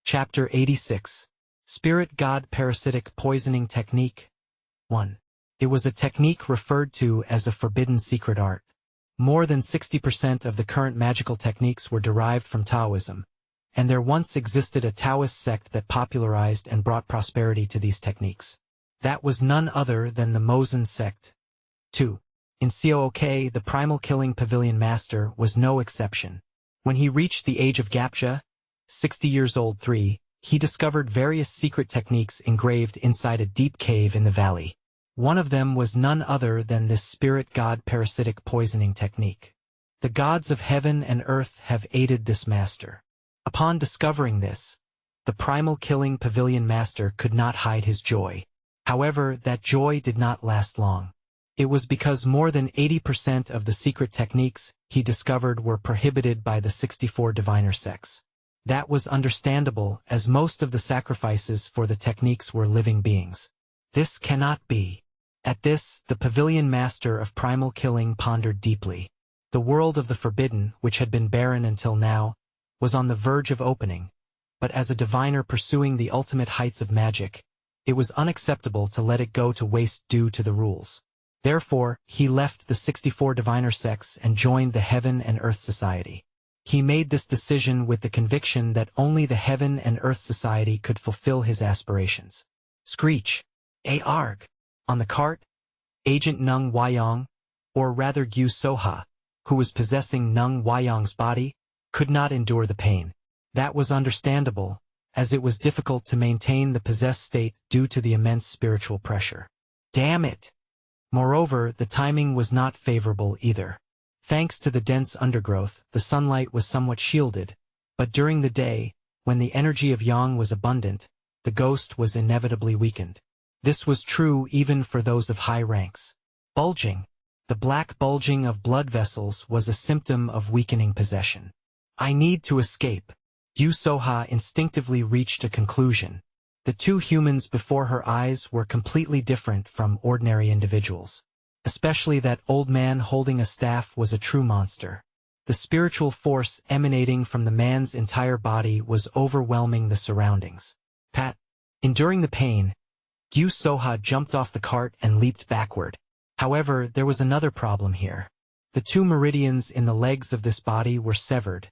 Chapter 86. Spirit God Parasitic Poisoning Technique 1. It was a technique referred to as a forbidden secret art. More than 60% of the current magical techniques were derived from Taoism, and there once existed a Taoist sect that popularized and brought prosperity to these techniques. That was none other than the Mozen sect. 2. In Cook, the Primal Killing Pavilion Master was no exception. When he reached the age of Gapja, 60 years old, he discovered various secret techniques engraved inside a deep cave in the valley. One of them was none other than this spirit god parasitic poisoning technique. The gods of heaven and earth have aided this master. Upon discovering this, the Primal Killing Pavilion Master could not hide his joy. However, that joy did not last long. It was because more than 80% of the secret techniques he discovered were prohibited by the 64 diviner sects. That was understandable, as most of the sacrifices for the techniques were living beings. This cannot be. At this, the Pavilion Master of Primal Killing pondered deeply. The world of the forbidden, which had been barren until now, was on the verge of opening, but as a diviner pursuing the ultimate heights of magic, it was unacceptable to let it go to waste due to the rules. Therefore, he left the 64 diviner sects and joined the Heaven and Earth Society. He made this decision with the conviction that only the Heaven and Earth Society could fulfill his aspirations. Screech. Arg. On the cart, Agent Nung Wyong, or rather Gyu Soha, who was possessing Nung Wyong's body, could not endure the pain. That was understandable, as it was difficult to maintain the possessed state due to the immense spiritual pressure. Damn it! Moreover, the timing was not favorable either. Thanks to the dense undergrowth, the sunlight was somewhat shielded, but during the day, when the energy of Jeong was abundant, the ghost was inevitably weakened. This was true even for those of high ranks. Bulging. The black bulging of blood vessels was a symptom of weakening possession. I need to escape. Yu Soha instinctively reached a conclusion. The two humans before her eyes were completely different from ordinary individuals. Especially that old man holding a staff was a true monster. The spiritual force emanating from the man's entire body was overwhelming the surroundings. Enduring the pain, Gyu Soha jumped off the cart and leaped backward. However, there was another problem here. The two meridians in the legs of this body were severed,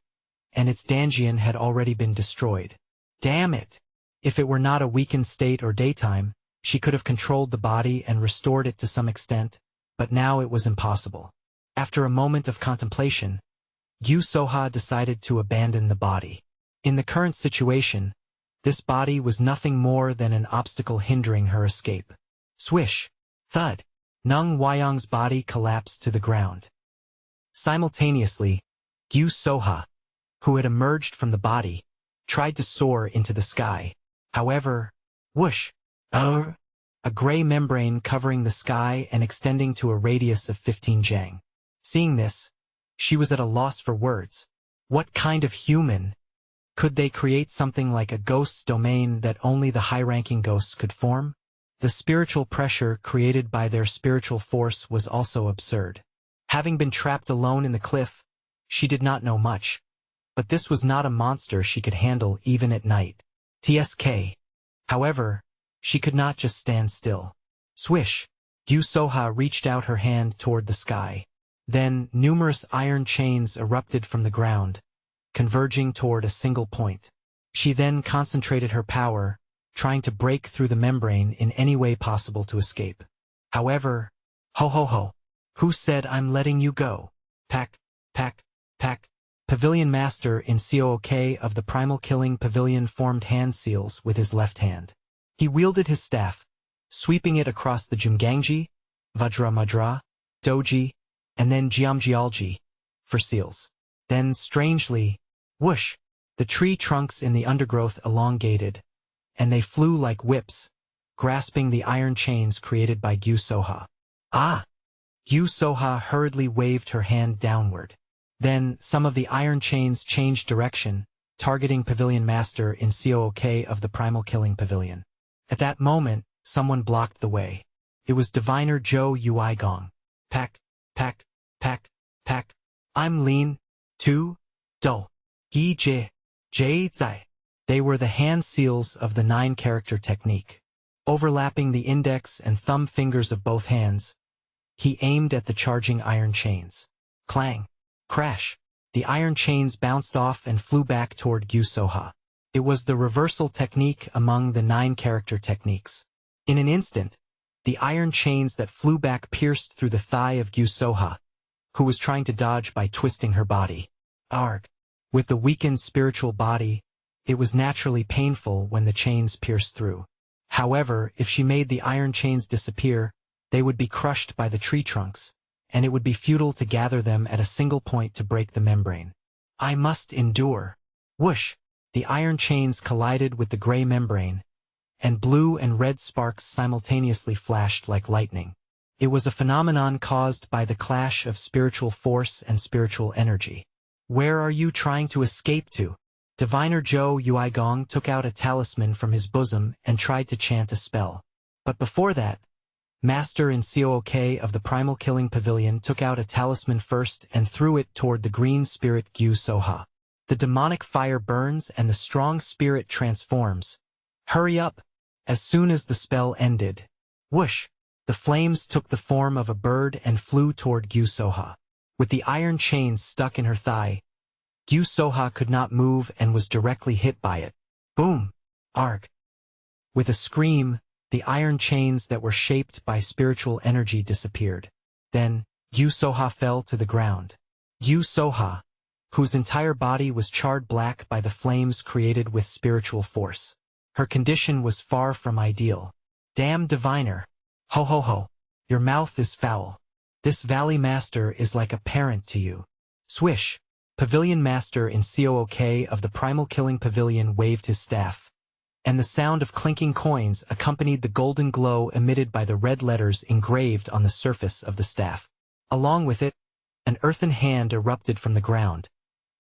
and its danjian had already been destroyed. Damn it! If it were not a weakened state or daytime, she could have controlled the body and restored it to some extent, but now it was impossible. After a moment of contemplation, Gyu Soha decided to abandon the body. In the current situation, this body was nothing more than an obstacle hindering her escape. Swish! Thud! Nung Wyong's body collapsed to the ground. Simultaneously, Gyu Soha, who had emerged from the body, tried to soar into the sky. However, whoosh! A gray membrane covering the sky and extending to a radius of 15 jang. Seeing this, she was at a loss for words. What kind of human? Could they create something like a ghost's domain that only the high-ranking ghosts could form? The spiritual pressure created by their spiritual force was also absurd. Having been trapped alone in the cliff, she did not know much, but this was not a monster she could handle even at night. TSK. However, she could not just stand still. Swish! Gyu Soha reached out her hand toward the sky. Then, numerous iron chains erupted from the ground, converging toward a single point. She then concentrated her power, trying to break through the membrane in any way possible to escape. However, ho. Who said I'm letting you go? Pack. Pavilion Master in Cook of the Primal Killing Pavilion formed hand seals with his left hand. He wielded his staff, sweeping it across the Jumgangji, Vajra Madra, Doji, and then Jiamjialji, for seals. Then, strangely, whoosh! The tree trunks in the undergrowth elongated, and they flew like whips, grasping the iron chains created by Gyu Soha. Gyu Soha hurriedly waved her hand downward. Then, some of the iron chains changed direction, targeting Pavilion Master in Cook of the Primal Killing Pavilion. At that moment, someone blocked the way. It was Diviner Zhou Yuigong. Pack. I'm lean, too, dull. Jie, Zai. They were the hand seals of the 9-character technique. Overlapping the index and thumb fingers of both hands, he aimed at the charging iron chains. Clang! Crash! The iron chains bounced off and flew back toward Gyu-soha. It was the reversal technique among the 9-character techniques. In an instant, the iron chains that flew back pierced through the thigh of Gyu-soha, who was trying to dodge by twisting her body. Arg! With the weakened spiritual body, it was naturally painful when the chains pierced through. However, if she made the iron chains disappear, they would be crushed by the tree trunks, and it would be futile to gather them at a single point to break the membrane. I must endure. Whoosh! The iron chains collided with the gray membrane, and blue and red sparks simultaneously flashed like lightning. It was a phenomenon caused by the clash of spiritual force and spiritual energy. Where are you trying to escape to? Diviner Zhou Yuigong took out a talisman from his bosom and tried to chant a spell. But before that, Master in Cook of the Primal Killing Pavilion took out a talisman first and threw it toward the green spirit Gyu-soha. The demonic fire burns and the strong spirit transforms. Hurry up! As soon as the spell ended, whoosh! The flames took the form of a bird and flew toward Gyu-soha. With the iron chains stuck in her thigh, Gyu-soha could not move and was directly hit by it. Boom! Arg! With a scream, the iron chains that were shaped by spiritual energy disappeared. Then, Gyu-soha fell to the ground. Gyu-soha, whose entire body was charred black by the flames created with spiritual force. Her condition was far from ideal. Damn diviner! Ho ho ho! Your mouth is foul. This valley master is like a parent to you. Swish! Pavilion Master in Cook of the Primal Killing Pavilion waved his staff, and the sound of clinking coins accompanied the golden glow emitted by the red letters engraved on the surface of the staff. Along with it, an earthen hand erupted from the ground,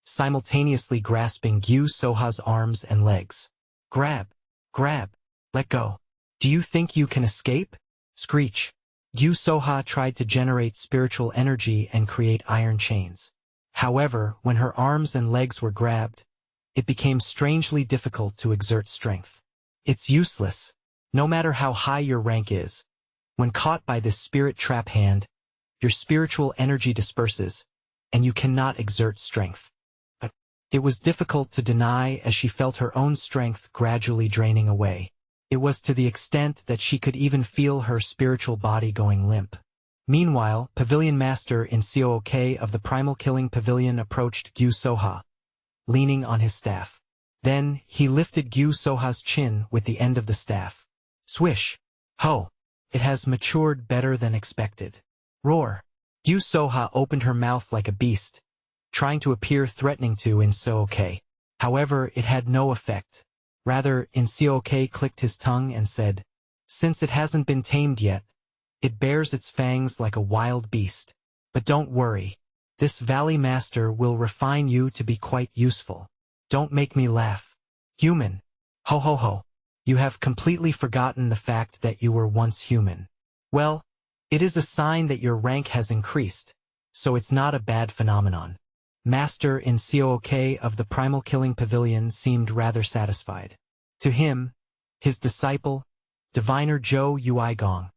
simultaneously grasping Gyu-soha's arms and legs. Grab! Grab! Let go! Do you think you can escape? Screech! Gyu-soha tried to generate spiritual energy and create iron chains. However, when her arms and legs were grabbed, it became strangely difficult to exert strength. It's useless. No matter how high your rank is, when caught by this spirit trap hand, your spiritual energy disperses, and you cannot exert strength. But it was difficult to deny as she felt her own strength gradually draining away. It was to the extent that she could even feel her spiritual body going limp. Meanwhile, Pavilion Master in Cook of the Primal Killing Pavilion approached Gyu-soha, leaning on his staff. Then, he lifted Gyu-soha's chin with the end of the staff. Swish! Ho! It has matured better than expected. Roar! Gyu-soha opened her mouth like a beast, trying to appear threatening to In Cook. However, it had no effect. Rather, In Cook clicked his tongue and said, "Since it hasn't been tamed yet, it bears its fangs like a wild beast. But don't worry. This Valley Master will refine you to be quite useful. Don't make me laugh. Human. Ho ho ho. You have completely forgotten the fact that you were once human. Well, it is a sign that your rank has increased, so it's not a bad phenomenon." Master in Cook of the Primal Killing Pavilion seemed rather satisfied. To him, his disciple, Diviner Zhou Yuigong,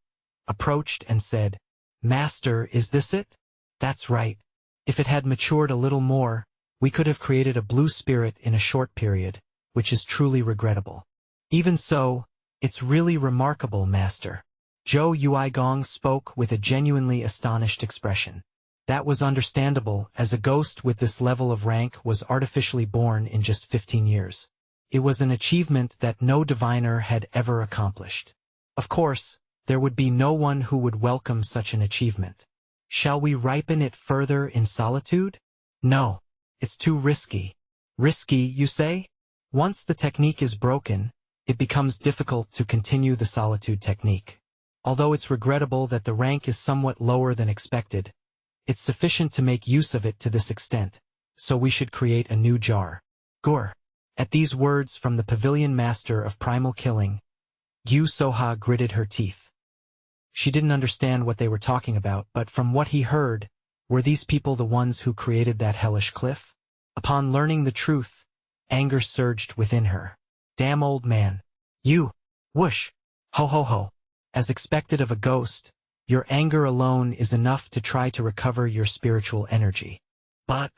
approached and said, "Master, is this it?" "That's right. If it had matured a little more, we could have created a blue spirit in a short period, which is truly regrettable. Even so, it's really remarkable, Master." Zhou Yuigong spoke with a genuinely astonished expression. That was understandable, as a ghost with this level of rank was artificially born in just 15 years. It was an achievement that no diviner had ever accomplished. Of course, there would be no one who would welcome such an achievement. Shall we ripen it further in solitude? No. It's too risky. Risky, you say? Once the technique is broken, it becomes difficult to continue the solitude technique. Although it's regrettable that the rank is somewhat lower than expected, it's sufficient to make use of it to this extent, so we should create a new jar. Gur. At these words from the Pavilion Master of Primal Killing, Gyu-soha gritted her teeth. She didn't understand what they were talking about, but from what he heard, were these people the ones who created that hellish cliff? Upon learning the truth, Anger surged within her. Damn old man. You! Whoosh! Ho ho ho. As expected of a ghost, your anger alone is enough to try to recover your spiritual energy. But,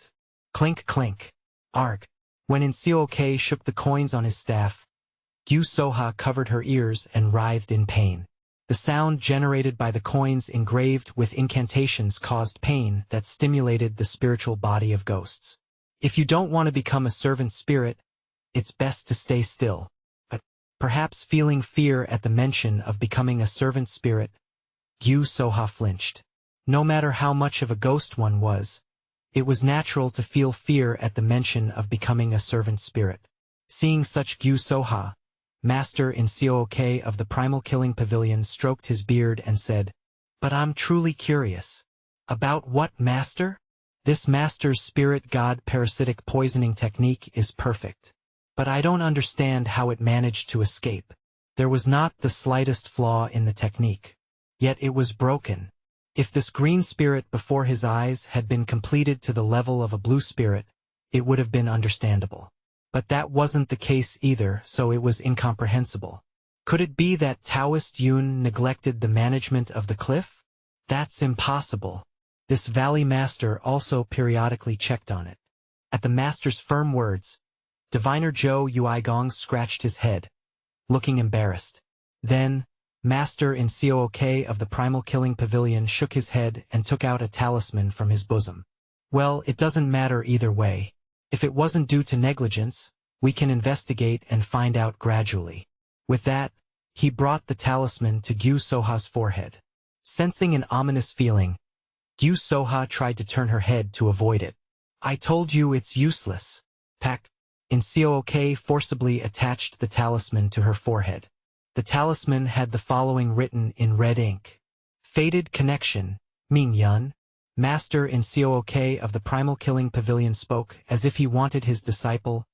clink clink. Arg. When Inseok shook the coins on his staff, Gyu Soha covered her ears and writhed in pain. The sound generated by the coins engraved with incantations caused pain that stimulated the spiritual body of ghosts. If you don't want to become a servant spirit, it's best to stay still. But, perhaps feeling fear at the mention of becoming a servant spirit, Gyu Soha flinched. No matter how much of a ghost one was, it was natural to feel fear at the mention of becoming a servant spirit. Seeing such Gyu Soha, Master Inseok of the Primal Killing Pavilion stroked his beard and said, "But I'm truly curious. About what, Master? This Master's spirit god parasitic poisoning technique is perfect. But I don't understand how it managed to escape. There was not the slightest flaw in the technique. Yet it was broken. If this green spirit before his eyes had been completed to the level of a blue spirit, it would have been understandable. But that wasn't the case either, so it was incomprehensible. Could it be that Taoist Yun neglected the management of the cliff? That's impossible. This valley master also periodically checked on it. At the master's firm words, Diviner Zhou Yuigong scratched his head, looking embarrassed. Then, Master Inseok of the Primal Killing Pavilion shook his head and took out a talisman from his bosom. Well, it doesn't matter either way. If it wasn't due to negligence, we can investigate and find out gradually. With that, he brought the talisman to Gyu Soha's forehead. Sensing an ominous feeling, Gyu Soha tried to turn her head to avoid it. I told you it's useless. Pak. Inseok forcibly attached the talisman to her forehead. The talisman had the following written in red ink. Fated Connection, Ming Yun. Master Inseok of the Primal Killing Pavilion spoke as if he wanted his disciple,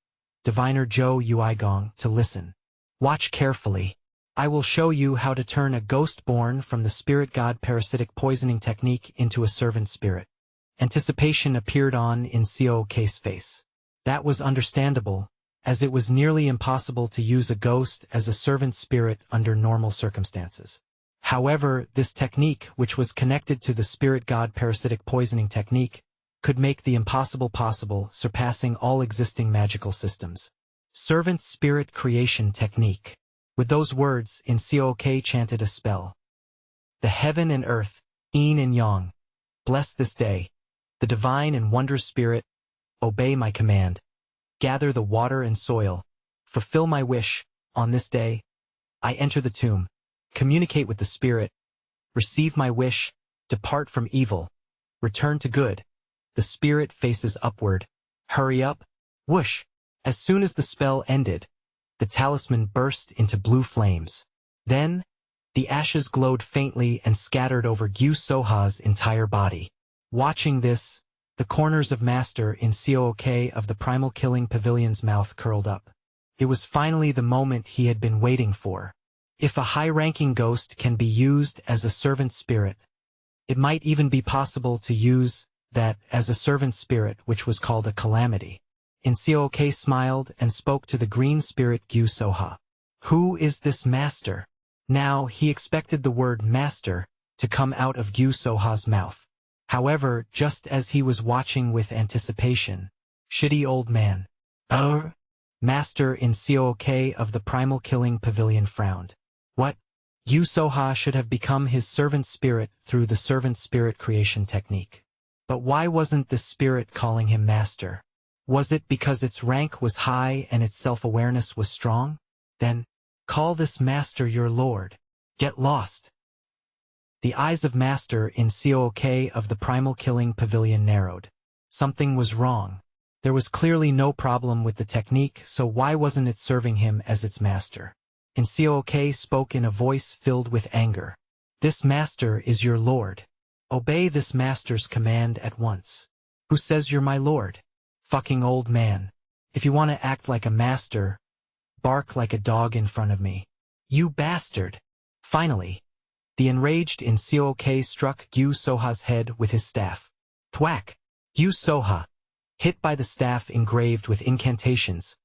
Diviner Zhou Yuigong, to listen. Watch carefully. I will show you how to turn a ghost born from the spirit god parasitic poisoning technique into a servant spirit. Anticipation appeared on Inseok's face. That was understandable, as it was nearly impossible to use a ghost as a servant spirit under normal circumstances. However, this technique, which was connected to the spirit god parasitic poisoning technique, could make the impossible possible, surpassing all existing magical systems. Servant spirit creation technique. With those words, Inseok chanted a spell. The heaven and earth, yin and yang, bless this day. The divine and wondrous spirit, obey my command. Gather the water and soil. Fulfill my wish. On this day, I enter the tomb. Communicate with the spirit. Receive my wish. Depart from evil. Return to good. The spirit faces upward. Hurry up. Whoosh. As soon as the spell ended, the talisman burst into blue flames. Then, the ashes glowed faintly and scattered over Gyu Soha's entire body. Watching this, the corners of Master Inseok of the Primal Killing Pavilion's mouth curled up. It was finally the moment he had been waiting for. If a high-ranking ghost can be used as a servant spirit, it might even be possible to use that as a servant spirit, which was called a calamity. Inseok smiled and spoke to the green spirit Gyu Soha. Who is this master? Now, he expected the word master to come out of Gyu Soha's mouth. However, just as he was watching with anticipation, shitty old man. Master Inseok of the Primal Killing Pavilion frowned. What? Gyu Soha should have become his servant spirit through the servant spirit creation technique. But why wasn't this spirit calling him master? Was it because its rank was high and its self-awareness was strong? Then, call this master your lord. Get lost. The eyes of Master Inseok of the Primal Killing Pavilion narrowed. Something was wrong. There was clearly no problem with the technique, so why wasn't it serving him as its master? Inseok spoke in a voice filled with anger. This master is your lord. Obey this master's command at once. Who says you're my lord? Fucking old man. If you want to act like a master, bark like a dog in front of me. You bastard. Finally, the enraged Inseok struck Gyu Soha's head with his staff. Thwack! Gyu Soha, hit by the staff engraved with incantations,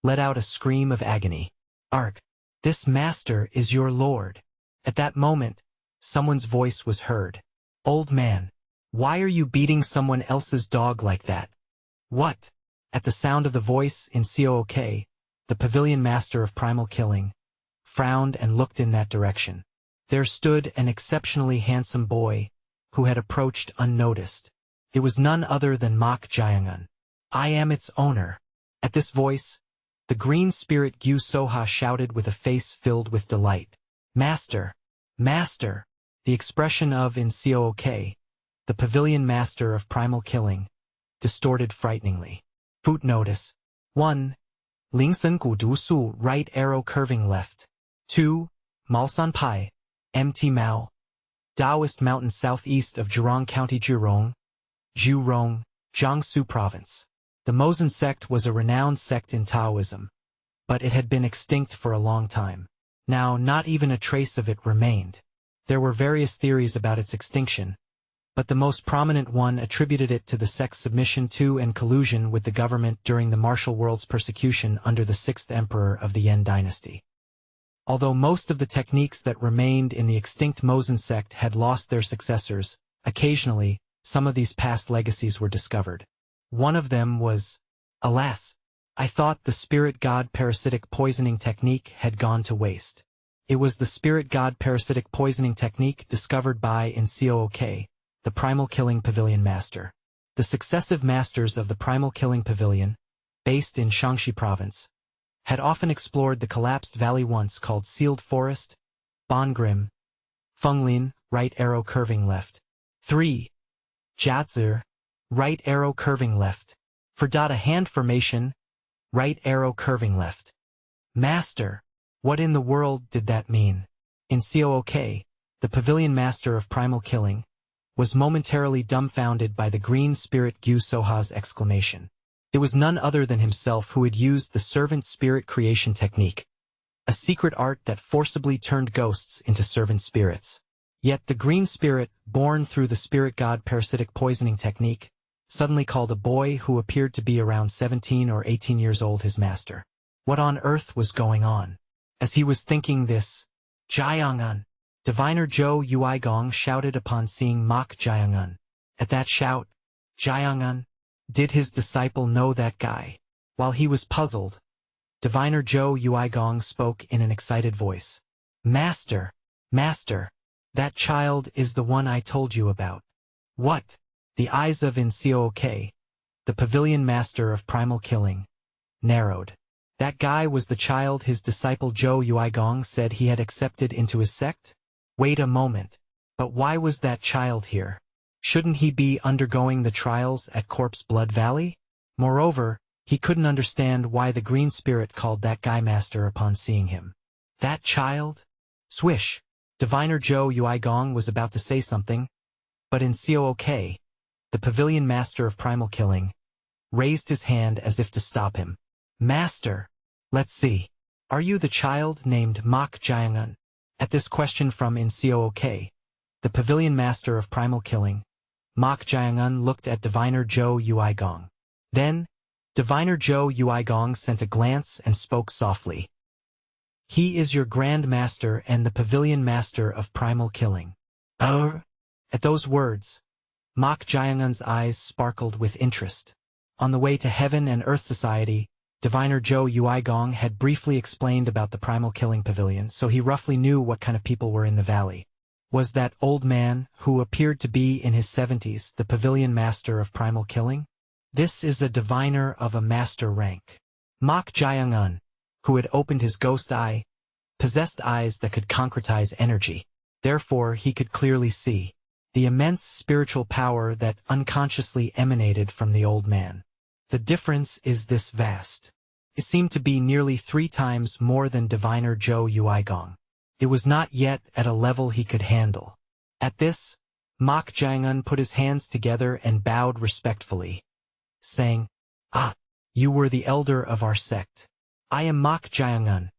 let out a scream of agony. Arg! This master is your lord. At that moment, someone's voice was heard. Old man, why are you beating someone else's dog like that? What? At the sound of the voice in Cook, the pavilion master of primal killing, frowned and looked in that direction. There stood an exceptionally handsome boy, who had approached unnoticed. It was none other than Mok Jeong. I am its owner. At this voice, the green spirit Gyu Soha shouted with a face filled with delight. Master! Master! The expression of in Cook, the pavilion master of primal killing, distorted frighteningly. Footnotice. 1. Lingsen Gu Du Su, right arrow curving left. 2. Malsan Pai, MT Mao. Taoist mountain southeast of Jeong County Jurong, Jiangsu Province. The Mozen sect was a renowned sect in Taoism, but it had been extinct for a long time. Now not even a trace of it remained. There were various theories about its extinction, but the most prominent one attributed it to the sect's submission to and collusion with the government during the martial world's persecution under the 6th emperor of the Yen dynasty. Although most of the techniques that remained in the extinct Mozen sect had lost their successors, occasionally, some of these past legacies were discovered. One of them was, alas, I thought the spirit god parasitic poisoning technique had gone to waste. It was the spirit god parasitic poisoning technique discovered by in Cook, the primal killing pavilion master. The successive masters of the primal killing pavilion, based in Shaanxi province, had often explored the collapsed valley once called Sealed Forest, Bongrim, Fenglin, right arrow curving left. 3. Jiazhi, right arrow curving left. For data hand formation, right arrow curving left. Master, what in the world did that mean? In Cook, the pavilion master of primal killing, was momentarily dumbfounded by the green spirit Gyu Soha's exclamation. It was none other than himself who had used the servant spirit creation technique, a secret art that forcibly turned ghosts into servant spirits. Yet the green spirit, born through the spirit god parasitic poisoning technique, suddenly called a boy who appeared to be around 17 or 18 years old his master. What on earth was going on? As he was thinking this, Jiangan, diviner Zhou Yuigong shouted upon seeing Mok Jiangan. At that shout, Jiangan, did his disciple know that guy? While he was puzzled, diviner Zhou Yuigong spoke in an excited voice. Master, Master, that child is the one I told you about. What? The eyes of in Cook, the pavilion master of primal killing, narrowed. That guy was the child his disciple Zhou Yuigong said he had accepted into his sect? Wait a moment. But why was that child here? Shouldn't he be undergoing the trials at Corpse Blood Valley? Moreover, he couldn't understand why the green spirit called that guy master upon seeing him. That child? Swish! Diviner Zhou Yuigong was about to say something, but in Cook, the pavilion master of primal killing, raised his hand as if to stop him. Master! Let's see. Are you the child named Mok Jiangan? At this question from in Cook, the pavilion master of primal killing, Mok Jiangan looked at diviner Zhou Yuigong. Then, diviner Zhou Yuigong sent a glance and spoke softly. He is your grand master and the pavilion master of primal killing. At those words, Mok Jiangan's eyes sparkled with interest. On the way to Heaven and Earth Society, diviner Zhou Yuigong had briefly explained about the primal killing pavilion, so he roughly knew what kind of people were in the valley. Was that old man, who appeared to be in his 70s, the pavilion master of primal killing? This is a diviner of a master rank. Mok Jiangan, who had opened his ghost eye, possessed eyes that could concretize energy. Therefore, he could clearly see the immense spiritual power that unconsciously emanated from the old man. The difference is this vast. It seemed to be nearly 3 times more than diviner Zhou Yuigong. It was not yet at a level he could handle. At this, Mok Jiangan put his hands together and bowed respectfully, saying, Ah, you were the elder of our sect. I am Mok Jiangan,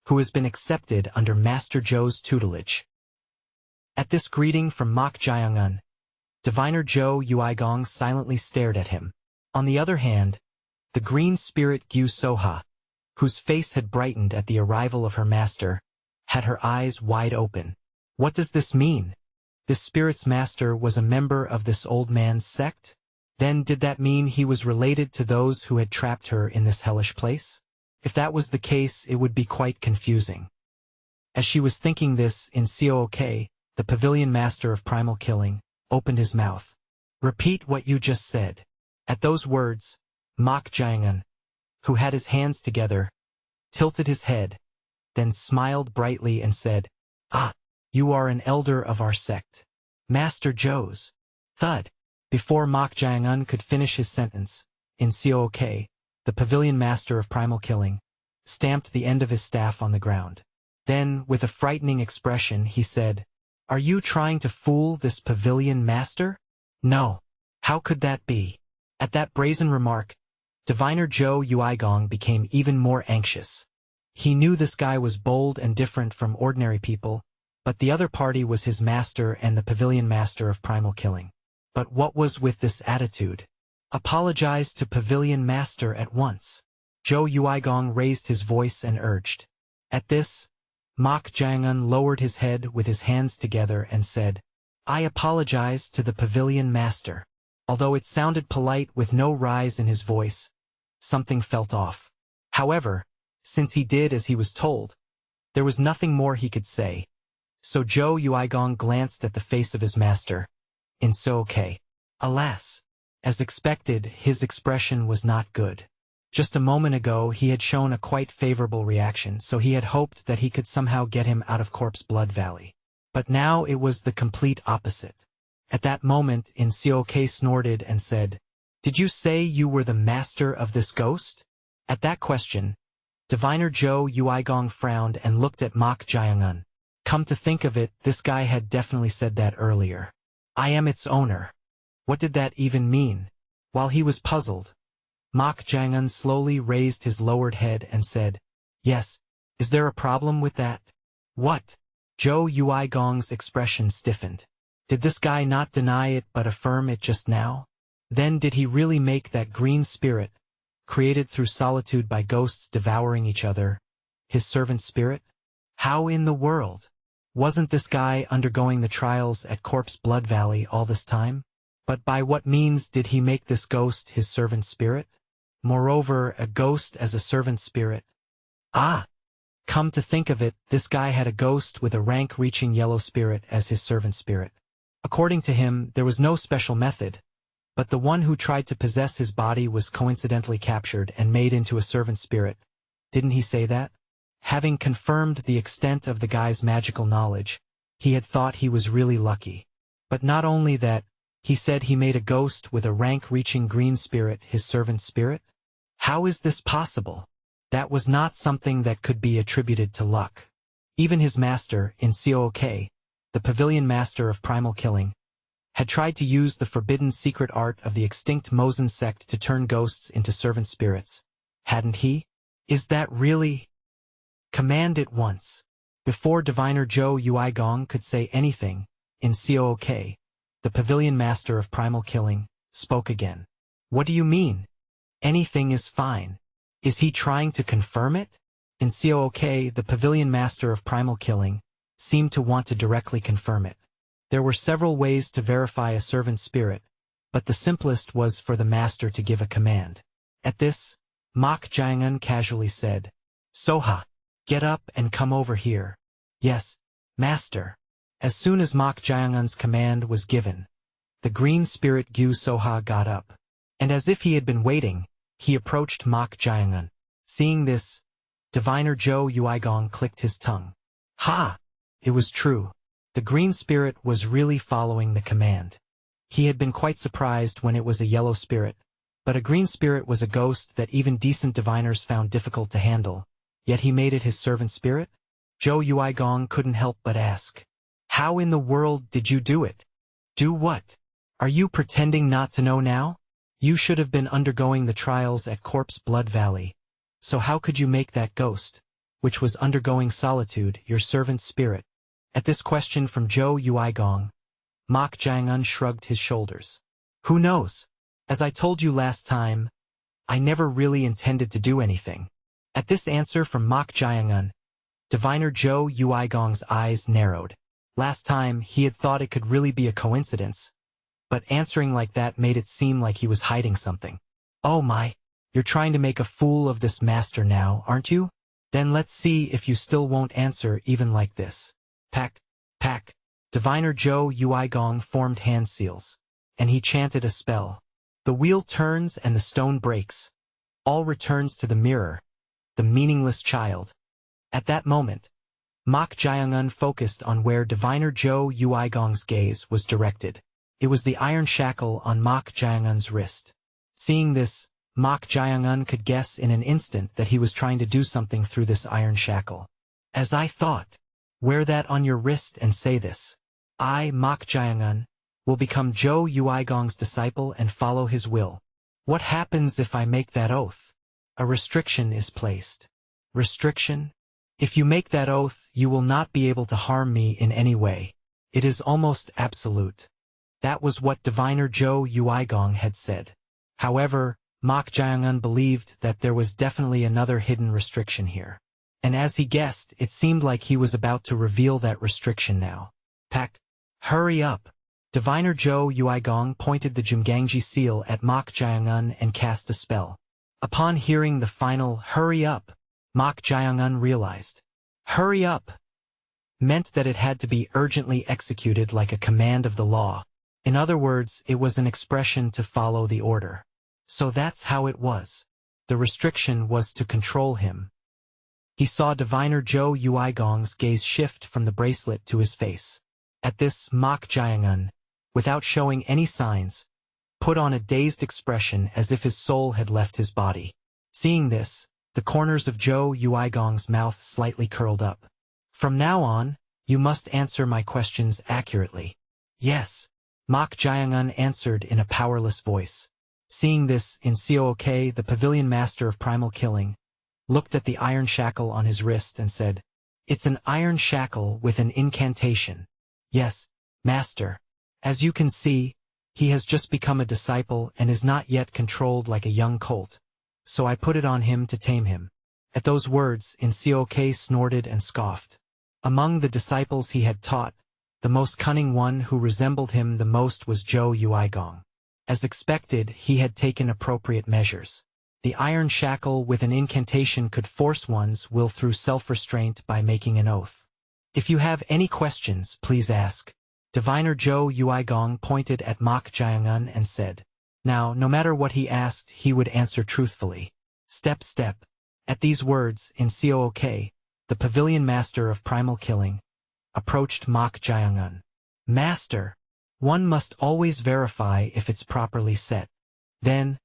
who has been accepted under Master Zhou's tutelage. At this greeting from Mok Jiangan, diviner Zhou Yuigong silently stared at him. On the other hand, the green spirit Gyu Soha, whose face had brightened at the arrival of her master, had her eyes wide open. What does this mean? This spirit's master was a member of this old man's sect? Then did that mean he was related to those who had trapped her in this hellish place? If that was the case, it would be quite confusing. As she was thinking this, in Cook, the pavilion master of primal killing, opened his mouth. Repeat what you just said. At those words, Mok Jeong, who had his hands together, tilted his head, then smiled brightly and said, Ah, you are an elder of our sect. Master Joe's. Thud. Before Mok Jeong could finish his sentence, in Cook, the pavilion master of primal killing, stamped the end of his staff on the ground. Then, with a frightening expression, he said, Are you trying to fool this pavilion master? No. How could that be? At that brazen remark, diviner Joe Uigong became even more anxious. He knew this guy was bold and different from ordinary people, but the other party was his master and the pavilion master of primal killing. But what was with this attitude? Apologize to pavilion master at once. Joe Uigong raised his voice and urged. At this, Mok Jeong lowered his head with his hands together and said, I apologize to the pavilion master. Although it sounded polite with no rise in his voice, something felt off. However, since he did as he was told, there was nothing more he could say. So Joe Uigong glanced at the face of his master. In Cook. Alas! As expected, his expression was not good. Just a moment ago he had shown a quite favorable reaction, so he had hoped that he could somehow get him out of Corpse Blood Valley. But now it was the complete opposite. At that moment, In Cook snorted and said, Did you say you were the master of this ghost? At that question, diviner Joe Uigong frowned and looked at Mok Jeong. Come to think of it, this guy had definitely said that earlier. I am its owner. What did that even mean? While he was puzzled, Mok Jeong slowly raised his lowered head and said, Yes, is there a problem with that? What? Joe Uigong's expression stiffened. Did this guy not deny it but affirm it just now? Then did he really make that green spirit, created through solitude by ghosts devouring each other, his servant spirit? How in the world? Wasn't this guy undergoing the trials at Corpse Blood Valley all this time? But by what means did he make this ghost his servant spirit? Moreover, a ghost as a servant spirit. Ah! Come to think of it, this guy had a ghost with a rank-reaching yellow spirit as his servant spirit. According to him, there was no special method, but the one who tried to possess his body was coincidentally captured and made into a servant spirit. Didn't he say that? Having confirmed the extent of the guy's magical knowledge, he had thought he was really lucky. But not only that, he said he made a ghost with a rank-reaching green spirit his servant spirit? How is this possible? That was not something that could be attributed to luck. Even his master, in Cook, the pavilion master of primal killing, had tried to use the forbidden secret art of the extinct Mosen sect to turn ghosts into servant spirits. Hadn't he? Is that really? Command it once. Before diviner Joe Uigong could say anything, in Cook, the pavilion master of primal killing, spoke again. What do you mean? Anything is fine. Is he trying to confirm it? In Cook, the pavilion master of primal killing seemed to want to directly confirm it. There were several ways to verify a servant spirit, but the simplest was for the master to give a command. At this, Mok Jeong casually said, Soha, get up and come over here. Yes, master. As soon as Mok Jeong's command was given, the green spirit Gyu Soha got up, and as if he had been waiting, he approached Mok Jeong. Seeing this, diviner Joe Uigong clicked his tongue. Ha! It was true. The green spirit was really following the command. He had been quite surprised when it was a yellow spirit, but a green spirit was a ghost that even decent diviners found difficult to handle, yet he made it his servant spirit? Joe Uigong couldn't help but ask. How in the world did you do it? Do what? Are you pretending not to know now? You should have been undergoing the trials at Corpse Blood Valley. So how could you make that ghost, which was undergoing solitude, your servant spirit? At this question from Joe Uigong, Mok Jeong shrugged his shoulders. Who knows? As I told you last time, I never really intended to do anything. At this answer from Mok Jae-un, diviner Jo Uigong's eyes narrowed. Last time, he had thought it could really be a coincidence, but answering like that made it seem like he was hiding something. Oh my, you're trying to make a fool of this master now, aren't you? Then let's see if you still won't answer even like this. Pack, pack. Diviner Jo Uigong formed hand seals, and he chanted a spell. The wheel turns and the stone breaks. All returns to the mirror, the meaningless child. At that moment, Mok Jae-un focused on where diviner Jo Uigong's gaze was directed. It was the iron shackle on Mok Jae-un's wrist. Seeing this, Mok Jae-un could guess in an instant that he was trying to do something through this iron shackle. As I thought, wear that on your wrist and say this. I, Mok Jae-un, will become Jo Uigong's disciple and follow his will. What happens if I make that oath? A restriction is placed. Restriction? If you make that oath, you will not be able to harm me in any way. It is almost absolute. That was what diviner Jo Uigong had said. However, Mok Jae-un believed that there was definitely another hidden restriction here. And as he guessed, it seemed like he was about to reveal that restriction now. Pack, hurry up. Diviner Jo Uigong pointed the Jumgangji seal at Mok Jae-un and cast a spell. Upon hearing the final, hurry up, Mok Jae-un realized. Hurry up meant that it had to be urgently executed like a command of the law. In other words, it was an expression to follow the order. So that's how it was. The restriction was to control him. He saw diviner Jo Uigong's gaze shift from the bracelet to his face. At this, Mok Jae-un, without showing any signs, put on a dazed expression as if his soul had left his body. Seeing this, the corners of Jo Uigong's mouth slightly curled up. From now on, you must answer my questions accurately. Yes, Mok Jae-un answered in a powerless voice. Seeing this, Inseok, the Pavilion master of Primal killing, looked at the iron shackle on his wrist and said, It's an iron shackle with an incantation. Yes, master. As you can see, he has just become a disciple and is not yet controlled like a young colt. So I put it on him to tame him. At those words, Inseok snorted and scoffed. Among the disciples he had taught, the most cunning one who resembled him the most was Jo Uigong. As expected, he had taken appropriate measures. The iron shackle with an incantation could force one's will through self-restraint by making an oath. If you have any questions, please ask. Diviner Jo Uigong pointed at Mok Jae-un and said. Now, no matter what he asked, he would answer truthfully. Step. At these words, Inseok, the Pavilion master of Primal killing, approached Mok Jae-un. Master, one must always verify if it's properly set. Then,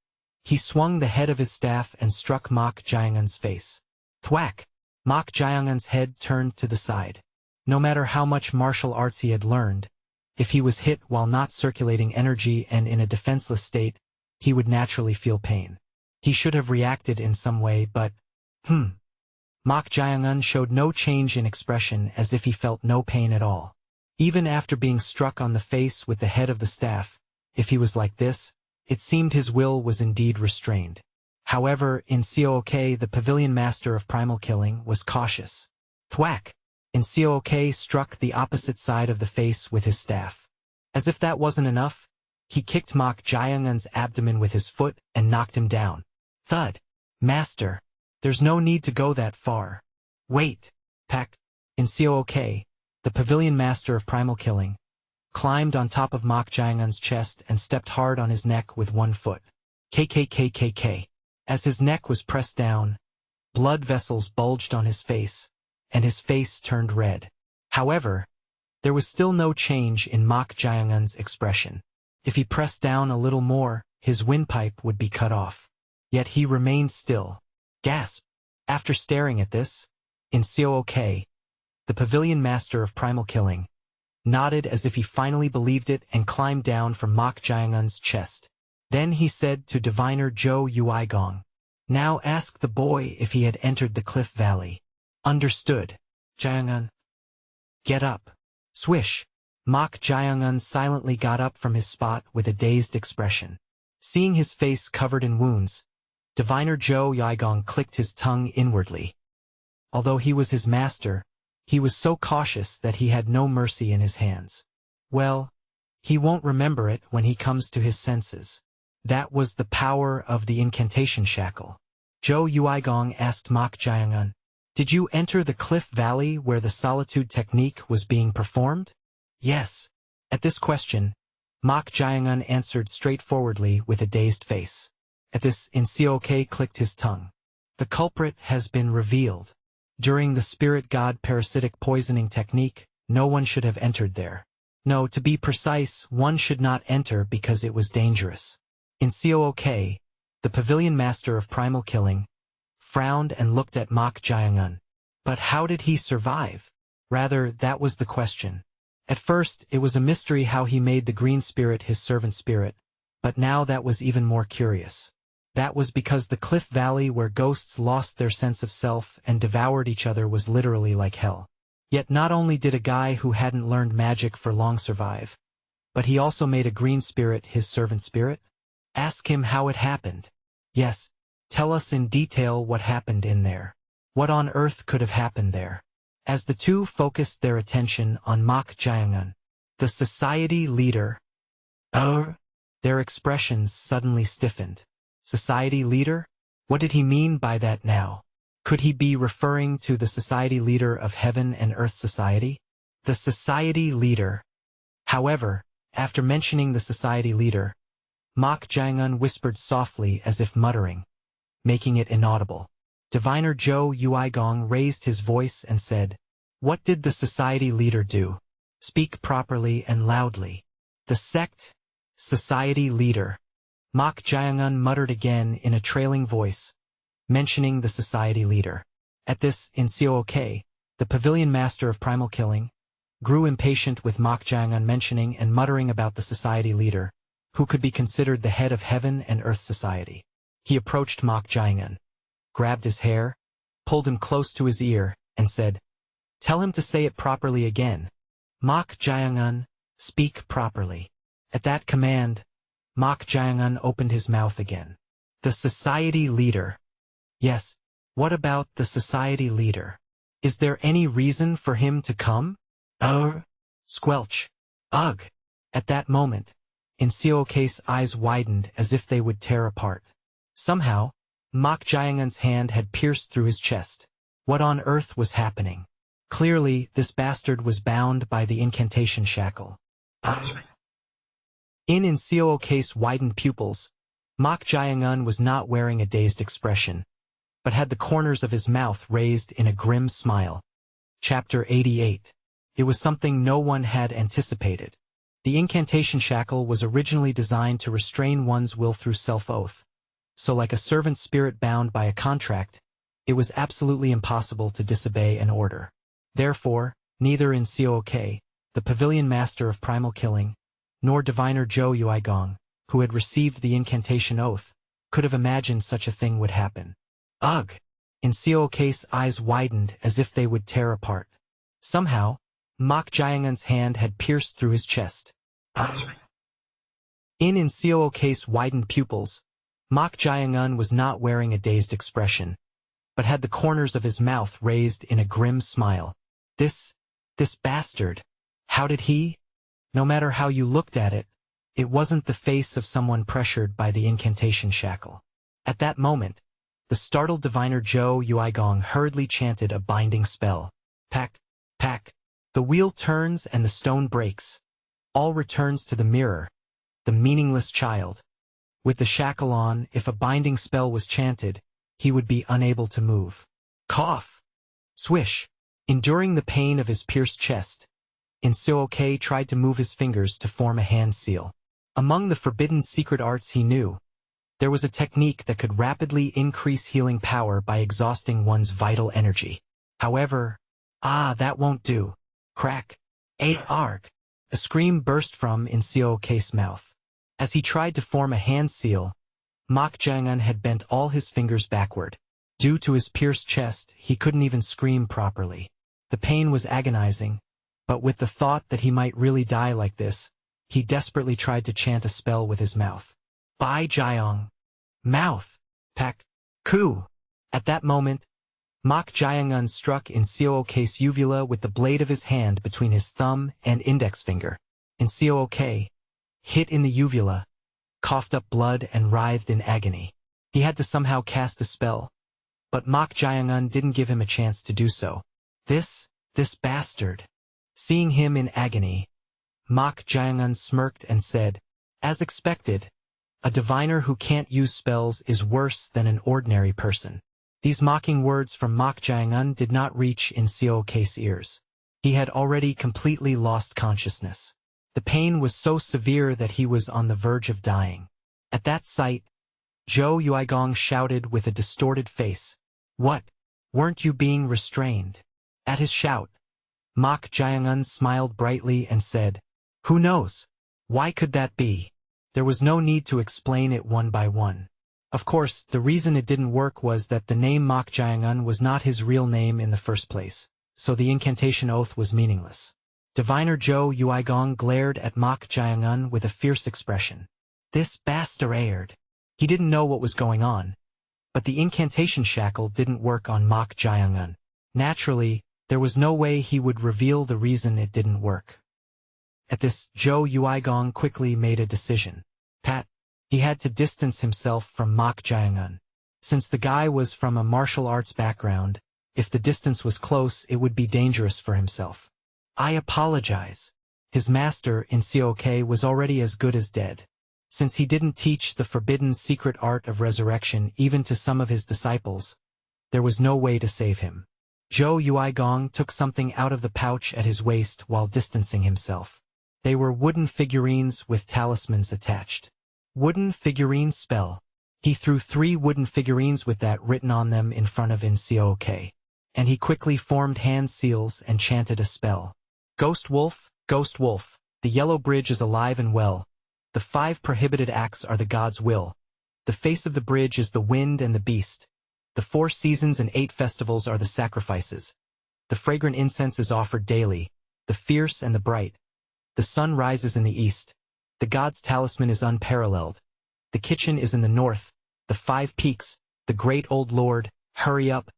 he swung the head of his staff and struck Mok Jae-un's face. Thwack! Mok Jae-un's head turned to the side. No matter how much martial arts he had learned, if he was hit while not circulating energy and in a defenseless state, he would naturally feel pain. He should have reacted in some way, but, Mok Jae-un showed no change in expression as if he felt no pain at all. Even after being struck on the face with the head of the staff, if he was like this, it seemed his will was indeed restrained. However, Inseok, the Pavilion master of Primal killing, was cautious. Thwack! Inseok struck the opposite side of the face with his staff. As if that wasn't enough, he kicked Mok Jae-un's abdomen with his foot and knocked him down. Thud! Master, there's no need to go that far. Wait! Pack! Inseok, the Pavilion master of Primal killing, climbed on top of Mok Jae-un's chest and stepped hard on his neck with one foot. KKKKK. As his neck was pressed down, blood vessels bulged on his face, and his face turned red. However, there was still no change in Mok Jae-un's expression. If he pressed down a little more, his windpipe would be cut off. Yet he remained still. Gasp! After staring at this, Inseok, the Pavilion master of Primal killing, nodded as if he finally believed it and climbed down from Mok Jae-un's chest. Then he said to diviner Jo Uigong, Now ask the boy if he had entered the cliff valley. Understood. Jae-un. Get up. Swish. Mok Jae-un silently got up from his spot with a dazed expression. Seeing his face covered in wounds, Diviner Zhou Yaigong clicked his tongue inwardly. Although he was his master, he was so cautious that he had no mercy in his hands. Well, he won't remember it when he comes to his senses. That was the power of the incantation shackle. Zhou Yuigong asked Mok Jiangan, "Did you enter the cliff valley where the solitude technique was being performed?" "Yes." At this question, Mok Jiangan answered straightforwardly with a dazed face. At this, Inseok clicked his tongue. The culprit has been revealed. During the spirit god parasitic poisoning technique, no one should have entered there. No, to be precise, one should not enter because it was dangerous. Inseok, the pavilion master of primal killing, frowned and looked at Mok Jiangan. But how did he survive? Rather, that was the question. At first, it was a mystery how he made the green spirit his servant spirit, but now that was even more curious. That was because the cliff valley where ghosts lost their sense of self and devoured each other was literally like hell. Yet not only did a guy who hadn't learned magic for long survive, but he also made a green spirit his servant spirit? Ask him how it happened. Yes, tell us in detail what happened in there. What on earth could have happened there? As the two focused their attention on Mok Jiangan, the society leader, their expressions suddenly stiffened. Society leader? What did he mean by that now? Could he be referring to the society leader of Heaven and Earth Society? The society leader. However, after mentioning the society leader, Mok Jiangan whispered softly as if muttering, making it inaudible. Diviner Zhou Yuigong raised his voice and said, "What did the society leader do? Speak properly and loudly." The sect, society leader. Mok Jiangan muttered again in a trailing voice, mentioning the society leader. At this, Inseok, the pavilion master of primal killing, grew impatient with Mok Jiangan mentioning and muttering about the society leader, who could be considered the head of Heaven and Earth Society. He approached Mok Jiangan, grabbed his hair, pulled him close to his ear, and said, "Tell him to say it properly again. Mok Jiangan, speak properly." At that command, Mok Jiangan opened his mouth again. The society leader. Yes, what about the society leader? Is there any reason for him to come? Squelch. Ugh. At that moment, Inseok's eyes widened as if they would tear apart. Somehow, Mok Jiangan's hand had pierced through his chest. What on earth was happening? Clearly, this bastard was bound by the incantation shackle. In Inseok's widened pupils, Mok Jiangan was not wearing a dazed expression, but had the corners of his mouth raised in a grim smile. Chapter 88. It was something no one had anticipated. The incantation shackle was originally designed to restrain one's will through self-oath. So like a servant spirit bound by a contract, it was absolutely impossible to disobey an order. Therefore, neither Inseok, the pavilion master of primal killing, nor diviner Zhou Yuigong, who had received the incantation oath, could have imagined such a thing would happen. Ugh! Inseok's eyes widened as if they would tear apart. Somehow, Mok Jiangan's hand had pierced through his chest. In Inseok's widened pupils, Mok Jiangan was not wearing a dazed expression, but had the corners of his mouth raised in a grim smile. This bastard. How did he? No matter how you looked at it, it wasn't the face of someone pressured by the incantation shackle. At that moment, the startled diviner Zhou Yuigong hurriedly chanted a binding spell. Pack, pack. The wheel turns and the stone breaks. All returns to the mirror, the meaningless child. With the shackle on, if a binding spell was chanted, he would be unable to move. Cough! Swish! Enduring the pain of his pierced chest, Inseok tried to move his fingers to form a hand seal. Among the forbidden secret arts he knew, there was a technique that could rapidly increase healing power by exhausting one's vital energy. However, that won't do. Crack. Arg. A scream burst from Inseok's mouth. As he tried to form a hand seal, Mok Jiangan had bent all his fingers backward. Due to his pierced chest, he couldn't even scream properly. The pain was agonizing, but with the thought that he might really die like this, he desperately tried to chant a spell with his mouth. By Jeong. Mouth. Pack. Coup! At that moment, Mok Jae-un struck in Seok-'s uvula with the blade of his hand between his thumb and index finger. In Seok, hit in the uvula, coughed up blood and writhed in agony. He had to somehow cast a spell, but Mok Jae-un didn't give him a chance to do so. This bastard. Seeing him in agony, Mok Jae-un smirked and said, "As expected, a diviner who can't use spells is worse than an ordinary person." These mocking words from Mok Jae-un did not reach in Seok-'s ears. He had already completely lost consciousness. The pain was so severe that he was on the verge of dying. At that sight, Jo Yuigong shouted with a distorted face, "What? Weren't you being restrained?" At his shout, Mok Jae-un smiled brightly and said, "Who knows? Why could that be?" There was no need to explain it one by one. Of course, the reason it didn't work was that the name Mok Jae-un was not his real name in the first place, so the incantation oath was meaningless. Diviner Jo Yuigong glared at Mok Jae-un with a fierce expression. This bastard. He didn't know what was going on, but the incantation shackle didn't work on Mok Jae-un. Naturally, there was no way he would reveal the reason it didn't work. At this, Jo Yuigong quickly made a decision. He had to distance himself from Mok Jae-un. Since the guy was from a martial arts background, if the distance was close it would be dangerous for himself. "I apologize." His master in Seok was already as good as dead. Since he didn't teach the forbidden secret art of resurrection even to some of his disciples, there was no way to save him. Jo Yuigong took something out of the pouch at his waist while distancing himself. They were wooden figurines with talismans attached. Wooden figurine spell. He threw 3 wooden figurines with that written on them in front of In Seok, and he quickly formed hand seals and chanted a spell. Ghost Wolf, the yellow bridge is alive and well. The 5 prohibited acts are the god's will. The face of the bridge is the wind and the beast. The 4 seasons and 8 festivals are the sacrifices. The fragrant incense is offered daily, the fierce and the bright. The sun rises in the east. The god's talisman is unparalleled. The kitchen is in the north. The 5 peaks, the great old lord, hurry up.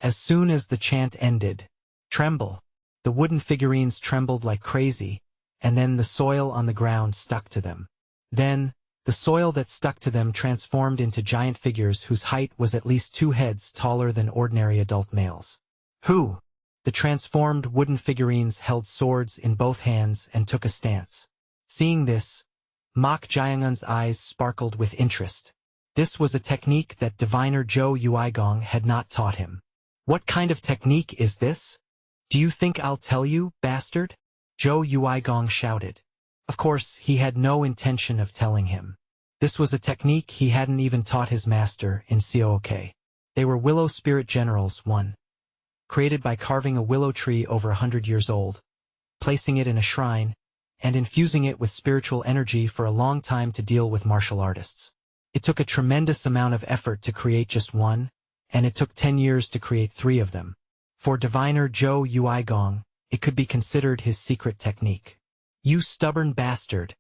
As soon as the chant ended, tremble. The wooden figurines trembled like crazy, and then the soil on the ground stuck to them. Then, the soil that stuck to them transformed into giant figures whose height was at least 2 heads taller than ordinary adult males. Who? The transformed wooden figurines held swords in both hands and took a stance. Seeing this, Mok Jae-un's eyes sparkled with interest. This was a technique that diviner Jo Yuigong had not taught him. "What kind of technique is this? Do you think I'll tell you, bastard?" Jo Yuigong shouted. Of course, he had no intention of telling him. This was a technique he hadn't even taught his master in Seok. They were willow spirit generals, created by carving a willow tree over 100 years old, placing it in a shrine, and infusing it with spiritual energy for a long time to deal with martial artists. It took a tremendous amount of effort to create just one, and it took 10 years to create 3 of them. For diviner Jo Yuigong, it could be considered his secret technique. "You stubborn bastard.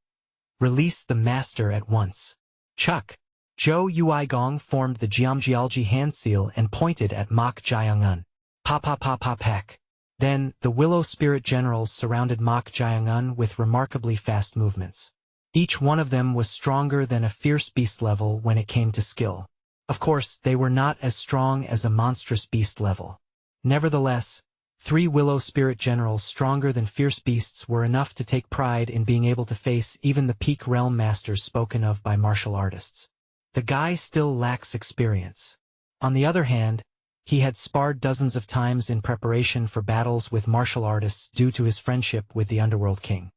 Release the master at once." Chuck. Jo Yuigong formed the geomgeology hand seal and pointed at Mok Jae-un. Pa-pa-pa-pa-pack. Then, the willow spirit generals surrounded Mok Jae-un with remarkably fast movements. Each one of them was stronger than a fierce beast level when it came to skill. Of course, they were not as strong as a monstrous beast level. Nevertheless, 3 willow spirit generals stronger than fierce beasts were enough to take pride in being able to face even the peak realm masters spoken of by martial artists. The guy still lacks experience. On the other hand, he had sparred dozens of times in preparation for battles with martial artists due to his friendship with the Underworld King.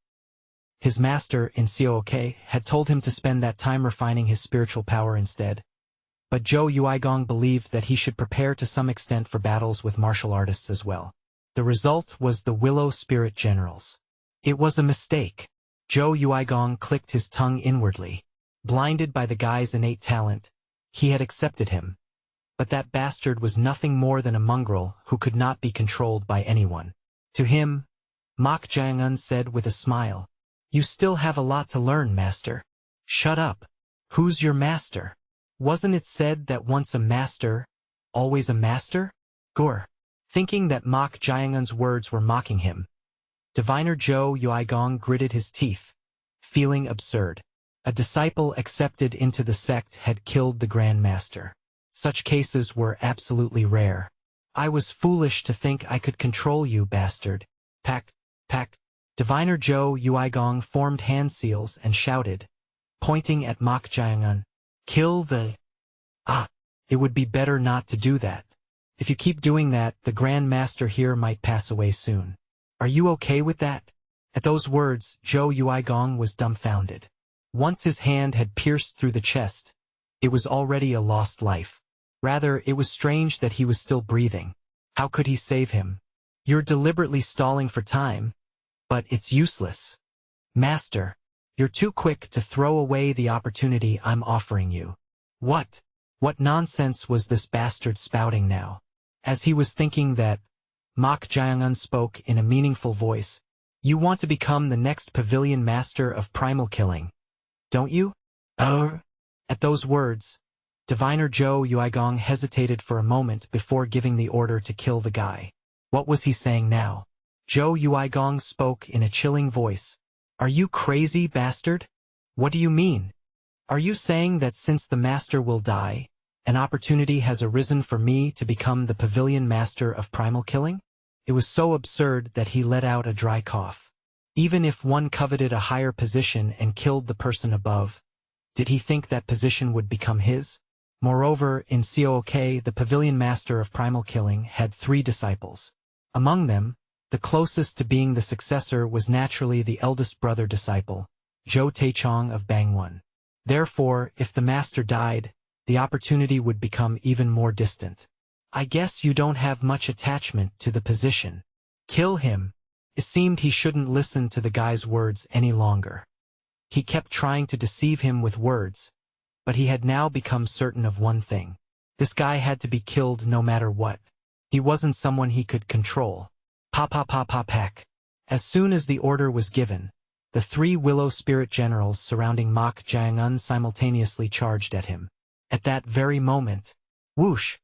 His master, in Seok, had told him to spend that time refining his spiritual power instead. But Jo Yuigong believed that he should prepare to some extent for battles with martial artists as well. The result was the Willow Spirit Generals. It was a mistake. Jo Yuigong clicked his tongue inwardly. Blinded by the guy's innate talent, he had accepted him. But that bastard was nothing more than a mongrel who could not be controlled by anyone. To him, Mok Jae-un said with a smile, "You still have a lot to learn, master." "Shut up. Who's your master?" Wasn't it said that once a master, always a master? Gore. Thinking that Mok Jayangun's words were mocking him, Diviner Zhou Yuigong gritted his teeth, feeling absurd. A disciple accepted into the sect had killed the Grand Master. Such cases were absolutely rare. I was foolish to think I could control you, bastard. Pack, pack. Diviner Zhou Yuigong formed hand seals and shouted, pointing at Mok Jayangun. Kill the... Ah, it would be better not to do that. If you keep doing that, the Grand Master here might pass away soon. Are you okay with that? At those words, Zhou Yuigong was dumbfounded. Once his hand had pierced through the chest, it was already a lost life. Rather, it was strange that he was still breathing. How could he save him? You're deliberately stalling for time, but it's useless. Master, you're too quick to throw away the opportunity I'm offering you. What nonsense was this bastard spouting now? As he was thinking that, Mok Jayangun spoke in a meaningful voice. You want to become the next Pavilion Master of Primal Killing, don't you? At those words, Diviner Zhou Yuigong hesitated for a moment before giving the order to kill the guy. What was he saying now? Zhou Yuigong spoke in a chilling voice. Are you crazy, bastard? What do you mean? Are you saying that since the master will die, an opportunity has arisen for me to become the Pavilion Master of Primal Killing? It was so absurd that he let out a dry cough. Even if one coveted a higher position and killed the person above, did he think that position would become his? Moreover, in Cook, the Pavilion Master of Primal Killing had 3 disciples. Among them, the closest to being the successor was naturally the eldest brother disciple, Zhou Taichong of Bangwon. Therefore, if the master died, the opportunity would become even more distant. I guess you don't have much attachment to the position. Kill him. It seemed he shouldn't listen to the guy's words any longer. He kept trying to deceive him with words, but he had now become certain of one thing. This guy had to be killed no matter what. He wasn't someone he could control. Pack. As soon as the order was given, the 3 willow spirit generals surrounding Mok Jayangun simultaneously charged at him. At that very moment, whoosh!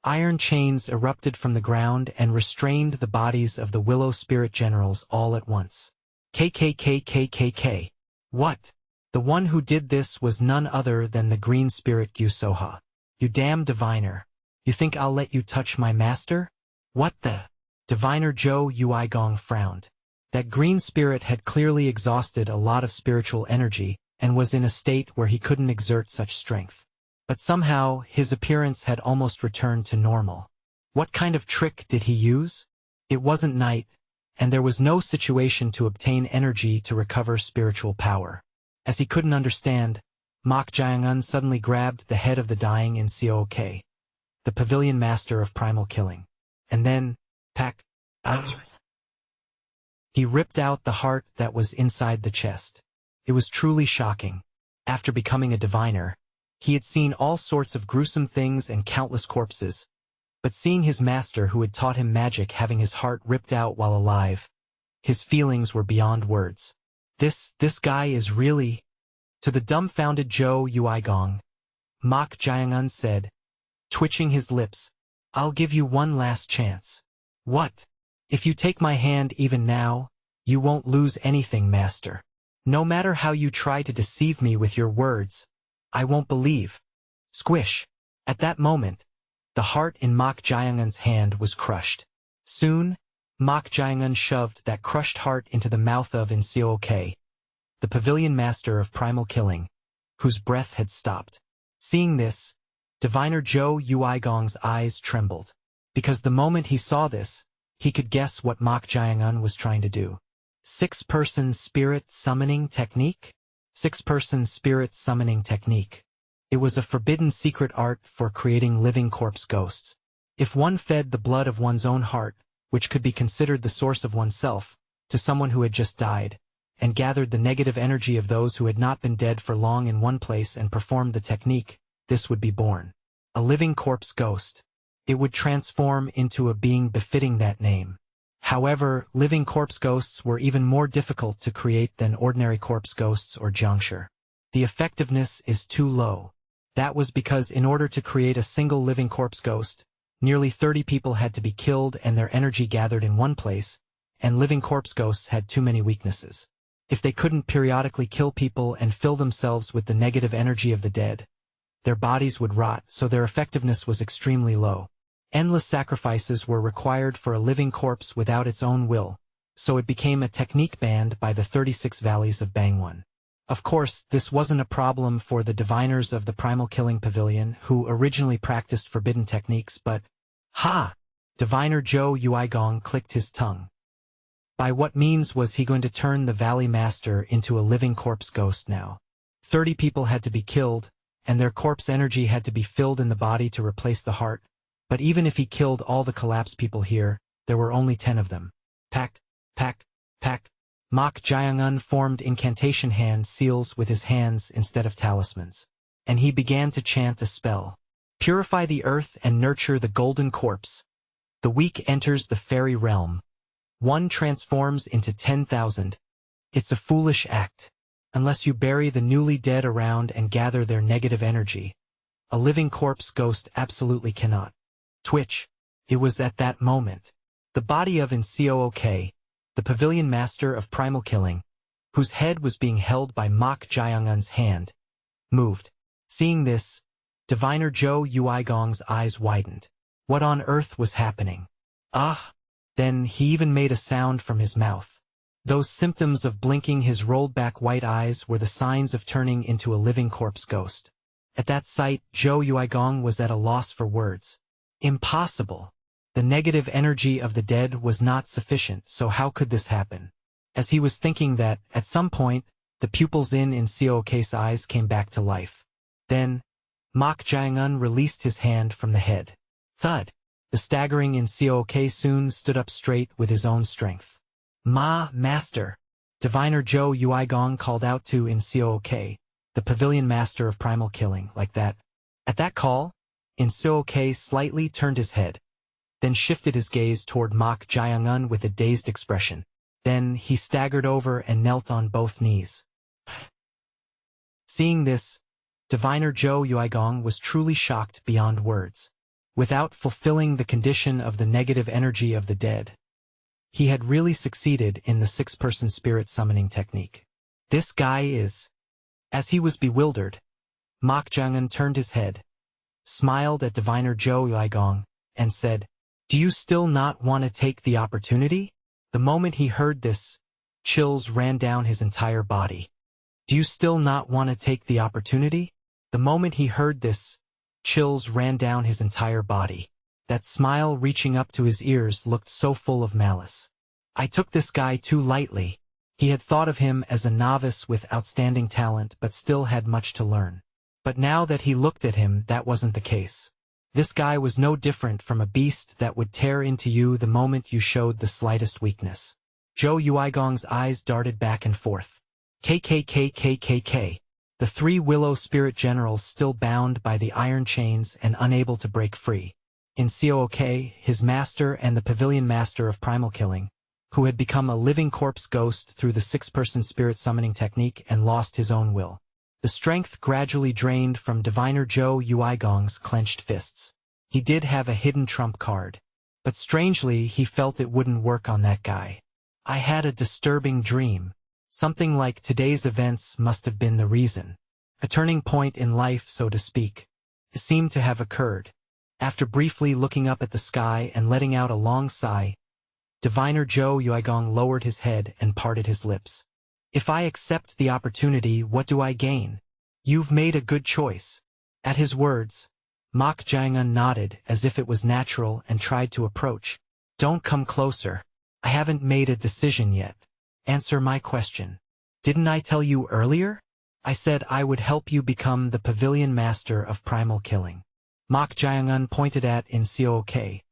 Iron chains erupted from the ground and restrained the bodies of the willow spirit generals all at once. KKK. What? The one who did this was none other than the green spirit Gusoha. You damn diviner. You think I'll let you touch my master? What the? Diviner Zhou Yuigong frowned. That green spirit had clearly exhausted a lot of spiritual energy and was in a state where he couldn't exert such strength. But somehow, his appearance had almost returned to normal. What kind of trick did he use? It wasn't night, and there was no situation to obtain energy to recover spiritual power. As he couldn't understand, Mok Jayangun suddenly grabbed the head of the dying in Cook, the Pavilion Master of Primal Killing. And then, he ripped out the heart that was inside the chest. It was truly shocking. After becoming a diviner, he had seen all sorts of gruesome things and countless corpses, but seeing his master who had taught him magic having his heart ripped out while alive, his feelings were beyond words. This guy is really... To the dumbfounded Zhou Yuigong, Mok Jayangun said, twitching his lips, I'll give you one last chance. What? If you take my hand even now, you won't lose anything, master. No matter how you try to deceive me with your words, I won't believe. Squish. At that moment, the heart in Mok Jayangun's hand was crushed. Soon, Mok Jayangun shoved that crushed heart into the mouth of Cook, the Pavilion Master of Primal Killing, whose breath had stopped. Seeing this, Diviner Zhou Yuigong's eyes trembled, because the moment he saw this, he could guess what Mok Jayangun was trying to do. 6-person spirit summoning technique? 6-person spirit summoning technique. It was a forbidden secret art for creating living corpse ghosts. If one fed the blood of one's own heart, which could be considered the source of oneself, to someone who had just died, and gathered the negative energy of those who had not been dead for long in one place and performed the technique, this would be born. A living corpse ghost. It would transform into a being befitting that name. However, living corpse ghosts were even more difficult to create than ordinary corpse ghosts or Jeong. The effectiveness is too low. That was because in order to create a single living corpse ghost, nearly 30 people had to be killed and their energy gathered in one place, and living corpse ghosts had too many weaknesses. If they couldn't periodically kill people and fill themselves with the negative energy of the dead, their bodies would rot, so their effectiveness was extremely low. Endless sacrifices were required for a living corpse without its own will, so it became a technique banned by the 36 Valleys of Bangwon. Of course, this wasn't a problem for the diviners of the Primal Killing Pavilion, who originally practiced forbidden techniques, but, Diviner Zhou Yuigong clicked his tongue. By what means was he going to turn the Valley Master into a living corpse ghost now? 30 people had to be killed, and their corpse energy had to be filled in the body to replace the heart, but even if he killed all the collapsed people here, there were only 10 of them. Pack. Mok Jeong formed incantation hand seals with his hands instead of talismans, and he began to chant a spell. Purify the earth and nurture the golden corpse. The weak enters the fairy realm. One transforms into 10,000. It's a foolish act. Unless you bury the newly dead around and gather their negative energy, a living corpse ghost absolutely cannot. Twitch. It was at that moment. The body of Incook, the Pavilion Master of Primal Killing, whose head was being held by Mok Jeongun's hand, moved. Seeing this, Diviner Zhou Yuigong's eyes widened. What on earth was happening? Then he even made a sound from his mouth. Those symptoms of blinking his rolled-back white eyes were the signs of turning into a living corpse ghost. At that sight, Zhou Yuigong was at a loss for words. Impossible. The negative energy of the dead was not sufficient, so how could this happen? As he was thinking that, at some point, the pupils in Incook's eyes came back to life. Then, Mok Jeongun released his hand from the head. Thud. The staggering Incook soon stood up straight with his own strength. Master! Diviner Zhou Yuigong called out to Incook, the Pavilion Master of Primal Killing, like that. At that call, Incook slightly turned his head, then shifted his gaze toward Mok Jeongun with a dazed expression. Then he staggered over and knelt on both knees. Seeing this, Diviner Zhou Yuigong was truly shocked beyond words. Without fulfilling the condition of the negative energy of the dead, he had really succeeded in the six-person spirit summoning technique. This guy is... As he was bewildered, Mok Jeongun turned his head, smiled at Diviner Zhou Yuigong, and said, "Do you still not want to take the opportunity?" The moment he heard this, chills ran down his entire body. "Do you still not want to take the opportunity?" The moment he heard this, chills ran down his entire body. That smile reaching up to his ears looked so full of malice. I took this guy too lightly. He had thought of him as a novice with outstanding talent but still had much to learn. But now that he looked at him, that wasn't the case. This guy was no different from a beast that would tear into you the moment you showed the slightest weakness. Zhou Yuigong's eyes darted back and forth. KKKKKK. The three Willow Spirit Generals still bound by the iron chains and unable to break free. Incook, his master and the Pavilion Master of Primal Killing, who had become a living corpse ghost through the six-person spirit summoning technique and lost his own will. The strength gradually drained from Diviner Zhou Yuigong's clenched fists. He did have a hidden trump card, but strangely he felt it wouldn't work on that guy. I had a disturbing dream. Something like today's events must have been the reason. A turning point in life, so to speak. It seemed to have occurred. After briefly looking up at the sky and letting out a long sigh, Diviner Zhou Yuigong lowered his head and parted his lips. If I accept the opportunity, what do I gain? You've made a good choice. At his words, Mok Jeongun nodded as if it was natural and tried to approach. Don't come closer. I haven't made a decision yet. Answer my question. Didn't I tell you earlier? I said I would help you become the Pavilion Master of Primal Killing. Mok Jeongun pointed at Incook,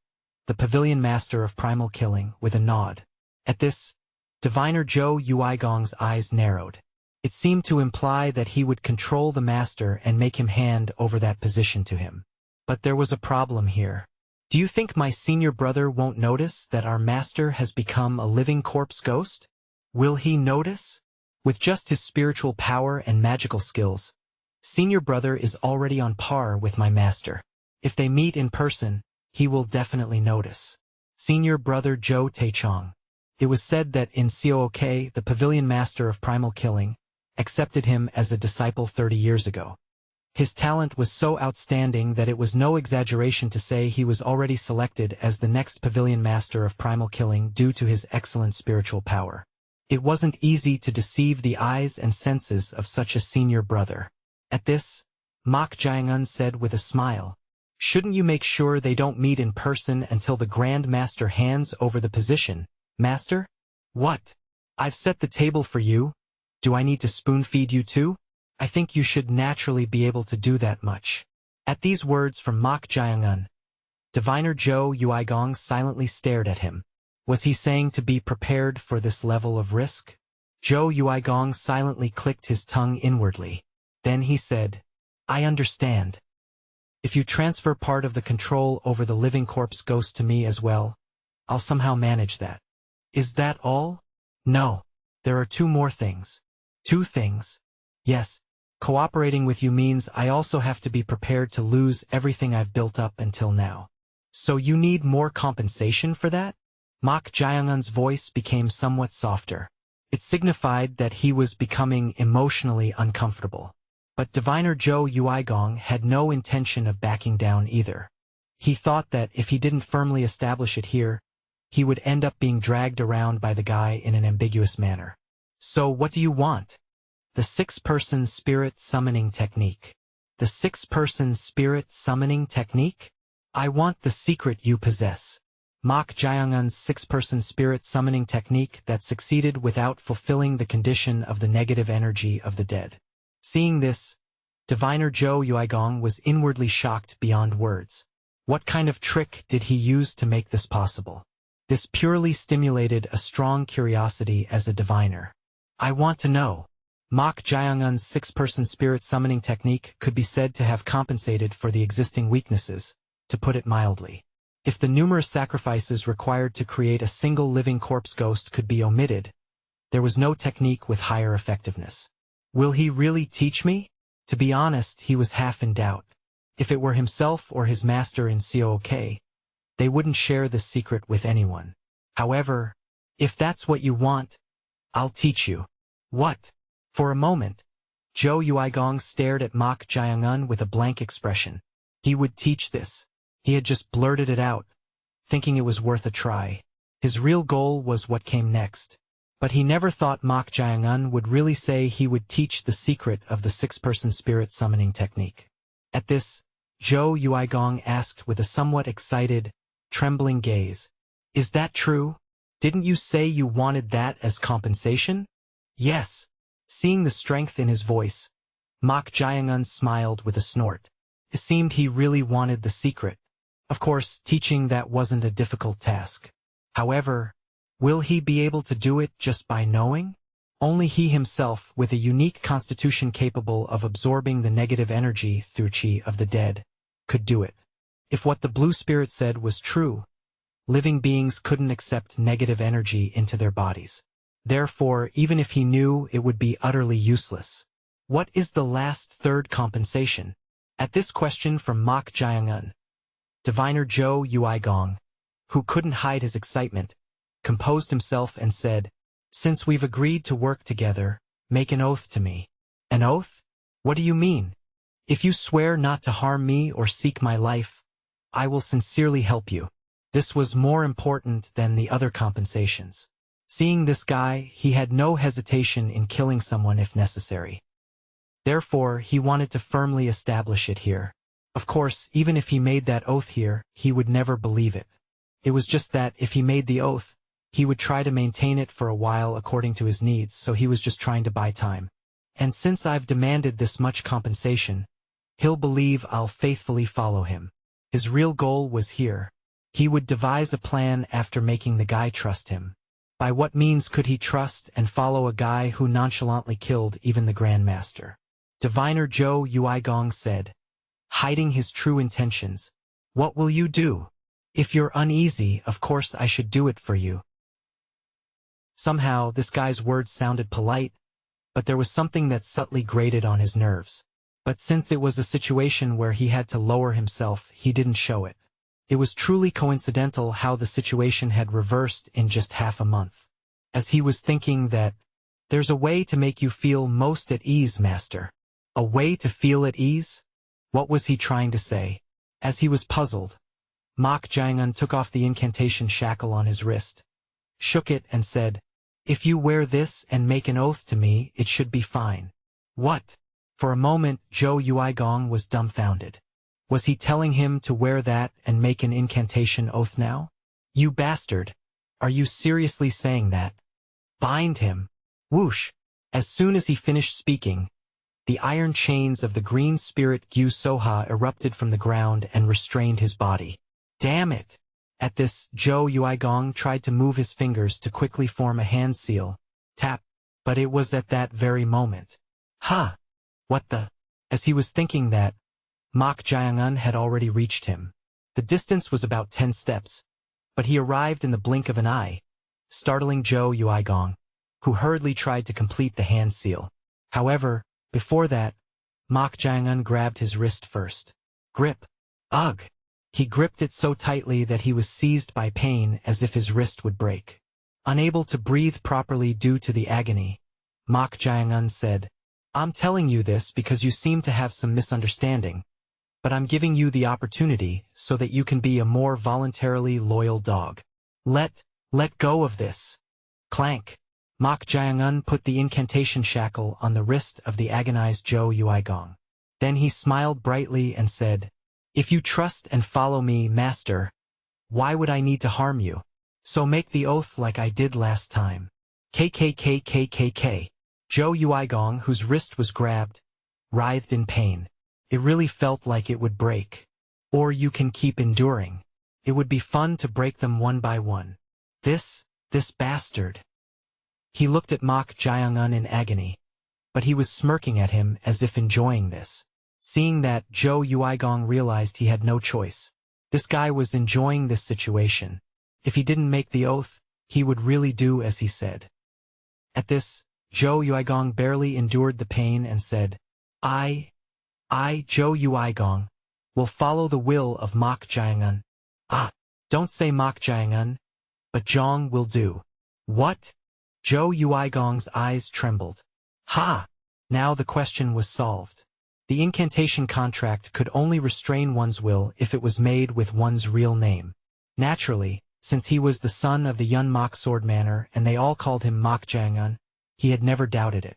the Pavilion Master of Primal Killing, with a nod. At this, Diviner Zhou Yuigong's eyes narrowed. It seemed to imply that he would control the master and make him hand over that position to him. But there was a problem here. Do you think my senior brother won't notice that our master has become a living corpse ghost? Will he notice? With just his spiritual power and magical skills, Senior brother is already on par with my master. If they meet in person, he will definitely notice. Senior brother Zhou Taichong. It was said that in Cook, the Pavilion master of primal killing, accepted him as a disciple 30 years ago. His talent was so outstanding that it was no exaggeration to say he was already selected as the next Pavilion master of primal killing due to his excellent spiritual power. It wasn't easy to deceive the eyes and senses of such a senior brother. At this, Mok Jiangun said with a smile, "Shouldn't you make sure they don't meet in person until the Grand Master hands over the position, Master?" "What? I've set the table for you. Do I need to spoon-feed you too? I think you should naturally be able to do that much." At these words from Mok Jiangun, Diviner Zhou Yuigong silently stared at him. Was he saying to be prepared for this level of risk? Zhou Yuigong silently clicked his tongue inwardly. Then he said, "I understand. If you transfer part of the control over the living corpse ghost to me as well, I'll somehow manage that." "Is that all?" "No. There are two more things." "Two things?" "Yes. Cooperating with you means I also have to be prepared to lose everything I've built up until now." "So you need more compensation for that?" Mok Jiangun's voice became somewhat softer. It signified that he was becoming emotionally uncomfortable. But Diviner Zhou Yuigong had no intention of backing down either. He thought that if he didn't firmly establish it here, he would end up being dragged around by the guy in an ambiguous manner. "So what do you want?" "The six-person spirit summoning technique." "The six-person spirit summoning technique?" "I want the secret you possess." Mok Jiangun's six-person spirit summoning technique that succeeded without fulfilling the condition of the negative energy of the dead. Seeing this, Diviner Zhou Yuigong was inwardly shocked beyond words. What kind of trick did he use to make this possible? This purely stimulated a strong curiosity as a diviner. "I want to know." Mok Jiangun's six-person spirit summoning technique could be said to have compensated for the existing weaknesses, to put it mildly. If the numerous sacrifices required to create a single living corpse ghost could be omitted, there was no technique with higher effectiveness. Will he really teach me? To be honest, he was half in doubt. If it were himself or his master in Cook, they wouldn't share this secret with anyone. However, if that's what you want, I'll teach you. "What?" For a moment, Zhou Yuigong stared at Mok Jiangun with a blank expression. He would teach this. He had just blurted it out, thinking it was worth a try. His real goal was what came next. But he never thought Mok Jiangun would really say he would teach the secret of the six-person spirit summoning technique. At this, Zhou Yuigong asked with a somewhat excited, trembling gaze, "Is that true? Didn't you say you wanted that as compensation?" "Yes." Seeing the strength in his voice, Mok Jiangun smiled with a snort. It seemed he really wanted the secret. Of course, teaching that wasn't a difficult task. However, will he be able to do it just by knowing? Only he himself, with a unique constitution capable of absorbing the negative energy through chi of the dead, could do it. If what the blue spirit said was true, living beings couldn't accept negative energy into their bodies. Therefore, even if he knew, it would be utterly useless. What is the last third compensation? At this question from Mok Jiangun, Diviner Zhou Yuigong, who couldn't hide his excitement, composed himself and said, "Since we've agreed to work together, make an oath to me." "An oath? What do you mean?" "If you swear not to harm me or seek my life, I will sincerely help you." This was more important than the other compensations. Seeing this guy, he had no hesitation in killing someone if necessary. Therefore, he wanted to firmly establish it here. Of course, even if he made that oath here, he would never believe it. It was just that, if he made the oath, he would try to maintain it for a while according to his needs, so he was just trying to buy time. And since I've demanded this much compensation, he'll believe I'll faithfully follow him. His real goal was here. He would devise a plan after making the guy trust him. By what means could he trust and follow a guy who nonchalantly killed even the Grand Master? Diviner Zhou Yuigong said, hiding his true intentions, "What will you do? If you're uneasy, of course I should do it for you." Somehow, this guy's words sounded polite, but there was something that subtly grated on his nerves. But since it was a situation where he had to lower himself, he didn't show it. It was truly coincidental how the situation had reversed in just half a month. As he was thinking that, "There's a way to make you feel most at ease, master." A way to feel at ease? What was he trying to say? As he was puzzled, Mok Jeong took off the incantation shackle on his wrist, shook it and said, "If you wear this and make an oath to me, it should be fine." What? For a moment, Zhou Yuigong was dumbfounded. Was he telling him to wear that and make an incantation oath now? "You bastard! Are you seriously saying that?" "Bind him!" Whoosh! As soon as he finished speaking, the iron chains of the green spirit Gyu Soha erupted from the ground and restrained his body. Damn it! At this, Zhou Yuigong tried to move his fingers to quickly form a hand seal. Tap! But it was at that very moment. Ha! What the? As he was thinking that, Mok Jeong had already reached him. The distance was about 10 steps, but he arrived in the blink of an eye, startling Zhou Yuigong, who hurriedly tried to complete the hand seal. However, before that, Mok Jeong grabbed his wrist first. Grip. Ugh! He gripped it so tightly that he was seized by pain as if his wrist would break. Unable to breathe properly due to the agony, Mok Jeong said, "I'm telling you this because you seem to have some misunderstanding, but I'm giving you the opportunity so that you can be a more voluntarily loyal dog. Let go of this." Clank. Mok Jeong put the incantation shackle on the wrist of the agonized Zhou Yuigong. Then he smiled brightly and said, "If you trust and follow me, master, why would I need to harm you? So make the oath like I did last time." KKKKKK. Zhou Yuigong, whose wrist was grabbed, writhed in pain. It really felt like it would break. Or you can keep enduring. It would be fun to break them one by one. This bastard. He looked at Mok Jeong in agony, but he was smirking at him as if enjoying this. Seeing that, Zhou Yuigong realized he had no choice. This guy was enjoying this situation. If he didn't make the oath, he would really do as he said. At this, Zhou Yuigong barely endured the pain and said, I, Zhou Yuigong, will follow the will of Mok Jeong. Ah, don't say Mok Jeong, but Jeong will do. What? Zhou Yuigong's eyes trembled. Ha! Now the question was solved. The incantation contract could only restrain one's will if it was made with one's real name. Naturally, since he was the son of the Yun Mok Swordmanor and they all called him Mok Jeong, he had never doubted it.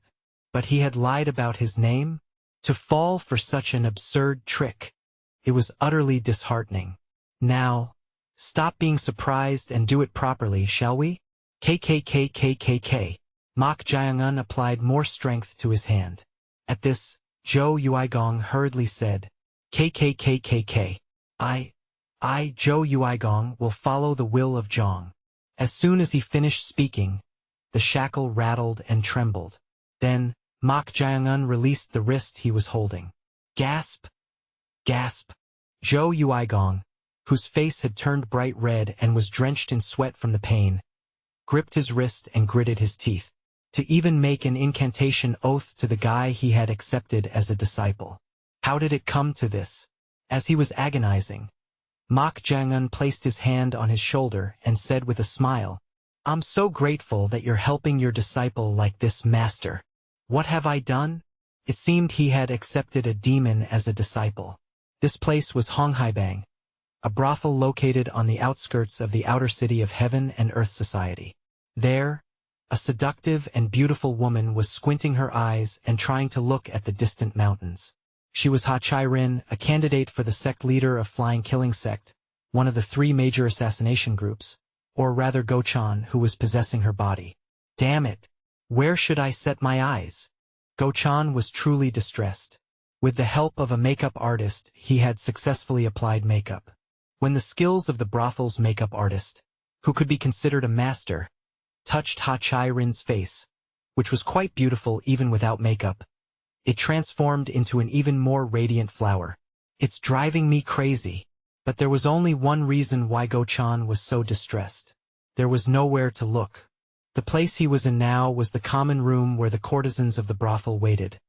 But he had lied about his name? To fall for such an absurd trick. It was utterly disheartening. Now, stop being surprised and do it properly, shall we? KKKKKK. Mok Jeong applied more strength to his hand. At this, Zhou Yuigong hurriedly said, KKKKK. I, Zhou Yuigong, will follow the will of Jeong. As soon as he finished speaking, the shackle rattled and trembled. Then, Mok Jeong released the wrist he was holding. Gasp! Gasp! Zhou Yuigong, whose face had turned bright red and was drenched in sweat from the pain, gripped his wrist and gritted his teeth. To even make an incantation oath to the guy he had accepted as a disciple. How did it come to this? As he was agonizing, Mok Jeong placed his hand on his shoulder and said with a smile, I'm so grateful that you're helping your disciple like this, master. What have I done? It seemed he had accepted a demon as a disciple. This place was Honghaibang, a brothel located on the outskirts of the outer city of Heaven and Earth Society. There, a seductive and beautiful woman was squinting her eyes and trying to look at the distant mountains. She was Ha Chai-rin, a candidate for the sect leader of Flying Killing Sect, one of the 3 major assassination groups, or rather Go-chan, who was possessing her body. Damn it! Where should I set my eyes? Go-chan was truly distressed. With the help of a makeup artist, he had successfully applied makeup. When the skills of the brothel's makeup artist, who could be considered a master, touched Ha Chai-rin's face, which was quite beautiful even without makeup, it transformed into an even more radiant flower. It's driving me crazy. But there was only one reason why Go-chan was so distressed. There was nowhere to look. The place he was in now was the common room where the courtesans of the brothel waited.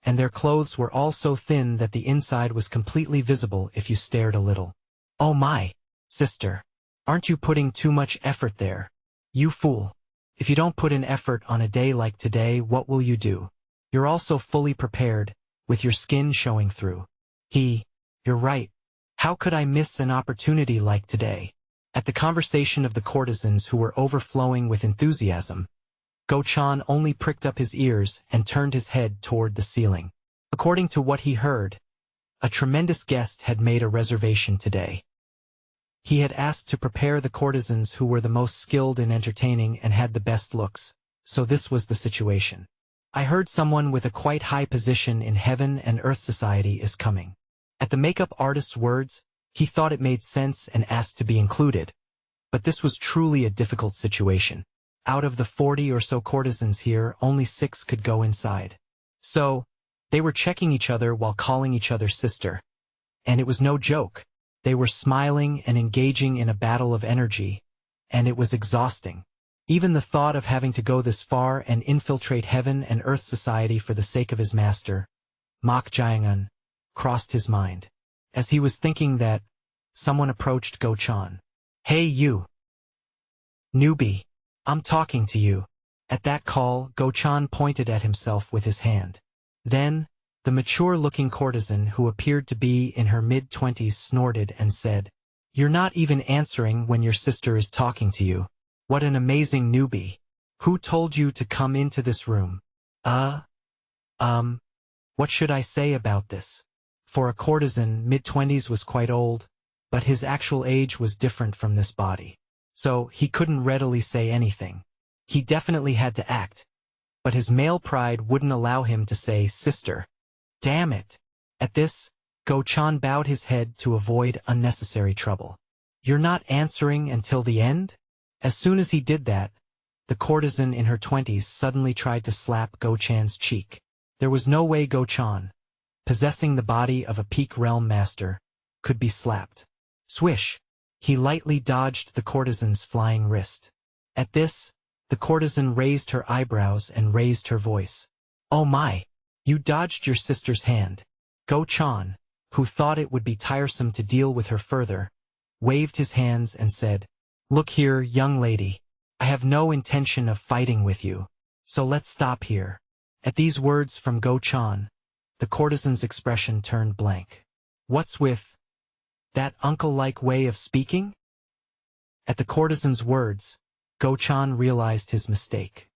and their clothes were all so thin that the inside was completely visible if you stared a little. "Oh my, sister. Aren't you putting too much effort there? You fool. If you don't put in effort on a day like today, what will you do? You're also fully prepared, with your skin showing through." You're right. How could I miss an opportunity like today? At the conversation of the courtesans who were overflowing with enthusiasm, Go-chan only pricked up his ears and turned his head toward the ceiling. According to what he heard, a tremendous guest had made a reservation today. He had asked to prepare the courtesans who were the most skilled in entertaining and had the best looks, so this was the situation. "I heard someone with a quite high position in heaven and earth society is coming." At the makeup artist's words, he thought it made sense and asked to be included. But this was truly a difficult situation. Out of the 40 or so courtesans here, only 6 could go inside. So, they were checking each other while calling each other sister. And it was no joke. They were smiling and engaging in a battle of energy, and it was exhausting. Even the thought of having to go this far and infiltrate heaven and earth society for the sake of his master, Mok Jae-un, crossed his mind. As he was thinking that, someone approached Go-chan. "Hey you! Newbie! I'm talking to you." At that call, Go-chan pointed at himself with his hand. Then, the mature-looking courtesan who appeared to be in her mid-20s snorted and said, "You're not even answering when your sister is talking to you. What an amazing newbie. Who told you to come into this room?" What should I say about this? For a courtesan, mid-20s was quite old, but his actual age was different from this body. So, he couldn't readily say anything. He definitely had to act. But his male pride wouldn't allow him to say sister. Damn it! At this, Go-chan bowed his head to avoid unnecessary trouble. "You're not answering until the end?" As soon as he did that, the courtesan in her 20s suddenly tried to slap Go-chan's cheek. There was no way Go-chan, possessing the body of a peak realm master, could be slapped. Swish! He lightly dodged the courtesan's flying wrist. At this, the courtesan raised her eyebrows and raised her voice. "Oh my! You dodged your sister's hand." Go-chan, who thought it would be tiresome to deal with her further, waved his hands and said, "Look here, young lady. I have no intention of fighting with you, so let's stop here." At these words from Go-chan, the courtesan's expression turned blank. What's with that uncle-like way of speaking? At the courtesan's words, Go-chan realized his mistake.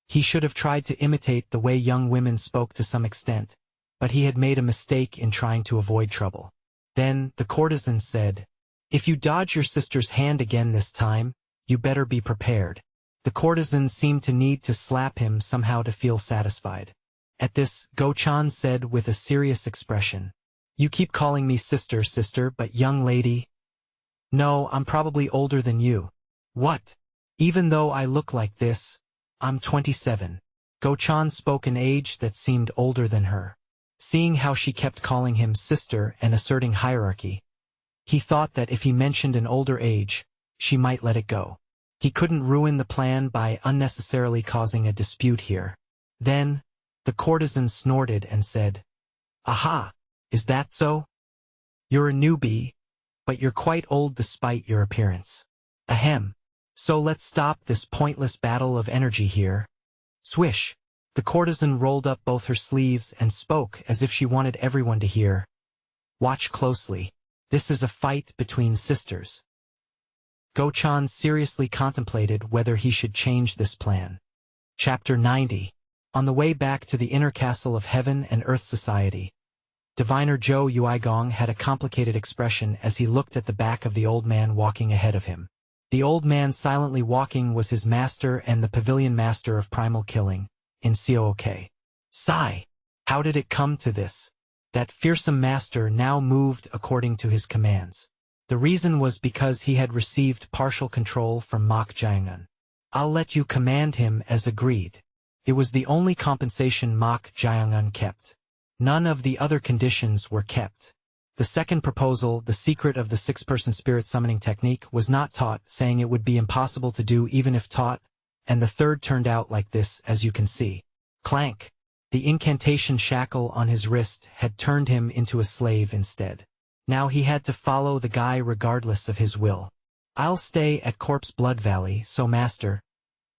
He should have tried to imitate the way young women spoke to some extent, but he had made a mistake in trying to avoid trouble. Then, the courtesan said, "If you dodge your sister's hand again this time, you better be prepared." The courtesan seemed to need to slap him somehow to feel satisfied. At this, Go-chan said with a serious expression, "You keep calling me sister, but young lady? No, I'm probably older than you." "What? Even though I look like this, I'm 27. Go-chan spoke an age that seemed older than her. Seeing how she kept calling him sister and asserting hierarchy, he thought that if he mentioned an older age, she might let it go. He couldn't ruin the plan by unnecessarily causing a dispute here. Then, the courtesan snorted and said, "Aha! Is that so? You're a newbie, but you're quite old despite your appearance. Ahem. So let's stop this pointless battle of energy here." Swish! The courtesan rolled up both her sleeves and spoke as if she wanted everyone to hear. "Watch closely. This is a fight between sisters." Go-chan seriously contemplated whether he should change this plan. Chapter 90. On the way back to the inner castle of Heaven and Earth Society, Diviner Zhou Yuigong had a complicated expression as he looked at the back of the old man walking ahead of him. The old man silently walking was his master and the Pavilion master of Primal killing, in Cook. Sigh! How did it come to this? That fearsome master now moved according to his commands. The reason was because he had received partial control from Mok Jae-un. "I'll let you command him as agreed." It was the only compensation Mok Jae-un kept. None of the other conditions were kept. The second proposal, the secret of the six-person spirit summoning technique, was not taught, saying it would be impossible to do even if taught, and the third turned out like this, as you can see. Clank! The incantation shackle on his wrist had turned him into a slave instead. Now he had to follow the guy regardless of his will. "I'll stay at Corpse Blood Valley, so master,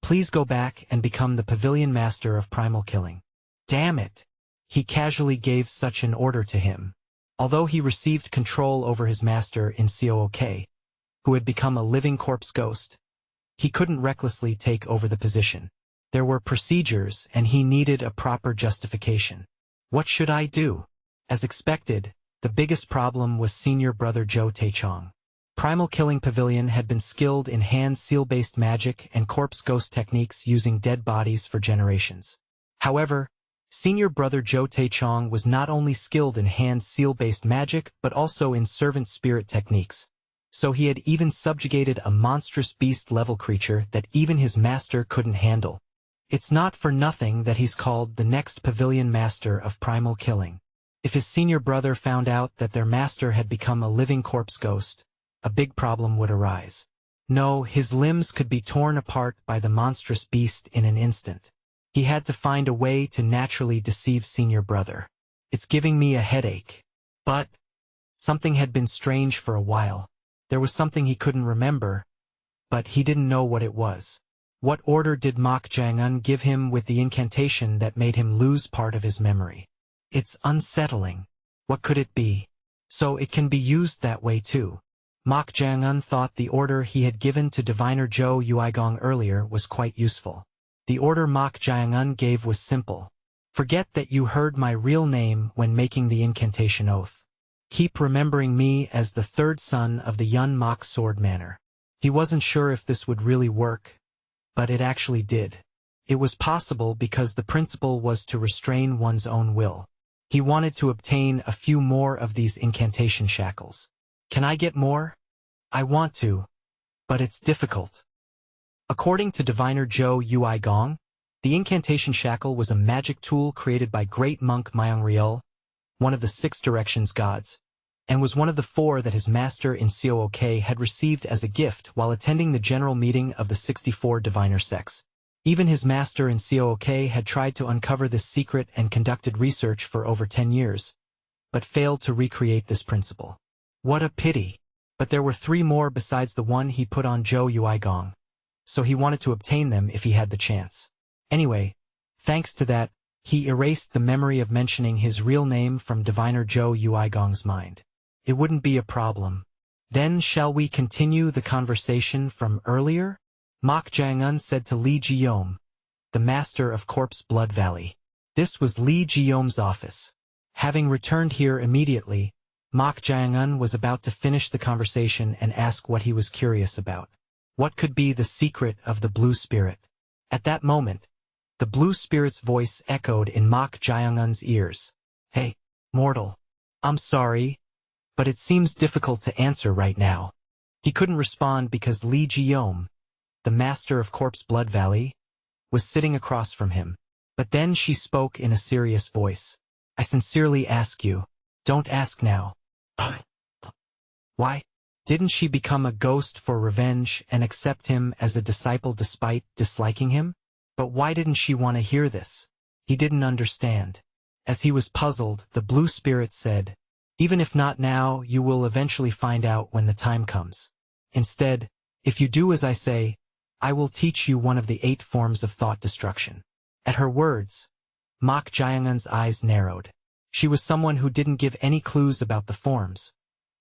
please go back and become the Pavilion master of primal killing." Damn it! He casually gave such an order to him. Although he received control over his master in Cook, who had become a living corpse ghost, he couldn't recklessly take over the position. There were procedures and he needed a proper justification. What should I do? As expected, the biggest problem was senior brother Jeong. Primal Killing Pavilion had been skilled in hand seal-based magic and corpse ghost techniques using dead bodies for generations. However, senior brother Jeong was not only skilled in hand seal-based magic but also in servant spirit techniques. So he had even subjugated a monstrous beast-level creature that even his master couldn't handle. It's not for nothing that he's called the next Pavilion master of primal killing. If his senior brother found out that their master had become a living corpse ghost, a big problem would arise. No, his limbs could be torn apart by the monstrous beast in an instant. He had to find a way to naturally deceive senior brother. It's giving me a headache. But something had been strange for a while. There was something he couldn't remember, but he didn't know what it was. What order did Mok Jang-un give him with the incantation that made him lose part of his memory? It's unsettling. What could it be? So it can be used that way too. Mok Jang-un thought the order he had given to diviner Jo Uigong earlier was quite useful. The order Mok Jang-un gave was simple. Forget that you heard my real name when making the incantation oath. Keep remembering me as the third son of the Yun Mok Sword Manor. He wasn't sure if this would really work, but it actually did. It was possible because the principle was to restrain one's own will. He wanted to obtain a few more of these incantation shackles. Can I get more? I want to, but it's difficult. According to diviner Jo Uigong, the incantation shackle was a magic tool created by great monk Myung-ryul, one of the 6 directions gods, and was one of the 4 that his master in Cook had received as a gift while attending the general meeting of the 64 diviner sects. Even his master in Cook had tried to uncover this secret and conducted research for over 10 years, but failed to recreate this principle. What a pity! But there were 3 more besides the one he put on Jo Uigong, so he wanted to obtain them if he had the chance. Anyway, thanks to that, he erased the memory of mentioning his real name from diviner Jo Uigong's mind. It wouldn't be a problem. Then shall we continue the conversation from earlier? Mok Jang-un said to Lee Ji-yom, the master of Corpse Blood Valley. This was Lee Ji-yom's office. Having returned here immediately, Mok Jang-un was about to finish the conversation and ask what he was curious about. What could be the secret of the blue spirit? At that moment, the blue spirit's voice echoed in Mok Jang-un's ears. Hey, mortal. I'm sorry, but it seems difficult to answer right now. He couldn't respond because Lee Ji-yom, the master of Corpse Blood Valley, was sitting across from him. But then she spoke in a serious voice. I sincerely ask you, don't ask now. Why? Didn't she become a ghost for revenge and accept him as a disciple despite disliking him? But why didn't she want to hear this? He didn't understand. As he was puzzled, the blue spirit said, even if not now, you will eventually find out when the time comes. Instead, if you do as I say, I will teach you one of the 8 forms of thought destruction. At her words, Mok Jang-un's eyes narrowed. She was someone who didn't give any clues about the forms,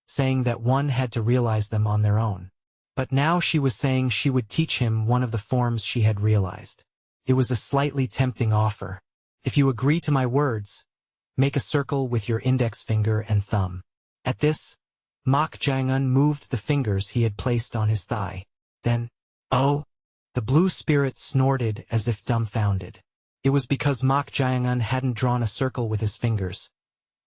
saying that one had to realize them on their own. But now she was saying she would teach him one of the forms she had realized. It was a slightly tempting offer. If you agree to my words, make a circle with your index finger and thumb. At this, Mok Jang-un moved the fingers he had placed on his thigh. Then, oh! The blue spirit snorted as if dumbfounded. It was because Mok Jang-un hadn't drawn a circle with his fingers,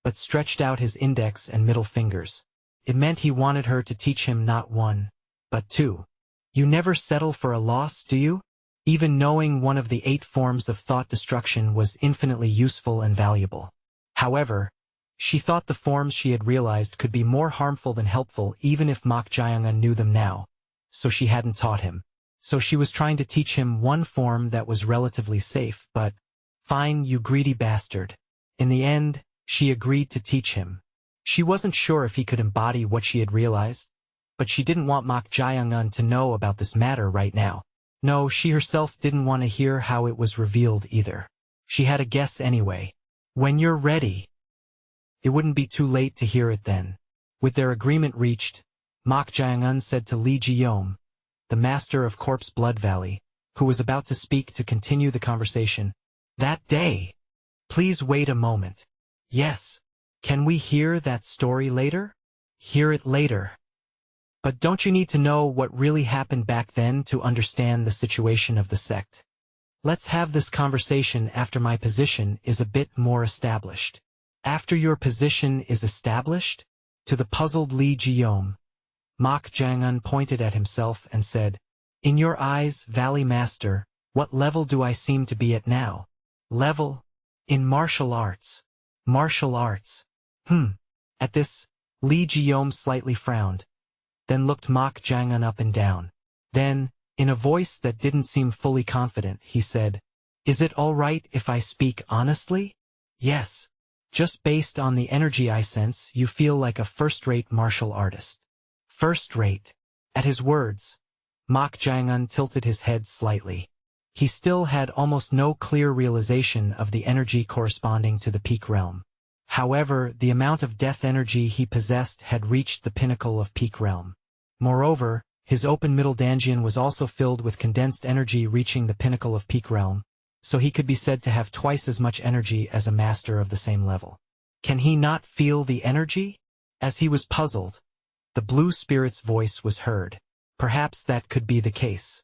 but stretched out his index and middle fingers. It meant he wanted her to teach him not 1, but 2. You never settle for a loss, do you? Even knowing one of the 8 forms of thought destruction was infinitely useful and valuable. However, she thought the forms she had realized could be more harmful than helpful even if Mok Jang-un knew them now, so she hadn't taught him. So she was trying to teach him one form that was relatively safe, but Fine, you greedy bastard. In the end, she agreed to teach him. She wasn't sure if he could embody what she had realized, but she didn't want Mok Jae-un to know about this matter right now. No, she herself didn't want to hear how it was revealed either. She had a guess anyway. When you're ready. It wouldn't be too late to hear it then. With their agreement reached, Mok Jae-un said to Lee Jeong, the master of Corpse Blood Valley, who was about to speak to continue the conversation, that day. Please wait a moment. Yes. Can we hear that story later? Hear it later. But don't you need to know what really happened back then to understand the situation of the sect? Let's have this conversation after my position is a bit more established. After your position is established? To the puzzled Lee Jeong, Mok Jae-un pointed at himself and said, in your eyes, Valley Master, what level do I seem to be at now? Level? In martial arts. Martial arts. At this, Lee Jeong slightly frowned, then looked Mok Jae-un up and down. Then, in a voice that didn't seem fully confident, he said, is it all right if I speak honestly? Yes. Just based on the energy I sense, you feel like a first-rate martial artist. First-rate. At his words, Mok Jae-un tilted his head slightly. He still had almost no clear realization of the energy corresponding to the peak realm. However, the amount of death energy he possessed had reached the pinnacle of peak realm. Moreover, his open middle danjian was also filled with condensed energy reaching the pinnacle of peak realm, so he could be said to have twice as much energy as a master of the same level. Can he not feel the energy? As he was puzzled, the blue spirit's voice was heard. Perhaps that could be the case.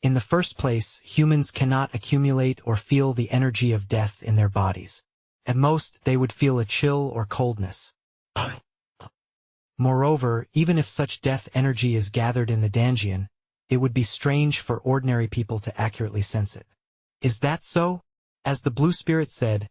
In the first place, humans cannot accumulate or feel the energy of death in their bodies. At most, they would feel a chill or coldness. Moreover, even if such death energy is gathered in the danjian, it would be strange for ordinary people to accurately sense it. Is that so? As the blue spirit said,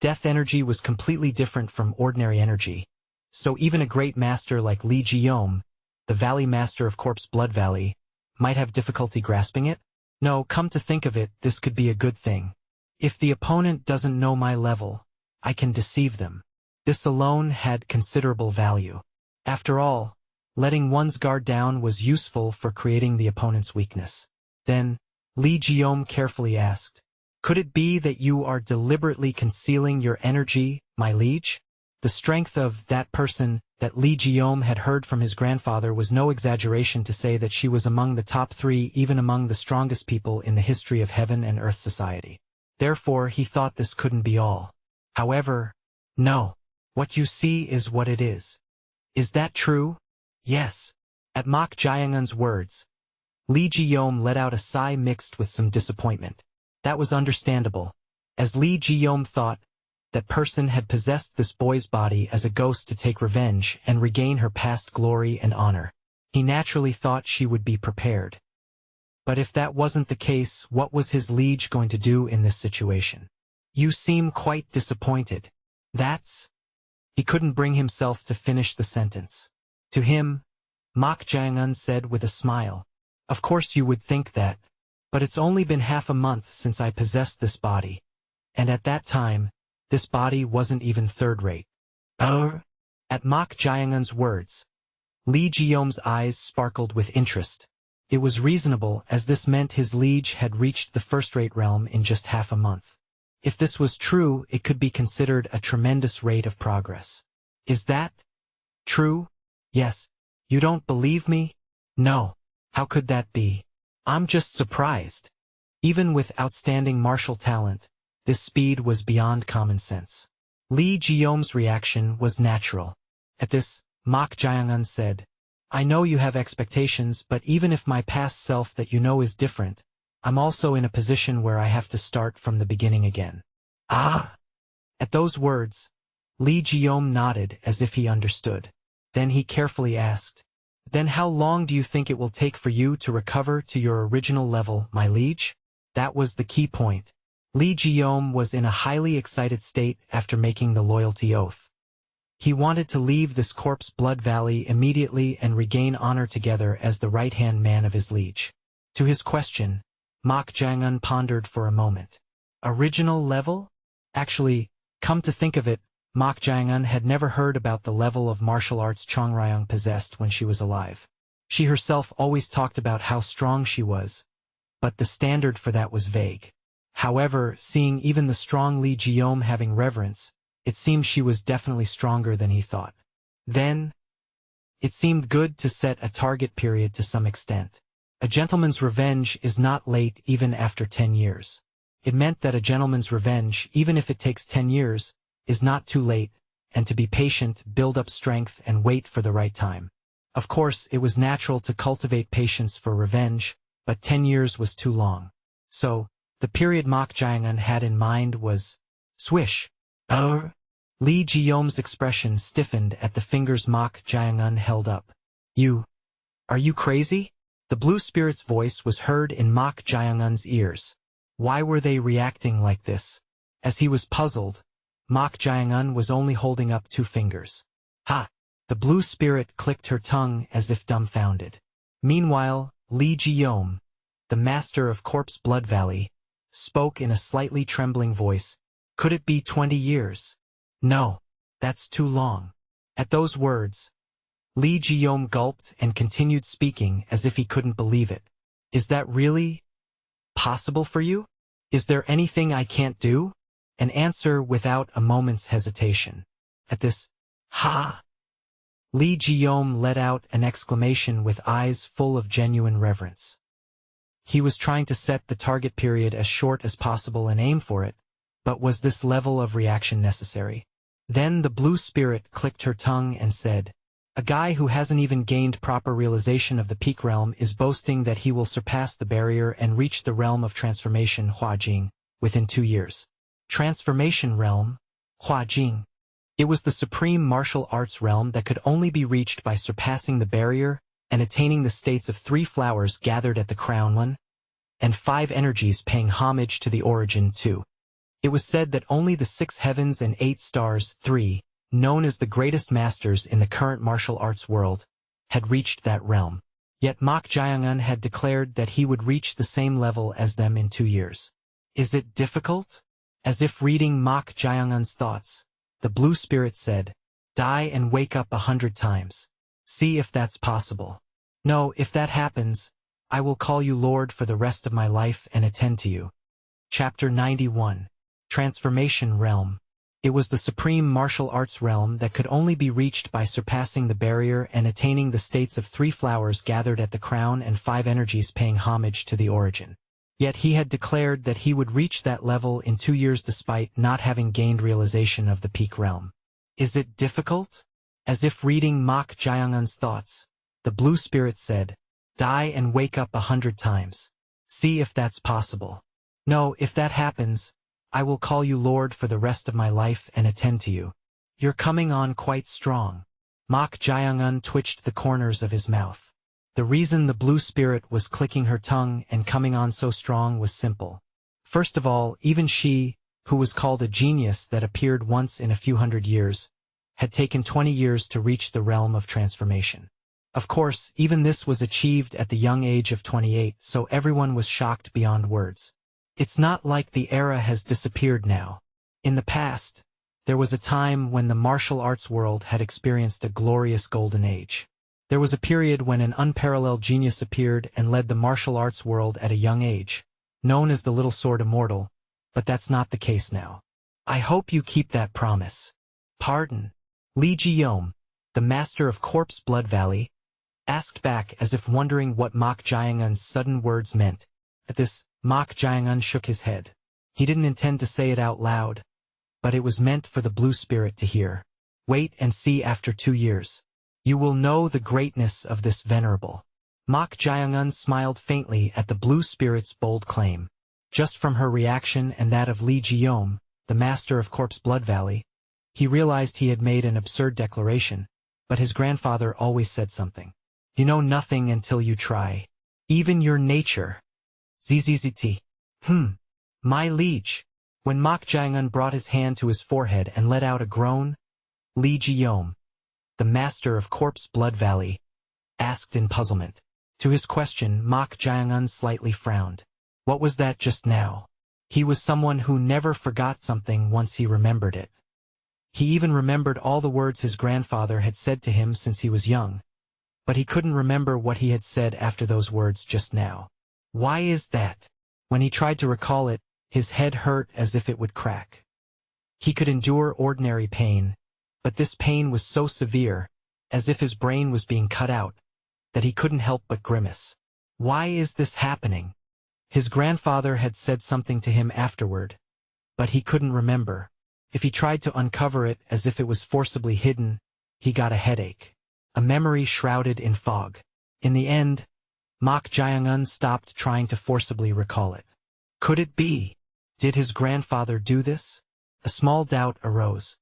death energy was completely different from ordinary energy, so even a great master like Lee Jeong, the Valley Master of Corpse Blood Valley, might have difficulty grasping it? No, come to think of it, this could be a good thing. If the opponent doesn't know my level, I can deceive them. This alone had considerable value. After all, letting one's guard down was useful for creating the opponent's weakness. Then, Lee Jeong carefully asked, could it be that you are deliberately concealing your energy, my liege? The strength of that person that Lee Jeong had heard from his grandfather was no exaggeration to say that she was among the top 3, even among the strongest people in the history of heaven and earth society. Therefore, he thought this couldn't be all. However, no. What you see is what it is. Is that true? Yes. At Mok Jae-un's words, Lee Jeong let out a sigh mixed with some disappointment. That was understandable, as Lee Jeong thought that person had possessed this boy's body as a ghost to take revenge and regain her past glory and honor. He naturally thought she would be prepared. But if that wasn't the case, what was his liege going to do in this situation? You seem quite disappointed. That's... He couldn't bring himself to finish the sentence. To him, Mok Jae-un said with a smile, of course you would think that, but it's only been half a month since I possessed this body, and at that time, this body wasn't even third-rate. At Mok Jae-un's words, Lee Jeong's eyes sparkled with interest. It was reasonable, as this meant his liege had reached the first-rate realm in just half a month. If this was true, it could be considered a tremendous rate of progress. Is that true? Yes. You don't believe me? No. How could that be? I'm just surprised. Even with outstanding martial talent, this speed was beyond common sense. Lee Jeong's reaction was natural. At this, Mok Jae-un said, I know you have expectations, but even if my past self that you know is different, I'm also in a position where I have to start from the beginning again. At those words, Lee Jeong nodded as if he understood. Then he carefully asked, then how long do you think it will take for you to recover to your original level, my liege? That was the key point. Lee Jeong was in a highly excited state after making the loyalty oath. He wanted to leave this Corpse Blood Valley immediately and regain honor together as the right-hand man of his liege. To his question, Mok Jae-un pondered for a moment. Original level? Actually, come to think of it, Mok Jae-un had never heard about the level of martial arts Chong Ryong possessed when she was alive. She herself always talked about how strong she was, but the standard for that was vague. However, seeing even the strong Lee Jeong having reverence, it seemed she was definitely stronger than he thought. Then, it seemed good to set a target period to some extent. A gentleman's revenge is not late even after 10 years. It meant that a gentleman's revenge, even if it takes 10 years, is not too late, and to be patient, build up strength, and wait for the right time. Of course, it was natural to cultivate patience for revenge, but 10 years was too long. So, the period Mok Jae-un had in mind was... Swish! Lee Ji-yeom's expression stiffened at the fingers Mok Jae-un held up. Are you crazy? The blue spirit's voice was heard in Mok Jae-un's ears. Why were they reacting like this? As he was puzzled, Mok Jae-un was only holding up 2 fingers. Ha! The blue spirit clicked her tongue as if dumbfounded. Meanwhile, Lee Ji-yeom, the master of Corpse Blood Valley, spoke in a slightly trembling voice. Could it be 20 years? No, that's too long. At those words, Lee Ji-yeom gulped and continued speaking as if he couldn't believe it. Is that really possible for you? Is there anything I can't do? An answer without a moment's hesitation. At this, ha! Lee Ji-yeom let out an exclamation with eyes full of genuine reverence. He was trying to set the target period as short as possible and aim for it, but was this level of reaction necessary? Then the blue spirit clicked her tongue and said, a guy who hasn't even gained proper realization of the peak realm is boasting that he will surpass the barrier and reach the realm of transformation Hua Jing within 2 years. Transformation realm, Hua Jing. It was the supreme martial arts realm that could only be reached by surpassing the barrier and attaining the states of 3 flowers gathered at the crown 1, and 5 energies paying homage to the origin 2. It was said that only the 6 heavens and 8 stars 3, known as the greatest masters in the current martial arts world, had reached that realm. Yet Mok Jae-un had declared that he would reach the same level as them in 2 years. Is it difficult? As if reading Mok Jae-un's thoughts, the blue spirit said, die and wake up 100 times. See if that's possible. No, if that happens, I will call you Lord for the rest of my life and attend to you. Chapter 91. Transformation Realm. It was the supreme martial arts realm that could only be reached by surpassing the barrier and attaining the states of 3 flowers gathered at the crown and 5 energies paying homage to the origin. Yet he had declared that he would reach that level in 2 years despite not having gained realization of the peak realm. Is it difficult? As if reading Mok Jae-un's thoughts, the blue spirit said, die and wake up 100 times. See if that's possible. No, if that happens, I will call you Lord for the rest of my life and attend to you. You're coming on quite strong. Mok Jae-un twitched the corners of his mouth. The reason the blue spirit was clicking her tongue and coming on so strong was simple. First of all, even she, who was called a genius that appeared once in a few hundred years, had taken 20 years to reach the realm of transformation. Of course, even this was achieved at the young age of 28, so everyone was shocked beyond words. It's not like the era has disappeared now. In the past, there was a time when the martial arts world had experienced a glorious golden age. There was a period when an unparalleled genius appeared and led the martial arts world at a young age, known as the Little Sword Immortal, but that's not the case now. I hope you keep that promise. Pardon? Lee Ji-yeom, the master of Corpse Blood Valley, asked back as if wondering what Mok Jae-un's sudden words meant. At this, Mok Jae-un shook his head. He didn't intend to say it out loud, but it was meant for the blue spirit to hear. Wait and see after 2 years. You will know the greatness of this venerable. Mok Jae-un smiled faintly at the blue spirit's bold claim. Just from her reaction and that of Lee Ji-yeom, the master of Corpse Blood Valley, he realized he had made an absurd declaration, but his grandfather always said something. You know nothing until you try. Even your nature. ZZZT. My liege. When Mok Jae-un brought his hand to his forehead and let out a groan, Lee Ji-yeom, the master of Corpse Blood Valley, asked in puzzlement. To his question, Mok Jae-un slightly frowned. What was that just now? He was someone who never forgot something once he remembered it. He even remembered all the words his grandfather had said to him since he was young. But he couldn't remember what he had said after those words just now. Why is that? When he tried to recall it, his head hurt as if it would crack. He could endure ordinary pain, but this pain was so severe, as if his brain was being cut out, that he couldn't help but grimace. Why is this happening? His grandfather had said something to him afterward, but he couldn't remember. If he tried to uncover it as if it was forcibly hidden, he got a headache. A memory shrouded in fog. In the end, Jeong stopped trying to forcibly recall it. Could it be? Did his grandfather do this? A small doubt arose.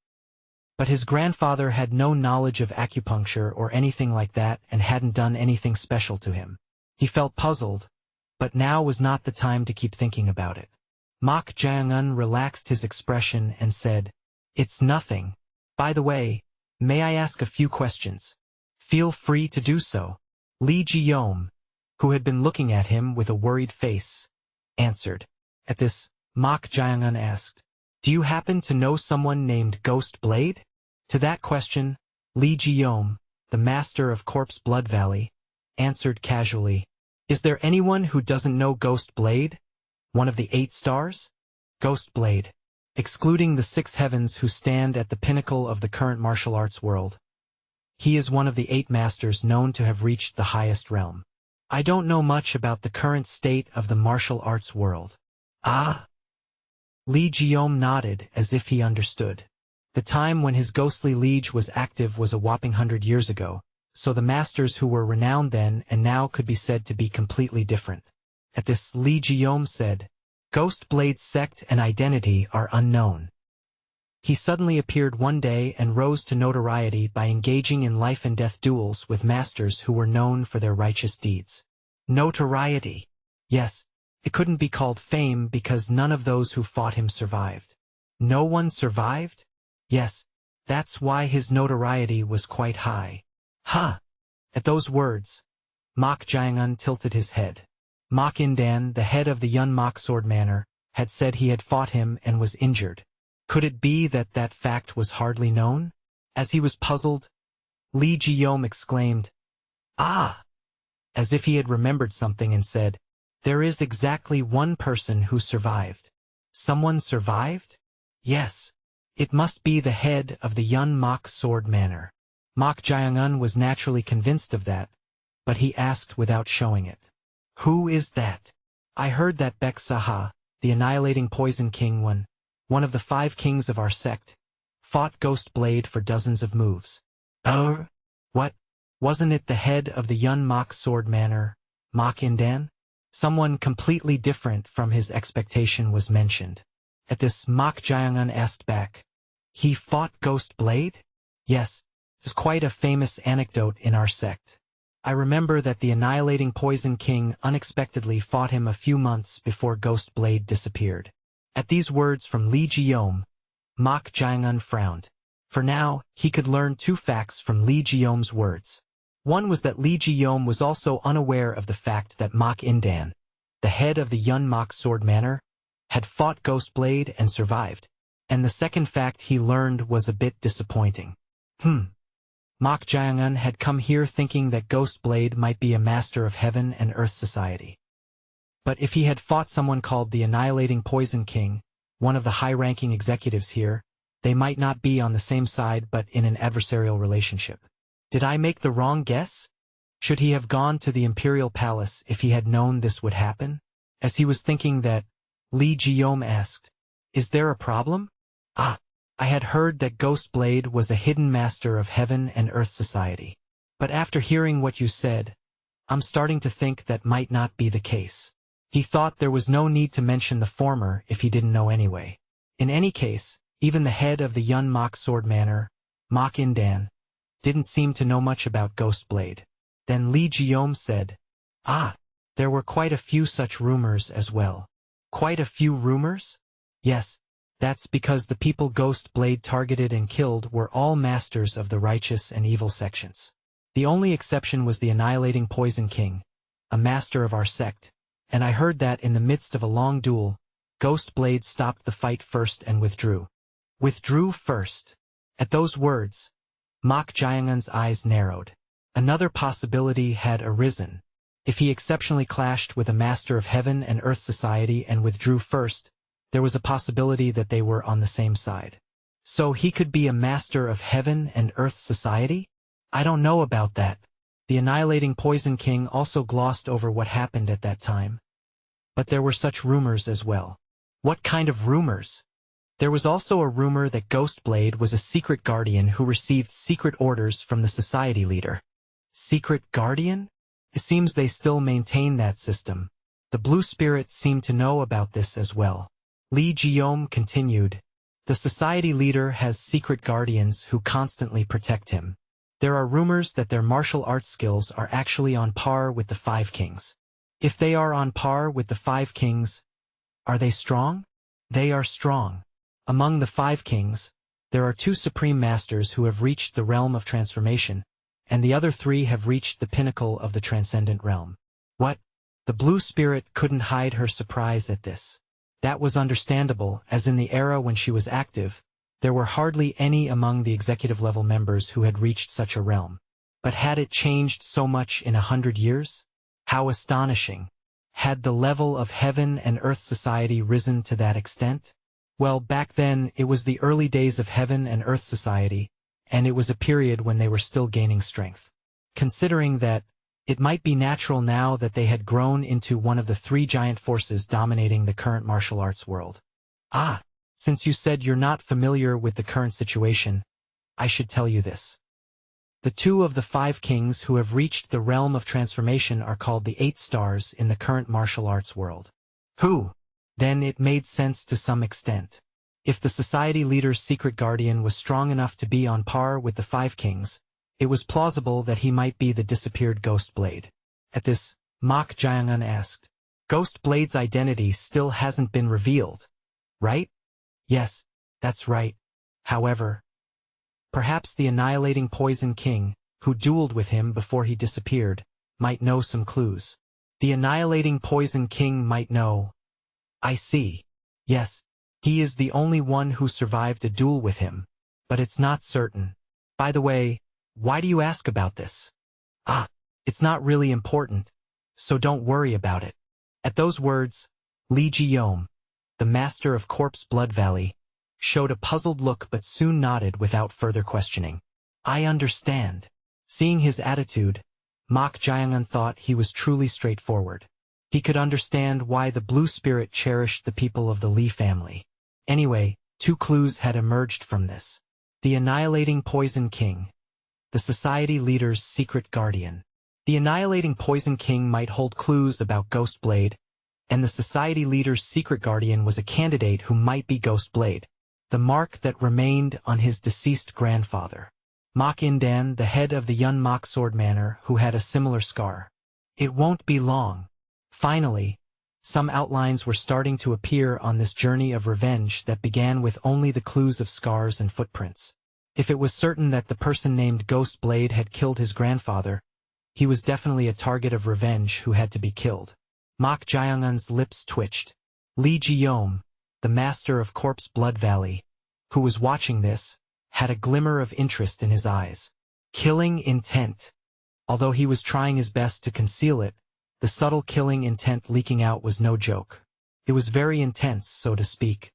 But his grandfather had no knowledge of acupuncture or anything like that and hadn't done anything special to him. He felt puzzled, but now was not the time to keep thinking about it. Jeong relaxed his expression and said, "It's nothing. By the way, may I ask a few questions?" "Feel free to do so." Jeong, who had been looking at him with a worried face, answered. At this, Jeong asked, "Do you happen to know someone named Ghost Blade?" To that question, Jeong, the master of Corpse Blood Valley, answered casually, "Is there anyone who doesn't know Ghost Blade? One of the 8 stars? Ghost Blade, excluding the 6 heavens who stand at the pinnacle of the current martial arts world. He is one of the 8 masters known to have reached the highest realm. I don't know much about the current state of the martial arts world." "Ah?" Jeong nodded as if he understood. The time when his ghostly liege was active was a whopping 100 years ago, so the masters who were renowned then and now could be said to be completely different. At this, Jeong said, "Ghost Blade's sect and identity are unknown. He suddenly appeared one day and rose to notoriety by engaging in life-and-death duels with masters who were known for their righteous deeds." Notoriety. Yes, it couldn't be called fame because none of those who fought him survived. No one survived? Yes, that's why his notoriety was quite high. Huh! At those words, Jeong tilted his head. Indan, the head of the Yun Mok Sword Manor, had said he had fought him and was injured. Could it be that that fact was hardly known? As he was puzzled, Jeong exclaimed, "Ah!" as if he had remembered something and said, "There is exactly one person who survived." Someone survived? Yes. It must be the head of the Yun Mok Sword Manor. Jeong was naturally convinced of that, but he asked without showing it. "Who is that?" "I heard that Bek Saha, the annihilating poison king one of the 5 kings of our sect, fought Ghost Blade for dozens of moves." "Oh? What? Wasn't it the head of the Yun Mok Sword Manor, Indan?" Someone completely different from his expectation was mentioned. At this, Jeong asked back, "He fought Ghost Blade?" "Yes, it's quite a famous anecdote in our sect. I remember that the annihilating poison king unexpectedly fought him a few months before Ghost Blade disappeared." At these words from Jeong, Jeong frowned. For now, he could learn 2 facts from Jeong's words. One was that Jeong was also unaware of the fact that Indan, the head of the Yun Mok Sword Manor, had fought Ghost Blade and survived, and the second fact he learned was a bit disappointing. Jeong had come here thinking that Ghost Blade might be a master of heaven and earth society. But if he had fought someone called the Annihilating Poison King, one of the high-ranking executives here, they might not be on the same side but in an adversarial relationship. Did I make the wrong guess? Should he have gone to the Imperial Palace if he had known this would happen? As he was thinking that, Jeong asked, "Is there a problem?" "Ah, I had heard that Ghost Blade was a hidden master of heaven and earth society. But after hearing what you said, I'm starting to think that might not be the case." He thought there was no need to mention the former if he didn't know anyway. In any case, even the head of the Yun Mok Sword Manor, Indan, didn't seem to know much about Ghost Blade. Then Jeong said, "Ah, there were quite a few such rumors as well." "Quite a few rumors?" "Yes, that's because the people Ghost Blade targeted and killed were all masters of the righteous and evil sections. The only exception was the Annihilating Poison King, a master of our sect, and I heard that in the midst of a long duel, Ghost Blade stopped the fight first and withdrew. Withdrew first. At those words, Mok Jayangan's eyes narrowed. Another possibility had arisen. If he exceptionally clashed with a master of heaven and earth society and withdrew first, there was a possibility that they were on the same side. So he could be a master of heaven and earth society? I don't know about that. The annihilating Poison King also glossed over what happened at that time. But there were such rumors as well. What kind of rumors? There was also a rumor that Ghostblade was a secret guardian who received secret orders from the society leader. Secret guardian? It seems they still maintain that system. The Blue Spirit seemed to know about this as well. Lee Jeong continued. The society leader has secret guardians who constantly protect him. There are rumors that their martial arts skills are actually on par with the Five Kings. If they are on par with the Five Kings, are they strong? They are strong. Among the Five Kings, there are 2 Supreme Masters who have reached the realm of transformation, and the other 3 have reached the pinnacle of the transcendent realm. What? The Blue Spirit couldn't hide her surprise at this. That was understandable, as in the era when she was active, there were hardly any among the executive-level members who had reached such a realm. But had it changed so much in 100 years? How astonishing! Had the level of heaven and earth society risen to that extent? Well, back then, it was the early days of heaven and earth society, and it was a period when they were still gaining strength. Considering that, it might be natural now that they had grown into one of the 3 giant forces dominating the current martial arts world. Ah, since you said you're not familiar with the current situation, I should tell you this. The 2 of the 5 kings who have reached the realm of transformation are called the 8 stars in the current martial arts world. Who? Then it made sense to some extent. If the society leader's secret guardian was strong enough to be on par with the 5 kings, it was plausible that he might be the disappeared Ghost Blade. At this, Mok Jayangan asked, Ghost Blade's identity still hasn't been revealed, right? Yes, that's right. However, perhaps the annihilating Poison King, who dueled with him before he disappeared, might know some clues. The annihilating Poison King might know. I see. Yes, he is the only one who survived a duel with him, but it's not certain. By the way, why do you ask about this? Ah, it's not really important, so don't worry about it. At those words, Lee Jeong, the master of Corpse Blood Valley, showed a puzzled look but soon nodded without further questioning. I understand. Seeing his attitude, Mok Jayangan thought he was truly straightforward. He could understand why the Blue Spirit cherished the people of the Lee family. Anyway, 2 clues had emerged from this. The annihilating Poison King. The society leader's secret guardian. The annihilating Poison King might hold clues about Ghost Blade, and the society leader's secret guardian was a candidate who might be Ghost Blade, the mark that remained on his deceased grandfather. Mok Indan, the head of the Yun Mok Sword Manor, who had a similar scar. It won't be long. Finally, some outlines were starting to appear on this journey of revenge that began with only the clues of scars and footprints. If it was certain that the person named Ghost Blade had killed his grandfather, he was definitely a target of revenge who had to be killed. Mok Jayangan's lips twitched. Lee Jeong, the master of Corpse Blood Valley, who was watching this, had a glimmer of interest in his eyes. Killing intent. Although he was trying his best to conceal it, the subtle killing intent leaking out was no joke. It was very intense, so to speak.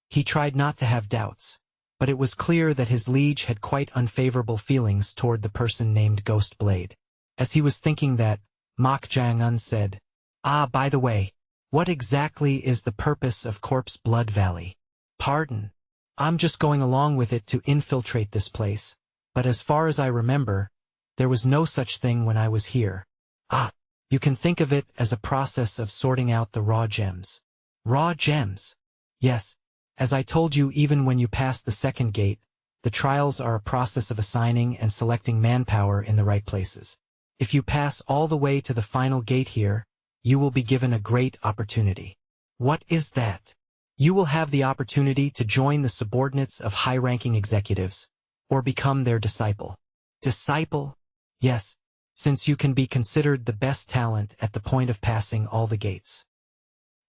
He tried not to have doubts, but it was clear that his liege had quite unfavorable feelings toward the person named Ghost Blade. As he was thinking that, Mok Jayangan said, Ah, by the way, what exactly is the purpose of Corpse Blood Valley? Pardon. I'm just going along with it to infiltrate this place, but as far as I remember, there was no such thing when I was here. Ah, you can think of it as a process of sorting out the raw gems. Raw gems? Yes. As I told you, even when you pass the second gate, the trials are a process of assigning and selecting manpower in the right places. If you pass all the way to the final gate here, you will be given a great opportunity. What is that? You will have the opportunity to join the subordinates of high-ranking executives, or become their disciple. Disciple? Yes, since you can be considered the best talent at the point of passing all the gates.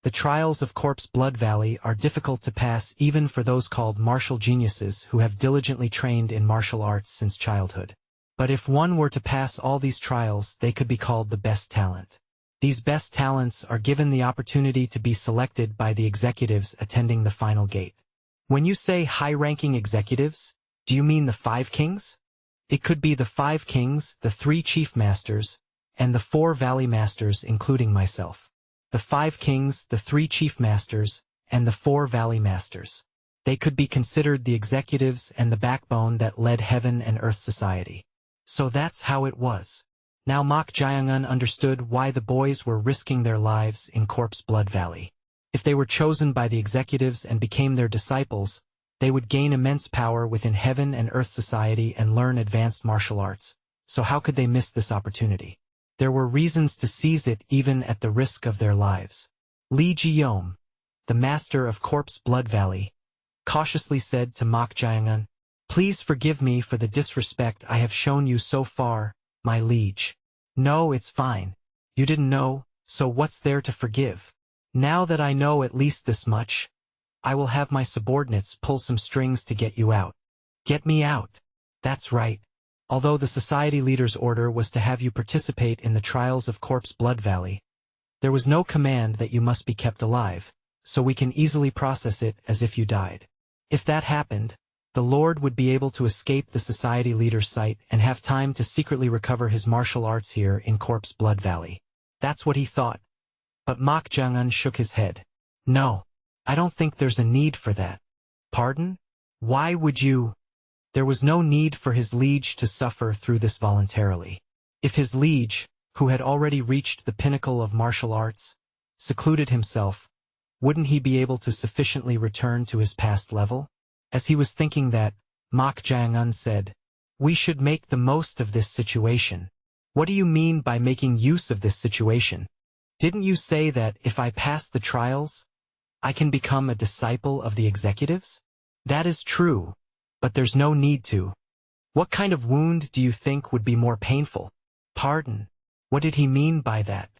The trials of Corpse Blood Valley are difficult to pass even for those called martial geniuses who have diligently trained in martial arts since childhood. But if one were to pass all these trials, they could be called the best talent. These best talents are given the opportunity to be selected by the executives attending the final gate. When you say high-ranking executives, do you mean the 5 kings? It could be the 5 kings, the 3 chief masters, and the 4 valley masters including myself. The 5 kings, the 3 chief masters, and the 4 valley masters. They could be considered the executives and the backbone that led heaven and earth society. So that's how it was. Now Mok Jeong understood why the boys were risking their lives in Corpse Blood Valley. If they were chosen by the executives and became their disciples, they would gain immense power within heaven and earth society and learn advanced martial arts. So how could they miss this opportunity? There were reasons to seize it even at the risk of their lives. Lee Jeong, the master of Corpse Blood Valley, cautiously said to Mok Jeong, "Please forgive me for the disrespect I have shown you so far, my liege." "No, it's fine. You didn't know, so what's there to forgive? Now that I know at least this much, I will have my subordinates pull some strings to get you out." "Get me out?" "That's right. Although the society leader's order was to have you participate in the trials of Corpse Blood Valley, there was no command that you must be kept alive, so we can easily process it as if you died. If that happened, the Lord would be able to escape the society leader's sight and have time to secretly recover his martial arts here in Corpse Blood Valley." That's what he thought. But Mok Jeong shook his head. "No, I don't think there's a need for that." "Pardon? Why would you?" There was no need for his liege to suffer through this voluntarily. If his liege, who had already reached the pinnacle of martial arts, secluded himself, wouldn't he be able to sufficiently return to his past level? As he was thinking that, Mok Jeong said, "We should make the most of this situation." "What do you mean by making use of this situation? Didn't you say that if I pass the trials, I can become a disciple of the executives?" "That is true, but there's no need to." "What kind of wound do you think would be more painful?" "Pardon? What did he mean by that?"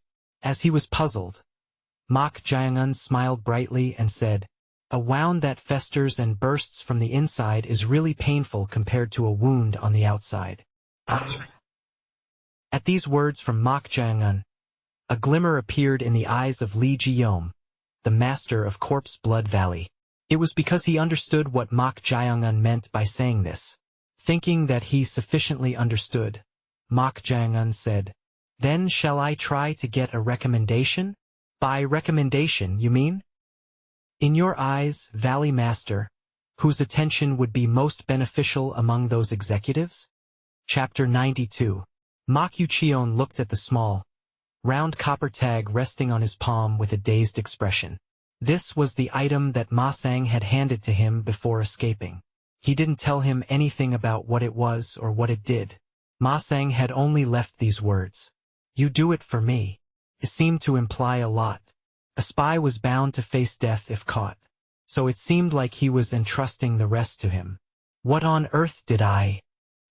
As he was puzzled, Mok Jeong smiled brightly and said, "A wound that festers and bursts from the inside is really painful compared to a wound on the outside." At these words from Mok Jeong, a glimmer appeared in the eyes of Lee Jeong, the master of Corpse Blood Valley. It was because he understood what Mok Jeong meant by saying this. Thinking that he sufficiently understood, Mok Jeong said, "Then shall I try to get a recommendation?" "By recommendation, you mean?" "In your eyes, Valley Master, whose attention would be most beneficial among those executives?" Chapter 92. Mok Yucheon looked at the small, round copper tag resting on his palm with a dazed expression. This was the item that Ma Sang had handed to him before escaping. He didn't tell him anything about what it was or what it did. Ma Sang had only left these words. "You do it for me." It seemed to imply a lot. A spy was bound to face death if caught. So it seemed like he was entrusting the rest to him. What on earth did I?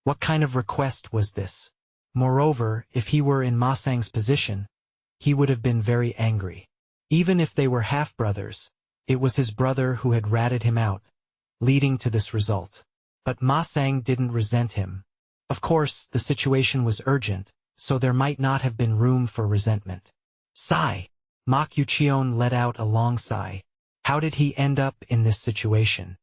What kind of request was this? Moreover, if he were in Ma Sang's position, he would have been very angry. Even if they were half-brothers, it was his brother who had ratted him out, leading to this result. But Ma Sang didn't resent him. Of course, the situation was urgent, so there might not have been room for resentment. Sigh! Mok Yucheon let out a long sigh. How did he end up in this situation?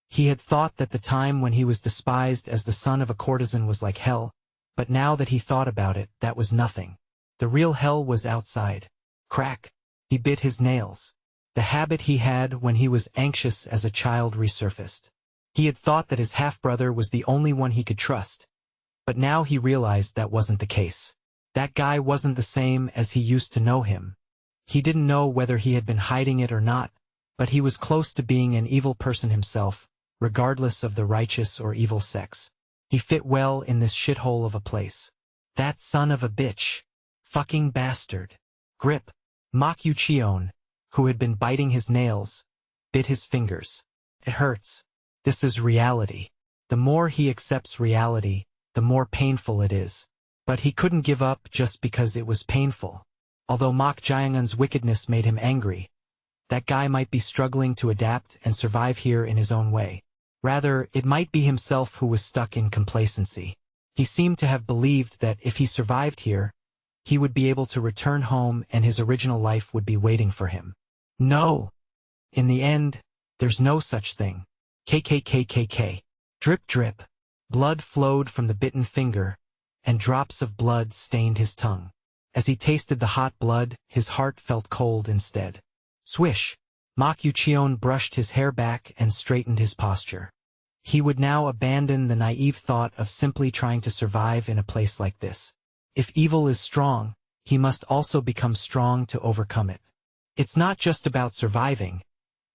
He had thought that the time when he was despised as the son of a courtesan was like hell, but now that he thought about it, that was nothing. The real hell was outside. Crack! He bit his nails. The habit he had when he was anxious as a child resurfaced. He had thought that his half-brother was the only one he could trust, but now he realized that wasn't the case. That guy wasn't the same as he used to know him. He didn't know whether he had been hiding it or not, but he was close to being an evil person himself, regardless of the righteous or evil sex. He fit well in this shithole of a place. That son of a bitch. Fucking bastard. Grip. Mok Yucheon, who had been biting his nails, bit his fingers. It hurts. This is reality. The more he accepts reality, the more painful it is. But he couldn't give up just because it was painful. Although Mok Jeong's wickedness made him angry, That guy might be struggling to adapt and survive here in his own way. Rather, it might be himself who was stuck in complacency. He seemed to have believed that if he survived here, he would be able to return home and his original life would be waiting for him. No! In the end, there's no such thing. KKKKK. Drip drip. Blood flowed from the bitten finger, and drops of blood stained his tongue. As he tasted the hot blood, his heart felt cold instead. Swish! Mak Yucheon brushed his hair back and straightened his posture. He would now abandon the naive thought of simply trying to survive in a place like this. If evil is strong, he must also become strong to overcome it. It's not just about surviving.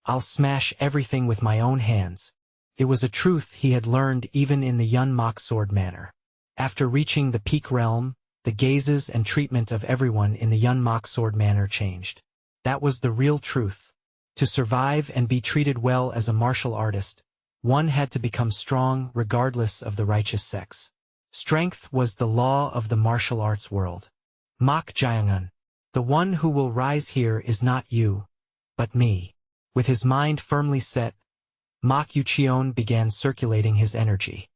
I'll smash everything with my own hands. It was a truth he had learned even in the Yun Mok Sword Manor. After reaching the peak realm, the gazes and treatment of everyone in the Yun Mok Sword Manor changed. That was the real truth. To survive and be treated well as a martial artist, one had to become strong regardless of the righteous sex. Strength was the law of the martial arts world. Mak Jeong, the one who will rise here is not you, but me. With his mind firmly set, Mak Yucheon began circulating his energy.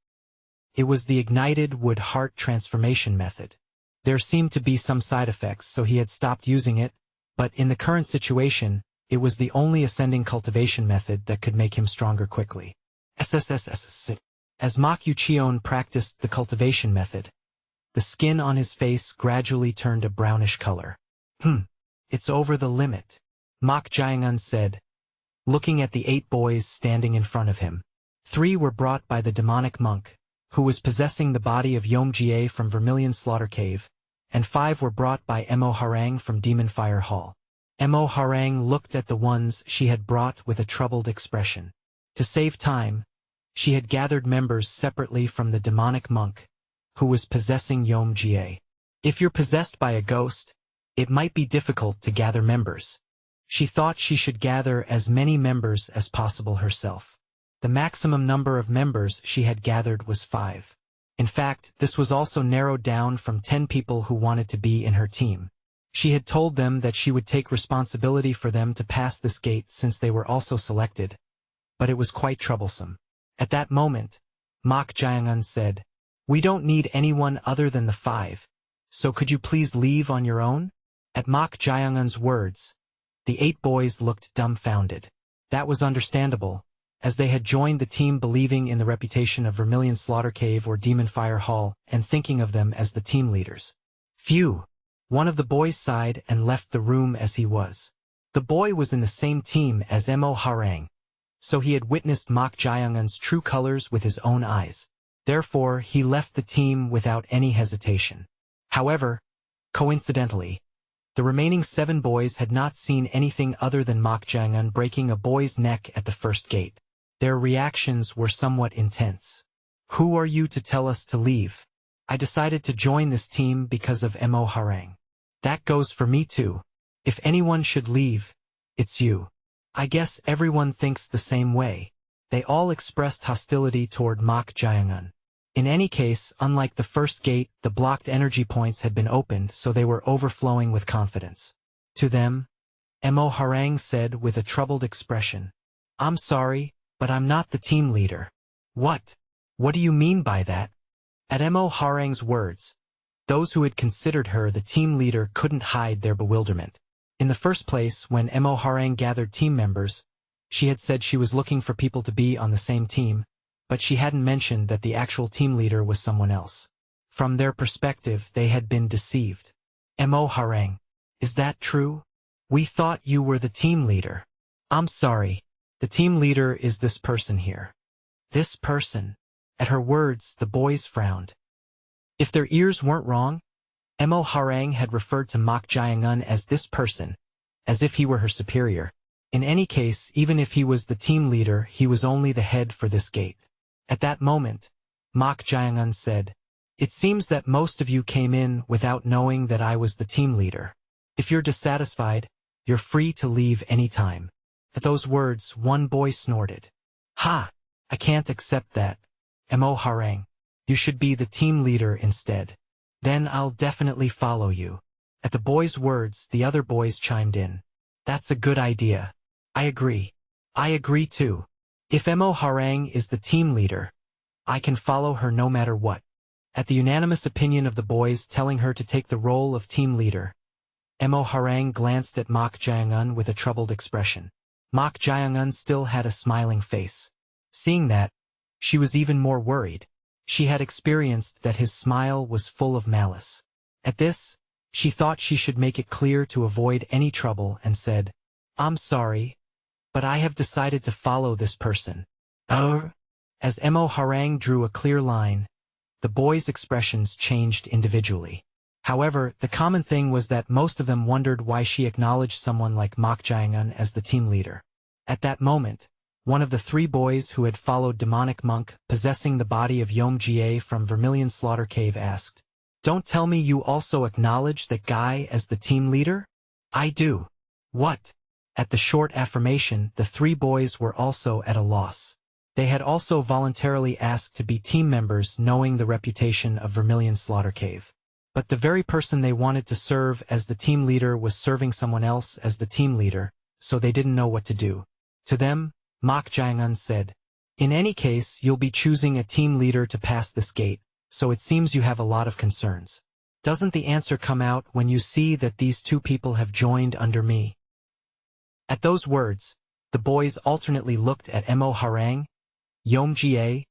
It was the ignited wood-heart transformation method. There seemed to be some side effects, so he had stopped using it, but in the current situation, it was the only ascending cultivation method that could make him stronger quickly. SSSS. As Mak Yucheon practiced the cultivation method, the skin on his face gradually turned a brownish color. It's over the limit, Mak Jeong said, looking at the 8 boys standing in front of him. 3 were brought by the demonic monk, who was possessing the body of Yeom from Vermilion Slaughter Cave, and 5 were brought by Mo Harang from Demon Fire Hall. Mo Harang looked at the ones she had brought with a troubled expression. To save time, she had gathered members separately from the demonic monk, who was possessing Yeom. If you're possessed by a ghost, it might be difficult to gather members. She thought she should gather as many members as possible herself. The maximum number of members she had gathered was 5. In fact, this was also narrowed down from 10 people who wanted to be in her team. She had told them that she would take responsibility for them to pass this gate since they were also selected, but it was quite troublesome. At that moment, Mak Jeong said, "We don't need anyone other than the 5, so could you please leave on your own?" At Mak Jeong's words, the 8 boys looked dumbfounded. That was understandable, as they had joined the team believing in the reputation of Vermilion Slaughter Cave or Demon Fire Hall and thinking of them as the team leaders. Phew! One of the boys sighed and left the room as he was. The boy was in the same team as Mo Harang, so he had witnessed Mak Jeong's true colors with his own eyes. Therefore, he left the team without any hesitation. However, coincidentally, the remaining 7 boys had not seen anything other than Mak Jeong breaking a boy's neck at the first gate. Their reactions were somewhat intense. "Who are you to tell us to leave? I decided to join this team because of Mo Harang. That goes for me too. If anyone should leave, it's you." I guess everyone thinks the same way. They all expressed hostility toward Mak Jeong. In any case, unlike the first gate, the blocked energy points had been opened, so they were overflowing with confidence. To them, Mo Harang said with a troubled expression, "I'm sorry, but I'm not the team leader." "What? What do you mean by that?" At Mo Harang's words, those who had considered her the team leader couldn't hide their bewilderment. In the first place, when Mo Harang gathered team members, she had said she was looking for people to be on the same team, but she hadn't mentioned that the actual team leader was someone else. From their perspective, they had been deceived. "Mo Harang, is that true? We thought you were the team leader." "I'm sorry. The team leader is this person here." This person. At her words, the boys frowned. If their ears weren't wrong, Mo Harang had referred to Mak Jeong as this person, as if he were her superior. In any case, even if he was the team leader, he was only the head for this gate. At that moment, Mak Jeong said, "It seems that most of you came in without knowing that I was the team leader. If you're dissatisfied, you're free to leave any time." At those words, one boy snorted. "Ha! I can't accept that. Mo Harang, you should be the team leader instead. Then I'll definitely follow you." At the boy's words, the other boys chimed in. "That's a good idea. I agree. I agree too. If Mo Harang is the team leader, I can follow her no matter what. At the unanimous opinion of the boys telling her to take the role of team leader, Mo Harang glanced at Mok Jae-un with a troubled expression. Mok Jae-un still had a smiling face. Seeing that, she was even more worried. She had experienced that his smile was full of malice. At this, she thought she should make it clear to avoid any trouble and said, "I'm sorry, but I have decided to follow this person." As Mo Harang drew a clear line, the boys' expressions changed individually. However, the common thing was that most of them wondered why she acknowledged someone like Mok Jae-un as the team leader. At that moment, one of the three boys who had followed demonic monk possessing the body of Yeom from Vermilion Slaughter Cave asked, "Don't tell me you also acknowledge that guy as the team leader?" "I do." "What?" At the short affirmation, the three boys were also at a loss. They had also voluntarily asked to be team members knowing the reputation of Vermilion Slaughter Cave. But the very person they wanted to serve as the team leader was serving someone else as the team leader, so they didn't know what to do. To them, Mok Jae-un said, "In any case, you'll be choosing a team leader to pass this gate, so it seems you have a lot of concerns. Doesn't the answer come out when you see that these two people have joined under me?" At those words, the boys alternately looked at Mo Harang, Yeom,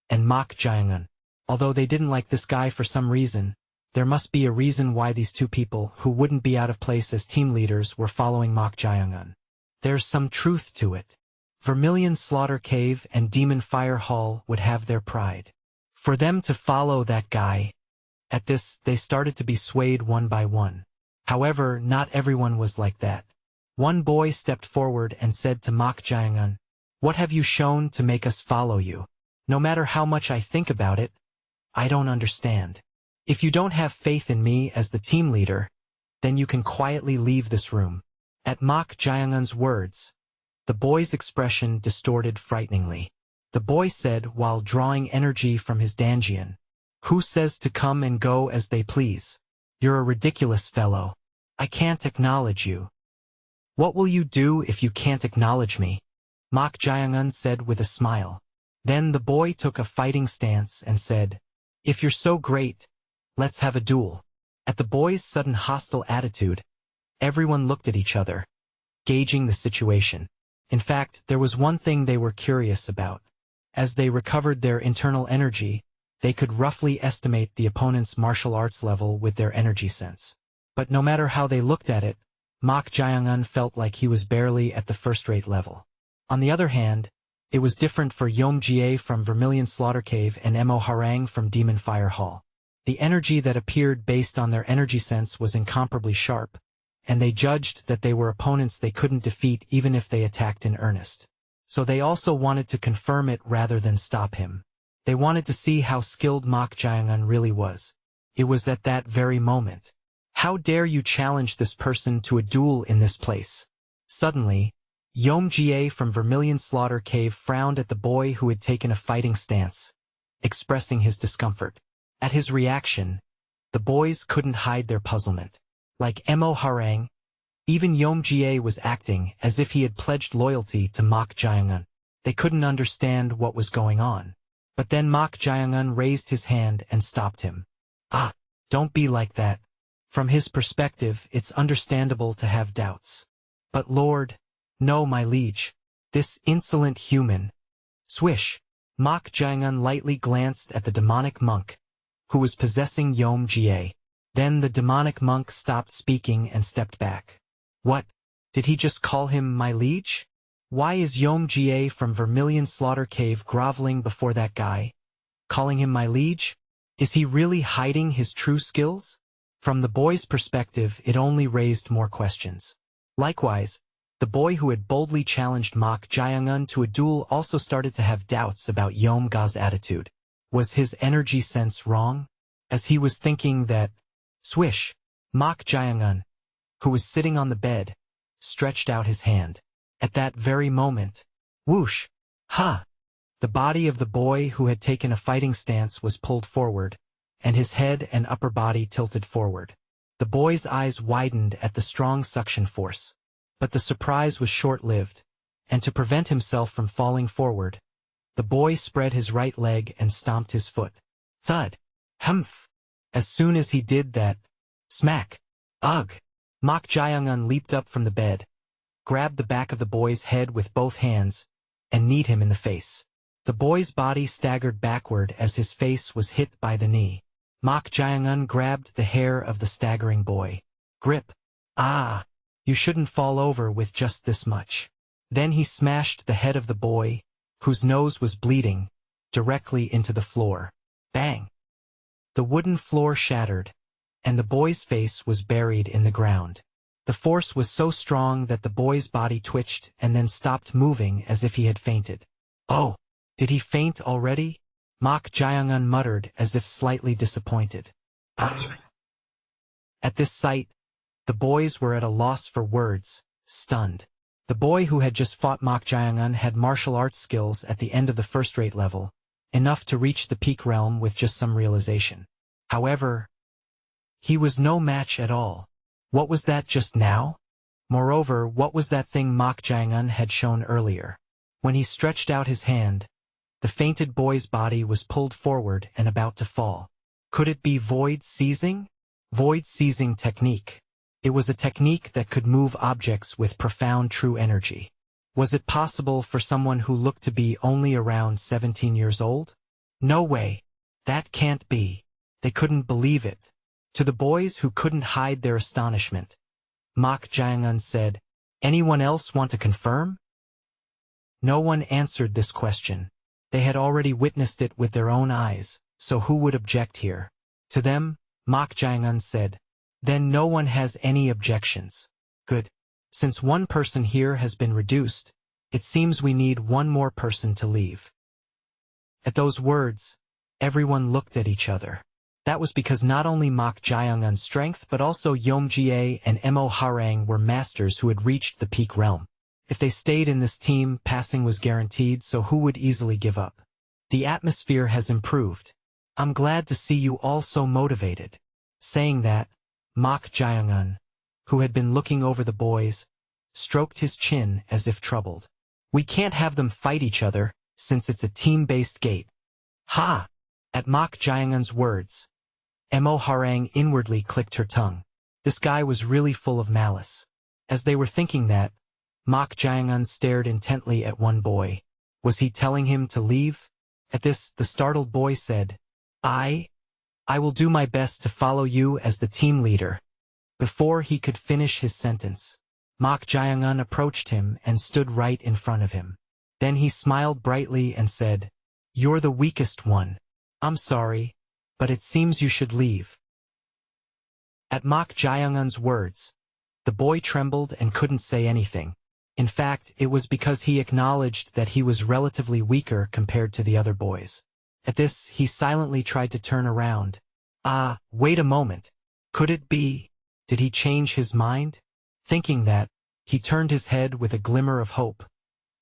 and Mok Jae-un. Although they didn't like this guy for some reason, there must be a reason why these two people who wouldn't be out of place as team leaders were following Mok Jae-un. There's some truth to it. Vermilion Slaughter Cave and Demon Fire Hall would have their pride. For them to follow that guy. At this, they started to be swayed one by one. However, not everyone was like that. One boy stepped forward and said to Mok Jae-un, "What have you shown to make us follow you? No matter how much I think about it, I don't understand. If you don't have faith in me as the team leader, then you can quietly leave this room." At Mok Jae-un's words, the boy's expression distorted frighteningly. The boy said while drawing energy from his danjian, "Who says to come and go as they please? You're a ridiculous fellow. I can't acknowledge you." "What will you do if you can't acknowledge me?" Mok Jae-un said with a smile. Then the boy took a fighting stance and said, "If you're so great, let's have a duel." At the boy's sudden hostile attitude, everyone looked at each other, gauging the situation. In fact, there was one thing they were curious about. As they recovered their internal energy, they could roughly estimate the opponent's martial arts level with their energy sense. But no matter how they looked at it, Mok Jae-un felt like he was barely at the first-rate level. On the other hand, it was different for Yeom from Vermilion Slaughter Cave and Mo Harang from Demon Fire Hall. The energy that appeared based on their energy sense was incomparably sharp, and they judged that they were opponents they couldn't defeat even if they attacked in earnest. So they also wanted to confirm it rather than stop him. They wanted to see how skilled Mok Jae-un really was. It was at that very moment. "How dare you challenge this person to a duel in this place?" Suddenly, Yeom from Vermilion Slaughter Cave frowned at the boy who had taken a fighting stance, expressing his discomfort. At his reaction, the boys couldn't hide their puzzlement. Like Mo Harang, even Yeom was acting as if he had pledged loyalty to Mok Jae-un. They couldn't understand what was going on. But then Mok Jae-un raised his hand and stopped him. "Ah, don't be like that. From his perspective, it's understandable to have doubts. But Lord, no, my liege. This insolent human." Swish! Mok Jae-un lightly glanced at the demonic monk, who was possessing Yeom. Then the demonic monk stopped speaking and stepped back. What? Did he just call him my liege? Why is Yeom from Vermilion Slaughter Cave groveling before that guy? Calling him my liege? Is he really hiding his true skills? From the boy's perspective, it only raised more questions. Likewise, the boy who had boldly challenged Mok Jae-un to a duel also started to have doubts about Yeom's attitude. Was his energy sense wrong? As he was thinking that, swish, Mok Jae-un, who was sitting on the bed, stretched out his hand. At that very moment, whoosh, ha! The body of the boy who had taken a fighting stance was pulled forward, and his head and upper body tilted forward. The boy's eyes widened at the strong suction force. But the surprise was short-lived, and to prevent himself from falling forward, the boy spread his right leg and stomped his foot. Thud. Humph. As soon as he did that, smack. Ugh. Mok Jae-un leaped up from the bed, grabbed the back of the boy's head with both hands, and kneed him in the face. The boy's body staggered backward as his face was hit by the knee. Mok Jae-un grabbed the hair of the staggering boy. Grip. Ah. You shouldn't fall over with just this much. Then he smashed the head of the boy, whose nose was bleeding, directly into the floor. Bang! The wooden floor shattered, and the boy's face was buried in the ground. The force was so strong that the boy's body twitched and then stopped moving as if he had fainted. Oh, did he faint already? Mok Jae-un muttered as if slightly disappointed. Ah. At this sight, the boys were at a loss for words, stunned. The boy who had just fought Mok Jae-un had martial arts skills at the end of the first-rate level, enough to reach the peak realm with just some realization. However, he was no match at all. What was that just now? Moreover, what was that thing Mok Jae-un had shown earlier? When he stretched out his hand, the fainted boy's body was pulled forward and about to fall. Could it be void seizing? Void seizing technique. It was a technique that could move objects with profound true energy. Was it possible for someone who looked to be only around 17 years old? No way. That can't be. They couldn't believe it. To the boys who couldn't hide their astonishment, Mok Jae-un said, "Anyone else want to confirm?" No one answered this question. They had already witnessed it with their own eyes, so who would object here? To them, Mok Jae-un said, "Then no one has any objections. Good. Since one person here has been reduced, it seems we need one more person to leave." At those words, everyone looked at each other. That was because not only Mok Jae-un's strength but also Yeom-jae and Mo Harang were masters who had reached the peak realm. If they stayed in this team, passing was guaranteed, so who would easily give up? The atmosphere has improved. I'm glad to see you all so motivated. Saying that, Mok Jae-un, who had been looking over the boys, stroked his chin as if troubled. We can't have them fight each other, since it's a team-based gate. Ha! At Mok Jae-un's words, Mo Harang inwardly clicked her tongue. This guy was really full of malice. As they were thinking that, Mok Jae-un stared intently at one boy. Was he telling him to leave? At this, the startled boy said, I will do my best to follow you as the team leader. Before he could finish his sentence, Mok Jae-un approached him and stood right in front of him. Then he smiled brightly and said, "You're the weakest one. I'm sorry, but it seems you should leave." At Mok Jae-un's words, the boy trembled and couldn't say anything. In fact, it was because he acknowledged that he was relatively weaker compared to the other boys. At this, he silently tried to turn around. Wait a moment. Could it be? Did he change his mind? Thinking that, he turned his head with a glimmer of hope.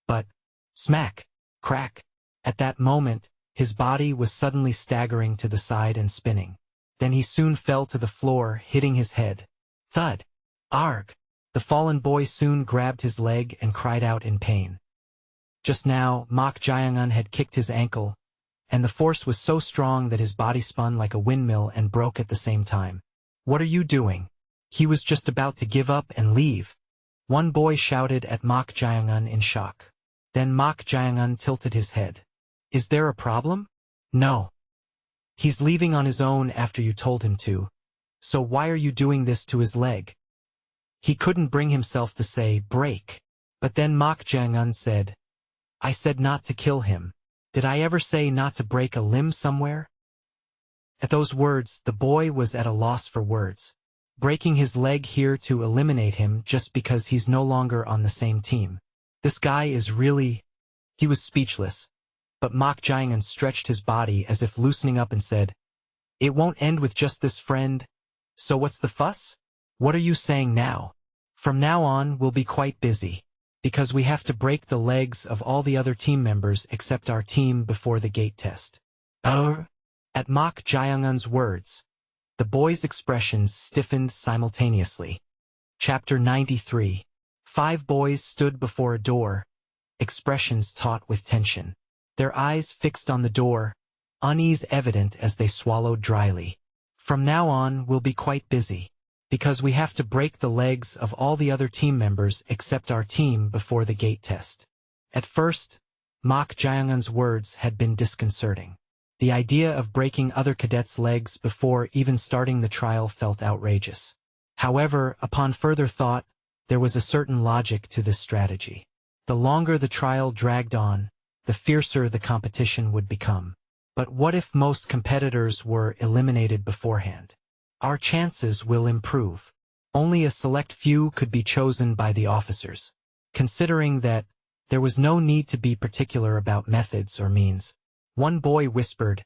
But, smack, crack. At that moment, his body was suddenly staggering to the side and spinning. Then he soon fell to the floor, hitting his head. Thud. Arg. The fallen boy soon grabbed his leg and cried out in pain. Just now, Mok Jae-un had kicked his ankle, and the force was so strong that his body spun like a windmill and broke at the same time. What are you doing? He was just about to give up and leave. One boy shouted at Mok Jae-un in shock. Then Mok Jae-un tilted his head. Is there a problem? No. He's leaving on his own after you told him to. So why are you doing this to his leg? He couldn't bring himself to say, break. But then Mok Jae-un said, I said not to kill him. Did I ever say not to break a limb somewhere? At those words, the boy was at a loss for words. Breaking his leg here to eliminate him just because he's no longer on the same team. This guy is really... He was speechless. But Mok Jae-un stretched his body as if loosening up and said, It won't end with just this, friend. So what's the fuss? What are you saying now? From now on, we'll be quite busy. Because we have to break the legs of all the other team members except our team before the gate test. At Mok Jae-un's words, the boys' expressions stiffened simultaneously. Chapter 93. 5 boys stood before a door, expressions taut with tension. Their eyes fixed on the door, unease evident as they swallowed dryly. From now on, we'll be quite busy, because we have to break the legs of all the other team members except our team before the gate test. At first, Mok Jae-un's words had been disconcerting. The idea of breaking other cadets' legs before even starting the trial felt outrageous. However, upon further thought, there was a certain logic to this strategy. The longer the trial dragged on, the fiercer the competition would become. But what if most competitors were eliminated beforehand? Our chances will improve. Only a select few could be chosen by the officers. Considering that, there was no need to be particular about methods or means. One boy whispered,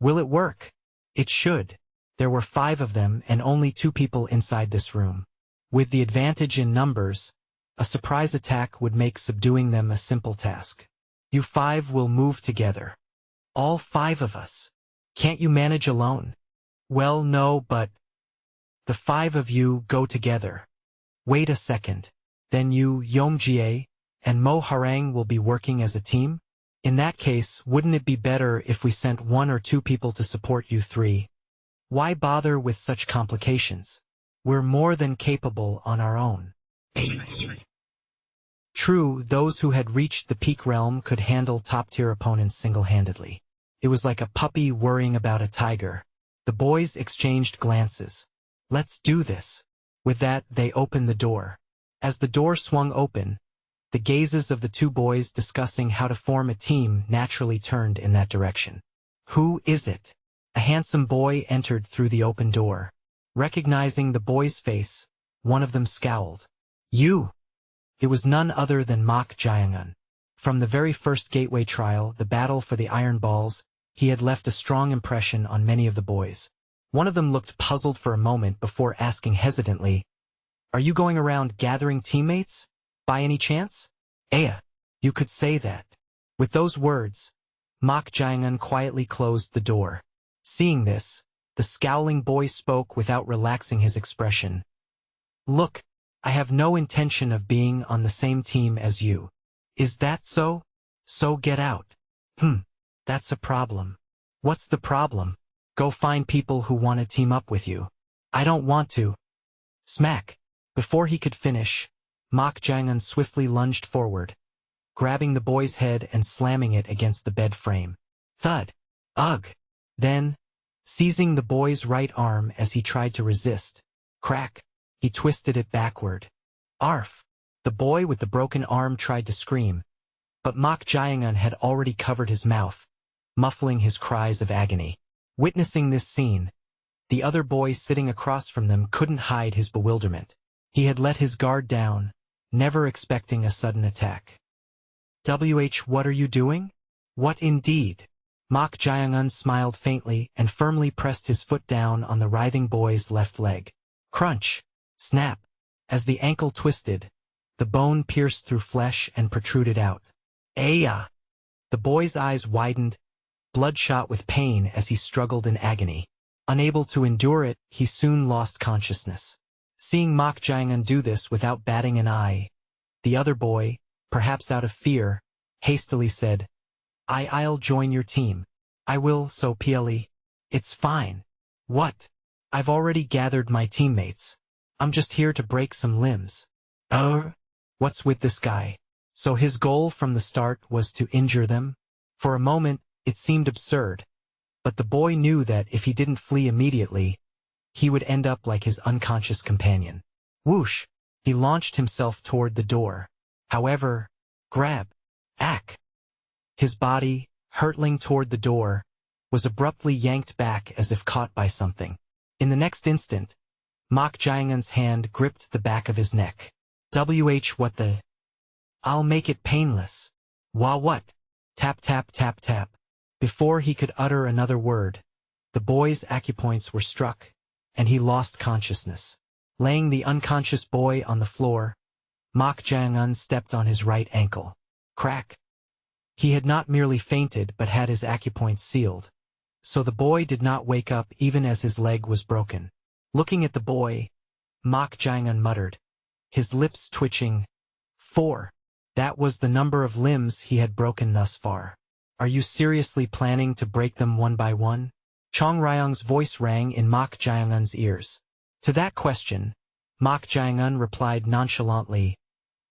"Will it work?" "It should." There were 5 of them and only 2 people inside this room. With the advantage in numbers, a surprise attack would make subduing them a simple task. "You 5 will move together." "All 5 of us? Can't you manage alone?" "Well, no, but..." "The 5 of you go together." "Wait a second. Then you, Yeongjie, and Mo Harang will be working as a team? In that case, wouldn't it be better if we sent 1 or 2 people to support you 3? Why bother with such complications? We're more than capable on our own." True, those who had reached the peak realm could handle top-tier opponents single-handedly. It was like a puppy worrying about a tiger. The boys exchanged glances. "Let's do this." With that, they opened the door. As the door swung open, the gazes of the 2 boys discussing how to form a team naturally turned in that direction. "Who is it?" A handsome boy entered through the open door. Recognizing the boy's face, one of them scowled. "You!" It was none other than Mok Jae-un. From the very first gateway trial, the battle for the iron balls, he had left a strong impression on many of the boys. One of them looked puzzled for a moment before asking hesitantly, "Are you going around gathering teammates, by any chance?" You could say that." With those words, Mok Jae-un quietly closed the door. Seeing this, the scowling boy spoke without relaxing his expression. "Look, I have no intention of being on the same team as you. Is that so? So get out." That's a problem." "What's the problem? Go find people who want to team up with you." "I don't want to." Smack! Before he could finish, Mok Jae-un swiftly lunged forward, grabbing the boy's head and slamming it against the bed frame. Thud! Ugh! Then, seizing the boy's right arm as he tried to resist, crack! He twisted it backward. Arf! The boy with the broken arm tried to scream, but Mok Jae-un had already covered his mouth, muffling his cries of agony. Witnessing this scene, the other boy sitting across from them couldn't hide his bewilderment. He had let his guard down, never expecting a sudden attack. What are you doing?" "What indeed?" Mok Jae-un smiled faintly and firmly pressed his foot down on the writhing boy's left leg. Crunch! Snap! As the ankle twisted, the bone pierced through flesh and protruded out. "Aya!" The boy's eyes widened, bloodshot with pain as he struggled in agony. Unable to endure it, he soon lost consciousness. Seeing Mok Jae-un do this without batting an eye, the other boy, perhaps out of fear, hastily said, I'll join your team. I will, so ple. It's fine." "What?" "I've already gathered my teammates. I'm just here to break some limbs." What's with this guy? So his goal from the start was to injure them? For a moment, it seemed absurd, but the boy knew that if he didn't flee immediately, he would end up like his unconscious companion. Whoosh! He launched himself toward the door. However, grab! Ack! His body, hurtling toward the door, was abruptly yanked back as if caught by something. In the next instant, Mok Jae-un's hand gripped the back of his neck. What the? "I'll make it painless." What? Tap tap tap tap. Before he could utter another word, the boy's acupoints were struck, and he lost consciousness. Laying the unconscious boy on the floor, Mok Jae-un stepped on his right ankle. Crack! He had not merely fainted but had his acupoints sealed, so the boy did not wake up even as his leg was broken. Looking at the boy, Mok Jae-un muttered, his lips twitching, 4. That was the number of limbs he had broken thus far. Are you seriously planning to break them one by one? Chong Ryong's voice rang in Mok Jae-un's ears. To that question, Mok Jae-un replied nonchalantly,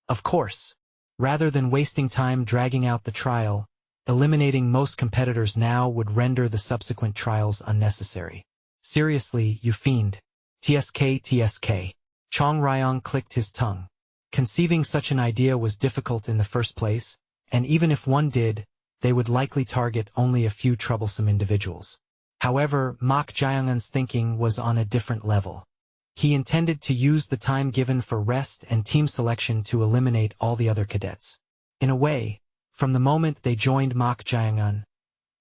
"Of course." Rather than wasting time dragging out the trial, eliminating most competitors now would render the subsequent trials unnecessary. Seriously, you fiend. TSK. Chong Ryong clicked his tongue. Conceiving such an idea was difficult in the first place, and even if one did, they would likely target only a few troublesome individuals. However, Mok Jae-un's thinking was on a different level. He intended to use the time given for rest and team selection to eliminate all the other cadets. In a way, from the moment they joined Mok Jae-un,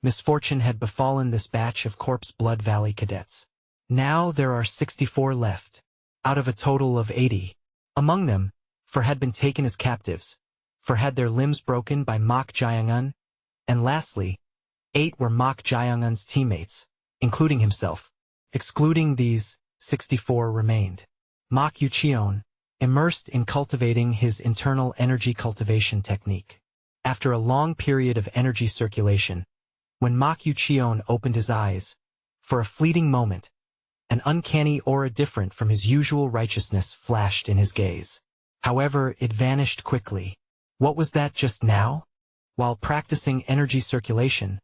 misfortune had befallen this batch of Corpse Blood Valley cadets. Now there are 64 left, out of a total of 80. Among them, 4 had been taken as captives, 4 had their limbs broken by Mok Jae-un, and lastly, 8 were Mok Jae-un's teammates, including himself. Excluding these, 64 remained. Mok Yucheon, immersed in cultivating his internal energy cultivation technique. After a long period of energy circulation, when Mok Yucheon opened his eyes, for a fleeting moment, an uncanny aura different from his usual righteousness flashed in his gaze. However, it vanished quickly. What was that just now? While practicing energy circulation,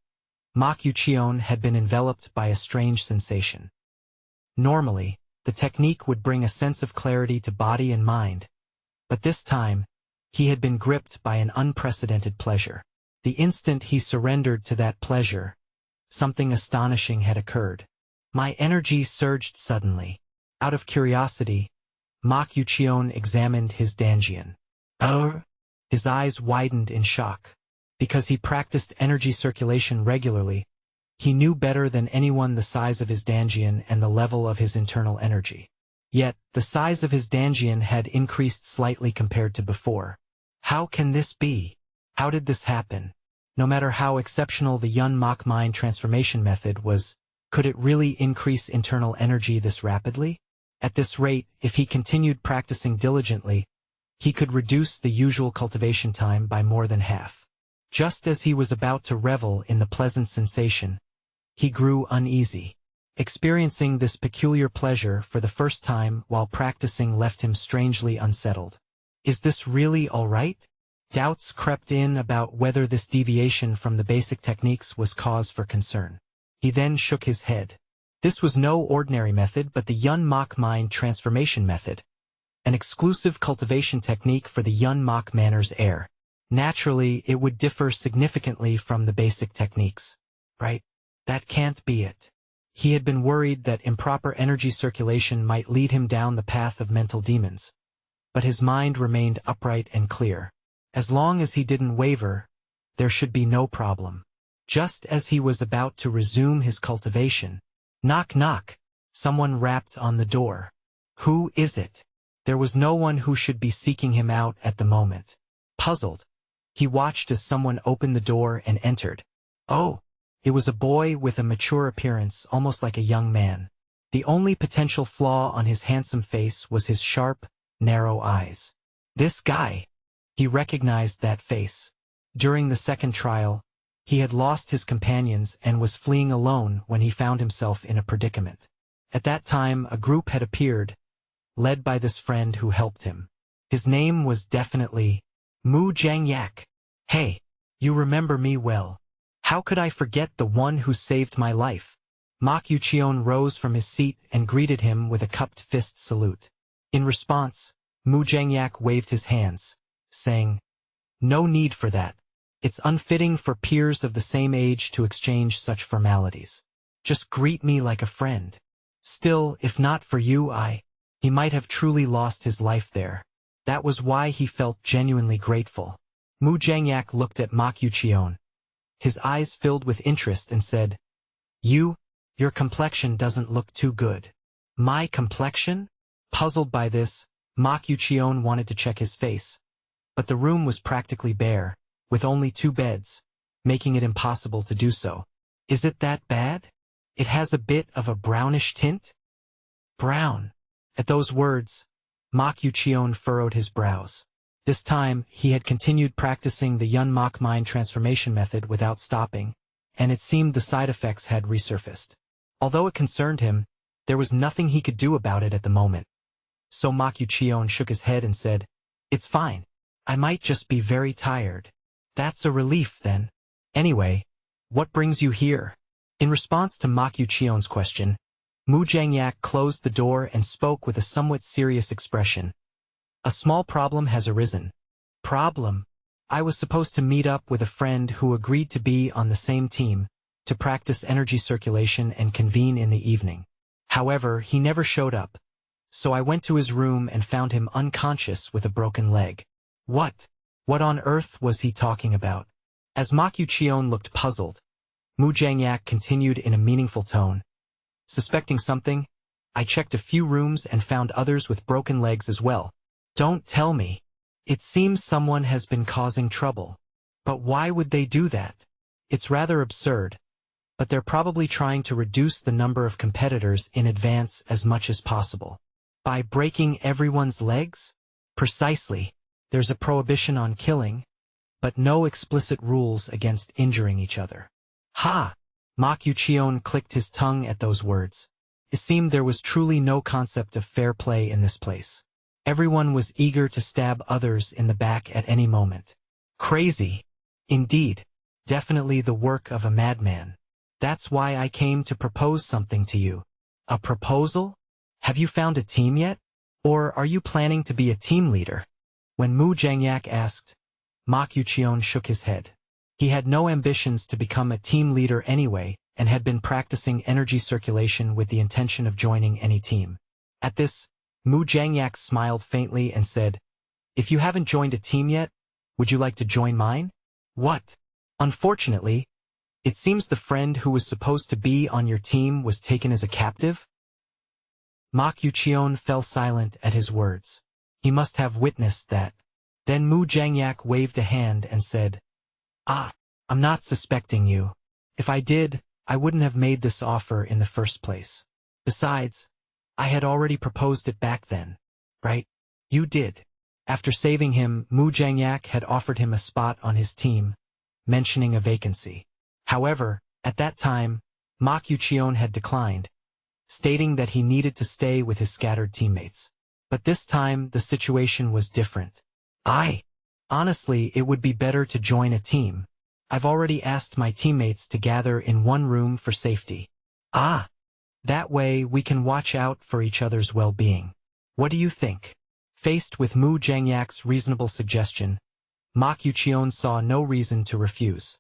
Mok Yucheon had been enveloped by a strange sensation. Normally, the technique would bring a sense of clarity to body and mind, but this time, he had been gripped by an unprecedented pleasure. The instant he surrendered to that pleasure, something astonishing had occurred. My energy surged suddenly. Out of curiosity, Mok Yucheon examined his danjian. His eyes widened in shock. Because he practiced energy circulation regularly, he knew better than anyone the size of his danjian and the level of his internal energy. Yet, the size of his danjian had increased slightly compared to before. How can this be? How did this happen? No matter how exceptional the Yun Mok Mind transformation method was, could it really increase internal energy this rapidly? At this rate, if he continued practicing diligently, he could reduce the usual cultivation time by more than half. Just as he was about to revel in the pleasant sensation, he grew uneasy. Experiencing this peculiar pleasure for the first time while practicing left him strangely unsettled. Is this really all right? Doubts crept in about whether this deviation from the basic techniques was cause for concern. He then shook his head. This was no ordinary method but the Yun Mok Mind transformation method, an exclusive cultivation technique for the Yun Mok Manor's heir. Naturally, it would differ significantly from the basic techniques. Right? That can't be it. He had been worried that improper energy circulation might lead him down the path of mental demons. But his mind remained upright and clear. As long as he didn't waver, there should be no problem. Just as he was about to resume his cultivation, knock knock, someone rapped on the door. Who is it? There was no one who should be seeking him out at the moment. Puzzled, he watched as someone opened the door and entered. Oh, it was a boy with a mature appearance, almost like a young man. The only potential flaw on his handsome face was his sharp, narrow eyes. This guy. He recognized that face. During the second trial, he had lost his companions and was fleeing alone when he found himself in a predicament. At that time, a group had appeared, led by this friend who helped him. His name was definitely Mu Jang-yak. Hey, you remember me well. How could I forget the one who saved my life? Mok Yucheon rose from his seat and greeted him with a cupped fist salute. In response, Mu Jang-yak waved his hands, saying, "No need for that. It's unfitting for peers of the same age to exchange such formalities. Just greet me like a friend. Still, if not for you, He might have truly lost his life there. That was why he felt genuinely grateful." Mu Jang-yak looked at Mok Yucheon. His eyes filled with interest and said, Your complexion doesn't look too good." My complexion? Puzzled by this, Mok Yucheon wanted to check his face. But the room was practically bare, with only 2 beds, making it impossible to do so. Is it that bad? It has a bit of a brownish tint? Brown. At those words, Mok Yucheon furrowed his brows. This time, he had continued practicing the Yun Mok mind transformation method without stopping, and it seemed the side effects had resurfaced. Although it concerned him, there was nothing he could do about it at the moment. So Ma Qiuqian shook his head and said, "It's fine. I might just be very tired." "That's a relief, then. Anyway, what brings you here?" In response to Ma Qiuqian's question, Mu Zhangyak closed the door and spoke with a somewhat serious expression. "A small problem has arisen." "Problem?" "I was supposed to meet up with a friend who agreed to be on the same team, to practice energy circulation and convene in the evening. However, he never showed up, so I went to his room and found him unconscious with a broken leg." "What? What on earth was he talking about?" As Ma Qiuqian looked puzzled, Mu Zhangyak continued in a meaningful tone. "Suspecting something, I checked a few rooms and found others with broken legs as well." "Don't tell me. It seems someone has been causing trouble. But why would they do that?" "It's rather absurd, but they're probably trying to reduce the number of competitors in advance as much as possible." "By breaking everyone's legs?" "Precisely. There's a prohibition on killing, but no explicit rules against injuring each other." "Ha!" Ma Qiuqian clicked his tongue at those words. It seemed there was truly no concept of fair play in this place. Everyone was eager to stab others in the back at any moment. Crazy. Indeed. Definitely the work of a madman. "That's why I came to propose something to you." "A proposal? Have you found a team yet? Or are you planning to be a team leader?" When Mu Zhangyak asked, Ma Qiuqian shook his head. He had no ambitions to become a team leader anyway, and had been practicing energy circulation with the intention of joining any team. At this, Mu Zhangyak smiled faintly and said, "If you haven't joined a team yet, would you like to join mine?" "What?" "Unfortunately, it seems the friend who was supposed to be on your team was taken as a captive." Ma Qiuqian fell silent at his words. He must have witnessed that. Then Mu Zhangyak waved a hand and said, "Ah, I'm not suspecting you. If I did, I wouldn't have made this offer in the first place. Besides, I had already proposed it back then, right?" "You did." After saving him, Mu Zhangyak had offered him a spot on his team, mentioning a vacancy. However, at that time, Ma Qiuqian had declined, stating that he needed to stay with his scattered teammates. But this time, the situation was different. Honestly, it would be better to join a team. I've already asked my teammates to gather in one room for safety." "Ah. That way we can watch out for each other's well-being. What do you think?" Faced with Mu Zhangyak's reasonable suggestion, Ma Qiuqian saw no reason to refuse.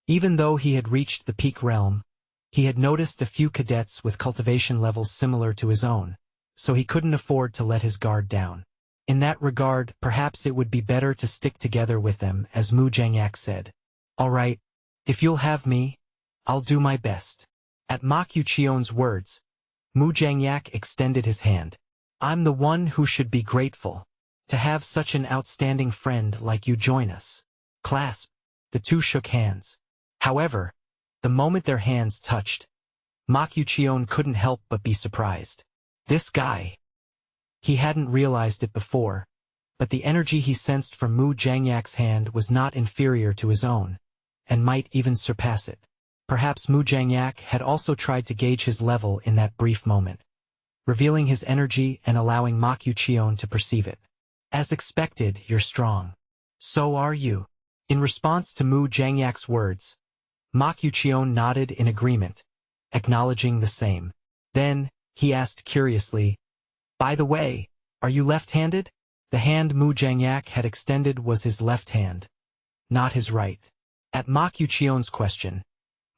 Even though he had reached the peak realm, he had noticed a few cadets with cultivation levels similar to his own, so he couldn't afford to let his guard down. In that regard, perhaps it would be better to stick together with them, as Mu Zhangyak said. "All right, if you'll have me, I'll do my best." At Ma Qiuqian's words, Mu Zhangyak extended his hand. "I'm the one who should be grateful. To have such an outstanding friend like you join us." Clasp. The two shook hands. However, the moment their hands touched, Ma Qiuqian couldn't help but be surprised. This guy. He hadn't realized it before, but the energy he sensed from Mu Zhangyak's hand was not inferior to his own, and might even surpass it. Perhaps Mu Zhangyak had also tried to gauge his level in that brief moment, revealing his energy and allowing Ma Qiuqian to perceive it. "As expected, you're strong." "So are you." In response to Mu Zhangyak's words, Ma Qiuqian nodded in agreement, acknowledging the same. Then, he asked curiously, "By the way, are you left-handed?" The hand Mu Zhangyak had extended was his left hand, not his right. At Ma Qiuqian's question,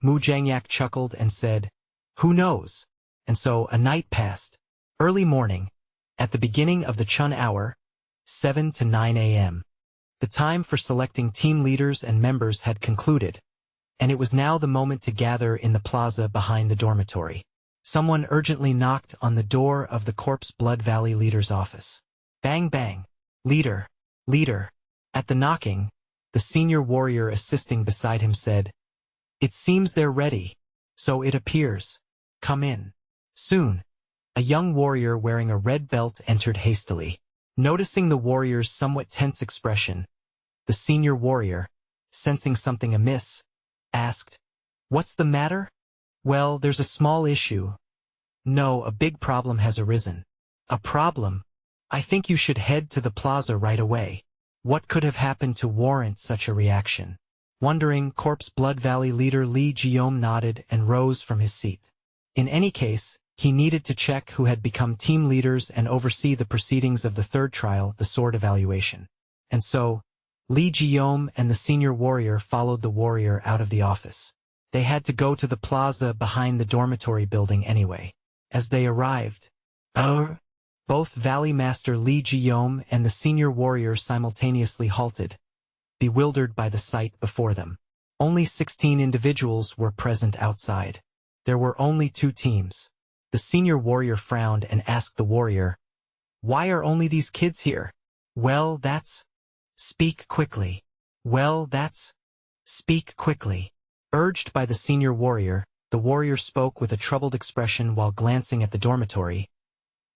Mu Zhangyak chuckled and said, "Who knows?" And so a night passed. Early morning, at the beginning of the Chun hour, 7 to 9 a.m. The time for selecting team leaders and members had concluded, and it was now the moment to gather in the plaza behind the dormitory. Someone urgently knocked on the door of the Corpse Blood Valley leader's office. Bang bang. "Leader, leader." At the knocking, the senior warrior assisting beside him said, "It seems they're ready. So it appears. Come in." Soon, a young warrior wearing a red belt entered hastily. Noticing the warrior's somewhat tense expression, the senior warrior, sensing something amiss, asked, "What's the matter?" "Well, there's a small issue." "No, a big problem has arisen." "A problem? I think you should head to the plaza right away." What could have happened to warrant such a reaction? Wondering, Corpse Blood Valley leader Lee Jeong nodded and rose from his seat. In any case, he needed to check who had become team leaders and oversee the proceedings of the third trial, the sword evaluation. And so, Lee Jeong and the senior warrior followed the warrior out of the office. They had to go to the plaza behind the dormitory building anyway. As they arrived, both Valley Master Lee Jeong and the senior warrior simultaneously halted, bewildered by the sight before them. Only 16 individuals were present outside. There were only 2 teams. The senior warrior frowned and asked the warrior, "Why are only these kids here?" "Well, that's..." "Speak quickly." "Well, that's..." "Speak quickly." Urged by the senior warrior, the warrior spoke with a troubled expression while glancing at the dormitory.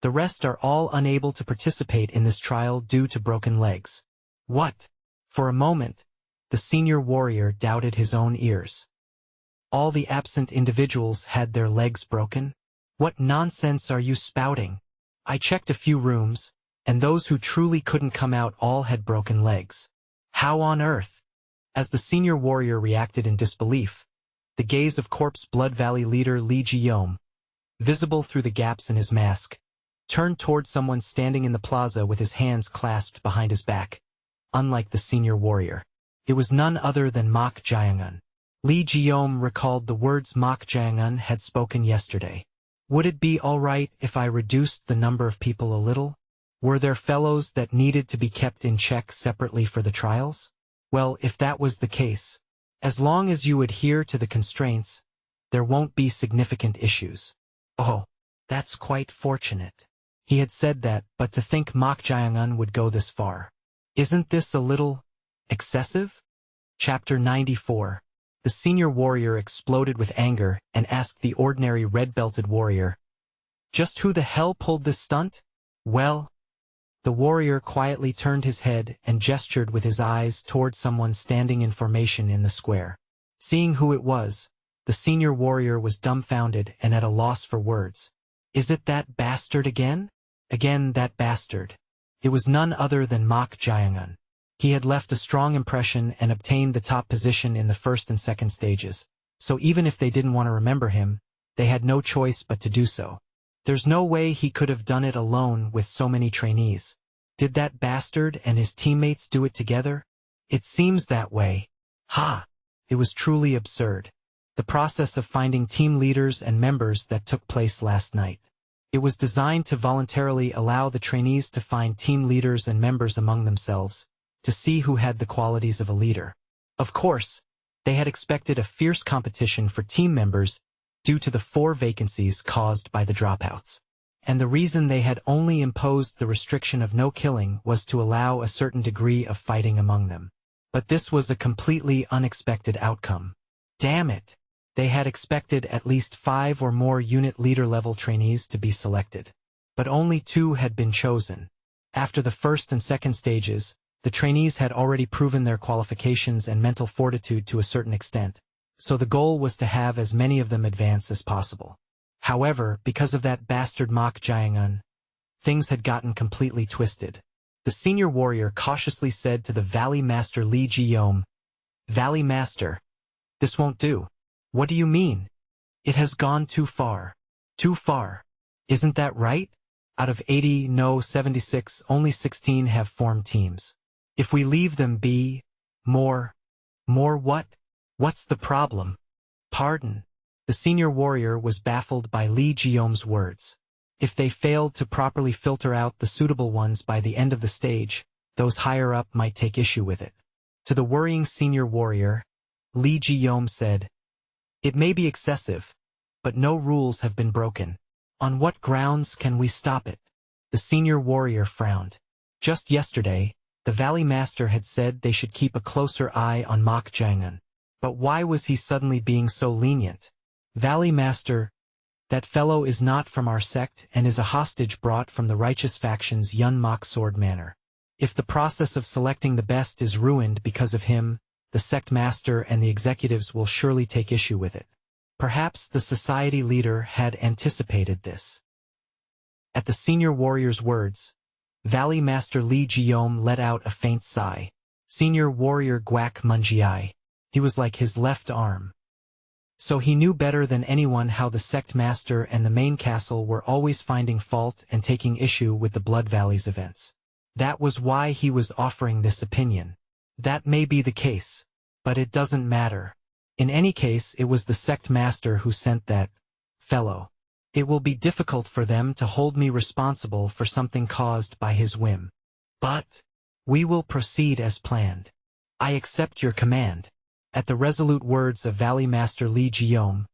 "The rest are all unable to participate in this trial due to broken legs." "What?" For a moment, the senior warrior doubted his own ears. All the absent individuals had their legs broken? "What nonsense are you spouting? I checked a few rooms, and those who truly couldn't come out all had broken legs." "How on earth?" As the senior warrior reacted in disbelief, the gaze of Corpse Blood Valley leader Lee Jeong, visible through the gaps in his mask, turned toward someone standing in the plaza with his hands clasped behind his back. Unlike the senior warrior, it was none other than Mok Jae-un. Lee Jeong recalled the words Mok Jae-un had spoken yesterday. "Would it be all right if I reduced the number of people a little? Were there fellows that needed to be kept in check separately for the trials? Well, if that was the case, as long as you adhere to the constraints, there won't be significant issues." "Oh, that's quite fortunate." He had said that, but to think Mok Jae-un would go this far. Isn't this a little excessive? Chapter 94. The senior warrior exploded with anger and asked the ordinary red-belted warrior, "Just who the hell pulled this stunt?" "Well..." The warrior quietly turned his head and gestured with his eyes toward someone standing in formation in the square. Seeing who it was, the senior warrior was dumbfounded and at a loss for words. "Is it that bastard again?" Again that bastard. It was none other than Mok Jae-un. He had left a strong impression and obtained the top position in the first and second stages, so even if they didn't want to remember him, they had no choice but to do so. There's no way he could have done it alone with so many trainees. Did that bastard and his teammates do it together? It seems that way. Ha! It was truly absurd. The process of finding team leaders and members that took place last night. It was designed to voluntarily allow the trainees to find team leaders and members among themselves, to see who had the qualities of a leader. Of course, they had expected a fierce competition for team members due to the 4 vacancies caused by the dropouts. And the reason they had only imposed the restriction of no killing was to allow a certain degree of fighting among them. But this was a completely unexpected outcome. Damn it! They had expected at least 5 or more unit leader-level trainees to be selected. But only 2 had been chosen. After the first and second stages, the trainees had already proven their qualifications and mental fortitude to a certain extent, so the goal was to have as many of them advance as possible. However, because of that bastard Mok Jae-un, things had gotten completely twisted. The senior warrior cautiously said to the Valley Master Lee Jeong, "Valley Master, this won't do." "What do you mean?" "It has gone too far." "Too far? Isn't that right? Out of 80, no 76, only 16 have formed teams. If we leave them be, more what? What's the problem?" "Pardon." The senior warrior was baffled by Lee Jeong's words. If they failed to properly filter out the suitable ones by the end of the stage, those higher up might take issue with it. To the worrying senior warrior, Lee Jeong said, "It may be excessive, but no rules have been broken. On what grounds can we stop it?" The senior warrior frowned. Just yesterday, the Valley Master had said they should keep a closer eye on Mok Jae-un. But why was he suddenly being so lenient? "Valley Master, That fellow is not from our sect and is a hostage brought from the righteous faction's Yun Mok Sword Manor. If the process of selecting the best is ruined because of him, the sect master and the executives will surely take issue with it. Perhaps the society leader had anticipated this. At the senior warrior's words, Valley Master Lee Jeong let out a faint sigh. Senior warrior Guak Munjiai. He was like his left arm. So he knew better than anyone how the sect master and the main castle were always finding fault and taking issue with the Blood Valley's events. That was why he was offering this opinion. That may be the case, but it doesn't matter. In any case, it was the sect master who sent that fellow. It will be difficult for them to hold me responsible for something caused by his whim. But we will proceed as planned. I accept your command. At the resolute words of Valley Master Lee Jeong,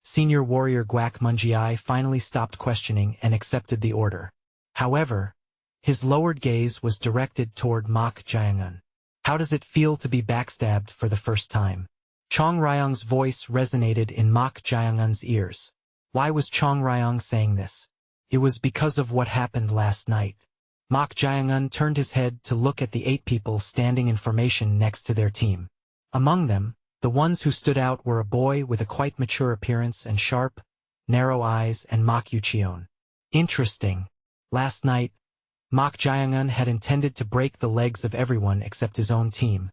senior warrior Guak Munjiai finally stopped questioning and accepted the order. However, his lowered gaze was directed toward Mok Jayangun. How does it feel to be backstabbed for the first time? Chong Ryong's voice resonated in Mok Jayangun's ears. Why was Chong Ryong saying this? It was because of what happened last night. Mok Jayangun turned his head to look at the 8 people standing in formation next to their team. Among them, the ones who stood out were a boy with a quite mature appearance and sharp, narrow eyes and Mok Yucheon. Interesting. Last night, Mok Jayangun had intended to break the legs of everyone except his own team,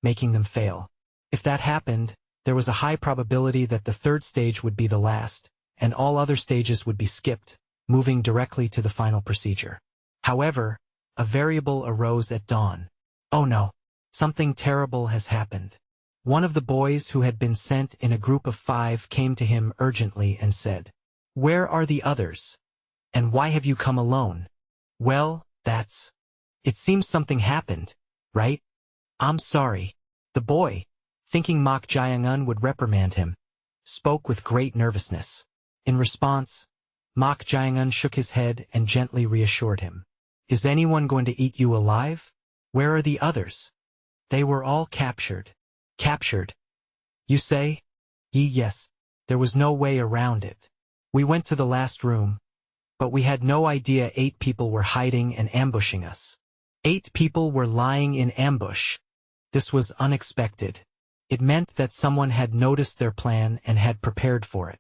making them fail. If that happened, there was a high probability that the 3rd stage would be the last, and all other stages would be skipped, moving directly to the final procedure. However, a variable arose at dawn. Oh no! Something terrible has happened. One of the boys who had been sent in a group of 5 came to him urgently and said, "Where are the others? And why have you come alone?" Well, it seems something happened, right? I'm sorry. The boy, thinking Mok Jayangun would reprimand him, spoke with great nervousness. In response, Mok Jayangun shook his head and gently reassured him. Is anyone going to eat you alive? Where are the others? They were all captured. Captured? You say? Yes. There was no way around it. We went to the last room, but we had no idea 8 people were hiding and ambushing us. 8 people were lying in ambush. This was unexpected. It meant that someone had noticed their plan and had prepared for it.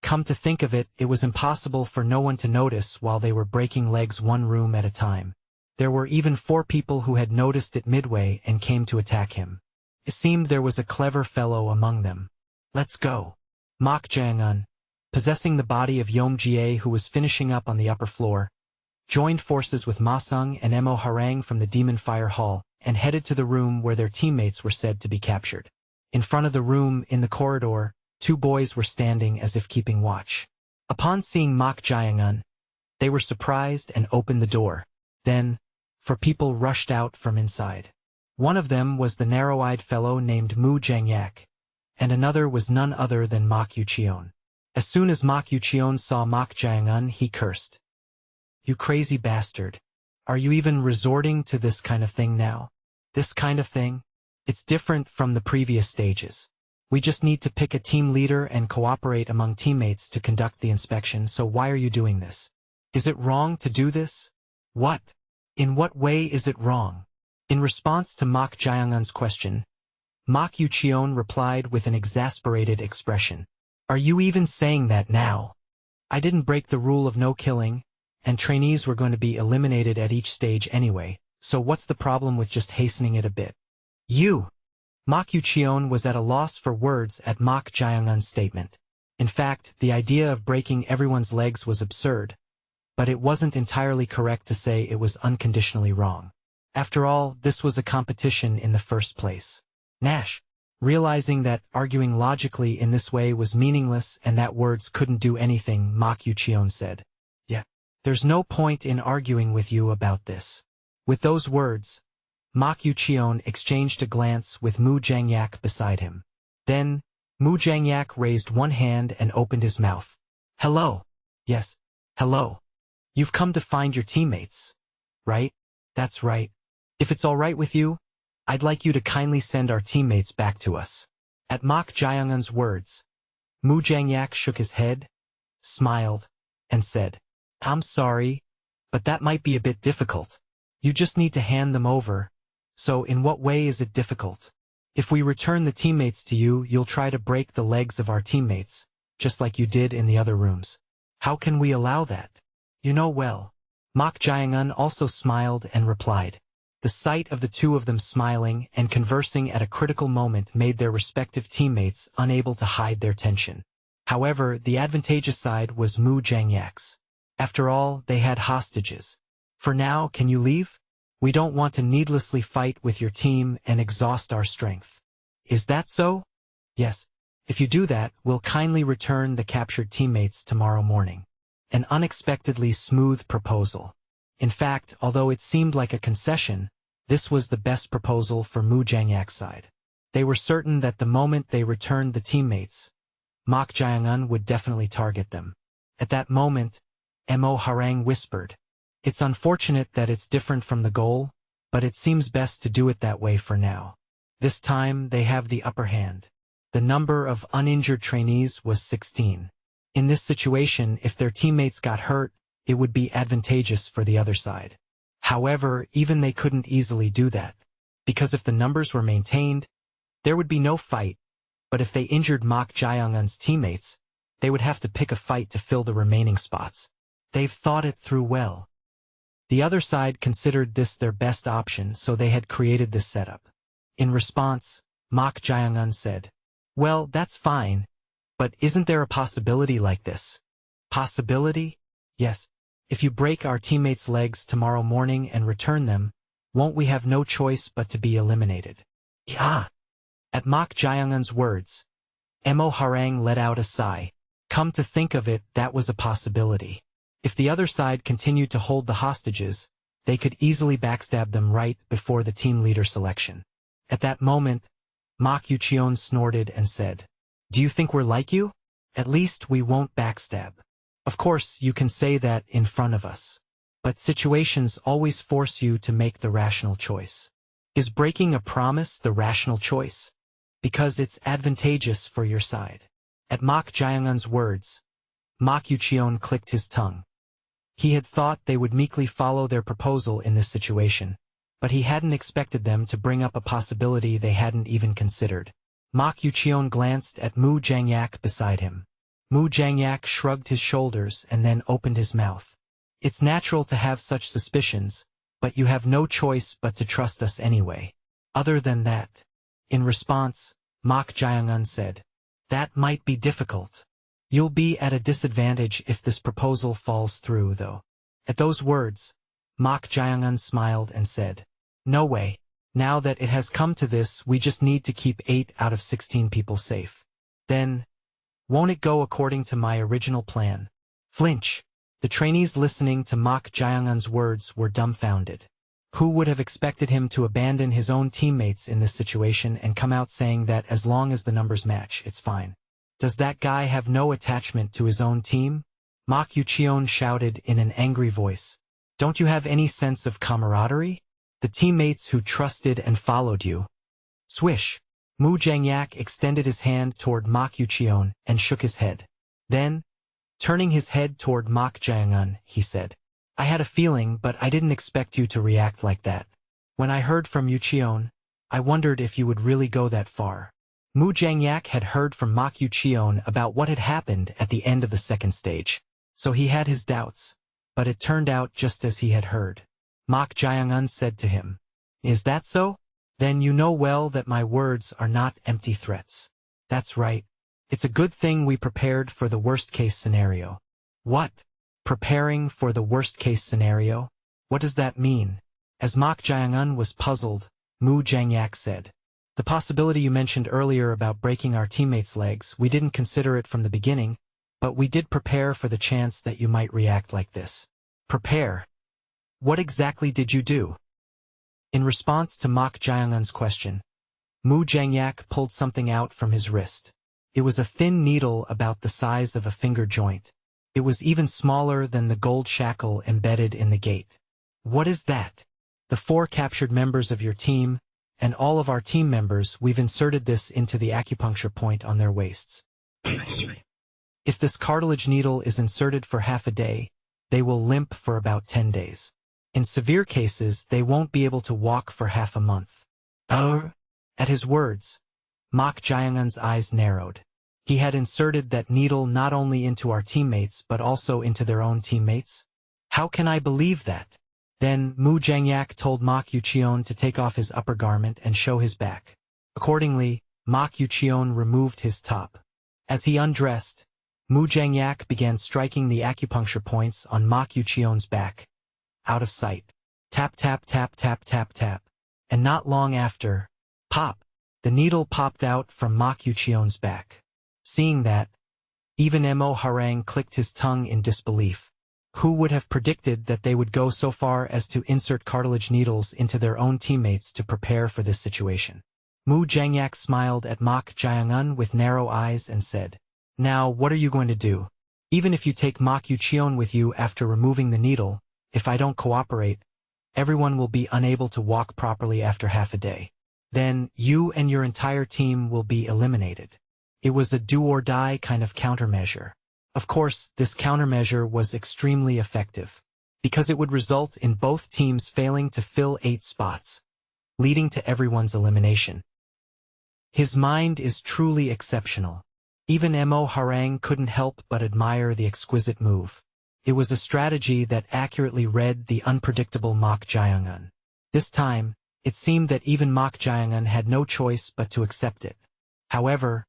Come to think of it, it was impossible for no one to notice while they were breaking legs one room at a time. There were even 4 people who had noticed it midway and came to attack him. It seemed there was a clever fellow among them. Let's go. Mok Jayangun, possessing the body of Yom Jie who was finishing up on the upper floor, joined forces with Ma Sung and Mo Harang from the Demon Fire Hall and headed to the room where their teammates were said to be captured. In front of the room, in the corridor, 2 boys were standing as if keeping watch. Upon seeing Mok Jayangun, they were surprised and opened the door. Then, 4 people rushed out from inside. One of them was the narrow-eyed fellow named Mu Jangyak, and another was none other than Mok Yucheon. As soon as Mok Yucheon saw Mok Jayangun, he cursed. You crazy bastard. Are you even resorting to this kind of thing now? This kind of thing? It's different from the previous stages. We just need to pick a team leader and cooperate among teammates to conduct the inspection, so why are you doing this? Is it wrong to do this? What? In what way is it wrong? In response to Mok Jayangun's question, Mok Yucheon replied with an exasperated expression. Are you even saying that now? I didn't break the rule of no killing, and trainees were going to be eliminated at each stage anyway, so what's the problem with just hastening it a bit? You! Mok Yucheon was at a loss for words at Mok Jayangun's statement. In fact, the idea of breaking everyone's legs was absurd, but it wasn't entirely correct to say it was unconditionally wrong. After all, this was a competition in the first place. Nash, realizing that arguing logically in this way was meaningless and that words couldn't do anything, Mok Yucheon said, "Yeah, there's no point in arguing with you about this." With those words, Mok Yucheon exchanged a glance with Mu Jangyak beside him. Then, Mu Jangyak raised one hand and opened his mouth. Hello. Yes, hello. You've come to find your teammates, right? That's right. If it's all right with you, I'd like you to kindly send our teammates back to us. At Mok Jayangun's words, Mu Jangyak shook his head, smiled, and said, "I'm sorry, but that might be a bit difficult. You just need to hand them over. So in what way is it difficult? If we return the teammates to you, you'll try to break the legs of our teammates, just like you did in the other rooms. How can we allow that? You know well." Mok Jae-un also smiled and replied. The sight of the two of them smiling and conversing at a critical moment made their respective teammates unable to hide their tension. However, the advantageous side was Mu Jangyak's. After all, they had hostages. "For now, can you leave? We don't want to needlessly fight with your team and exhaust our strength." "Is that so?" "Yes. If you do that, we'll kindly return the captured teammates tomorrow morning." An unexpectedly smooth proposal. In fact, although it seemed like a concession, this was the best proposal for Mu Jangyak's side. They were certain that the moment they returned the teammates, Mok Jae-un would definitely target them. At that moment, Mo Harang whispered, "It's unfortunate that it's different from the goal, but it seems best to do it that way for now. This time they have the upper hand." The number of uninjured trainees was 16. In this situation, if their teammates got hurt, it would be advantageous for the other side. However, even they couldn't easily do that, because if the numbers were maintained, there would be no fight, but if they injured Mok Jae-un's teammates, they would have to pick a fight to fill the remaining spots. They've thought it through well. The other side considered this their best option, so they had created this setup. In response, Mok Jae-un said, "Well, that's fine, but isn't there a possibility like this?" "Possibility? Yes. If you break our teammates' legs tomorrow morning and return them, won't we have no choice but to be eliminated?" "Yeah." At Mok Jae-un's words, Mo Harang let out a sigh. Come to think of it, that was a possibility. If the other side continued to hold the hostages, they could easily backstab them right before the team leader selection. At that moment, Mok Yucheon snorted and said, "Do you think we're like you? At least we won't backstab. Of course, you can say that in front of us. But situations always force you to make the rational choice. Is breaking a promise the rational choice? Because it's advantageous for your side." At Mok Jae-un's words, Mok Yucheon clicked his tongue. He had thought they would meekly follow their proposal in this situation, but he hadn't expected them to bring up a possibility they hadn't even considered. Mok Yucheon glanced at Mu Jangyak beside him. Mu Jangyak shrugged his shoulders and then opened his mouth. "It's natural to have such suspicions, but you have no choice but to trust us anyway. Other than that." In response, Mok Jae-un said, "That might be difficult. You'll be at a disadvantage if this proposal falls through, though." At those words, Mok Jae-un smiled and said, "No way. Now that it has come to this, we just need to keep 8 out of 16 people safe. Then, won't it go according to my original plan?" Flinch. The trainees listening to Mok Jae-un's words were dumbfounded. Who would have expected him to abandon his own teammates in this situation and come out saying that as long as the numbers match, it's fine? Does that guy have no attachment to his own team? Mok Yucheon shouted in an angry voice. "Don't you have any sense of camaraderie? The teammates who trusted and followed you." Swish. Mu Jangyak extended his hand toward Mok Yucheon and shook his head. Then, turning his head toward Mok Jae-un, he said, "I had a feeling, but I didn't expect you to react like that. When I heard from Yucheon, I wondered if you would really go that far." Mu Jangyak had heard from Mok Yucheon about what had happened at the end of the second stage, so he had his doubts, but it turned out just as he had heard. Mok Jae-un said to him, "Is that so? Then you know well that my words are not empty threats." "That's right. It's a good thing we prepared for the worst-case scenario." "What? Preparing for the worst-case scenario? What does that mean?" As Mok Jae-un was puzzled, Mu Jangyak said, "The possibility you mentioned earlier about breaking our teammates' legs, we didn't consider it from the beginning, but we did prepare for the chance that you might react like this." "Prepare? What exactly did you do?" In response to Mok Jae-un's question, Mu Jangyak pulled something out from his wrist. It was a thin needle about the size of a finger joint. It was even smaller than the gold shackle embedded in the gate. "What is that?" "The 4 captured members of your team, and all of our team members, we've inserted this into the acupuncture point on their waists. If this cartilage needle is inserted for half a day, they will limp for about 10 days. In severe cases, they won't be able to walk for half a month. Oh! At his words, Mok Jae-un's eyes narrowed. He had inserted that needle not only into our teammates but also into their own teammates? How can I believe that? Then Mu Jangyak told Mok Yucheon to take off his upper garment and show his back. Accordingly, Mok Yucheon removed his top. As he undressed, Mu Jangyak began striking the acupuncture points on Mok Yucheon's back. Out of sight. Tap tap tap tap tap tap. And not long after, pop! The needle popped out from Mok Yucheon's back. Seeing that, even Mo Harang clicked his tongue in disbelief. Who would have predicted that they would go so far as to insert cartilage needles into their own teammates to prepare for this situation? Mu Jangyak smiled at Mok Jae-un with narrow eyes and said, "Now what are you going to do? Even if you take Mok Yucheon with you after removing the needle, if I don't cooperate, everyone will be unable to walk properly after half a day. Then you and your entire team will be eliminated." It was a do-or-die kind of countermeasure. Of course, this countermeasure was extremely effective, because it would result in both teams failing to fill 8 spots, leading to everyone's elimination. His mind is truly exceptional. Even Mo Harang couldn't help but admire the exquisite move. It was a strategy that accurately read the unpredictable Mok Jae-un. This time, it seemed that even Mok Jae-un had no choice but to accept it. However,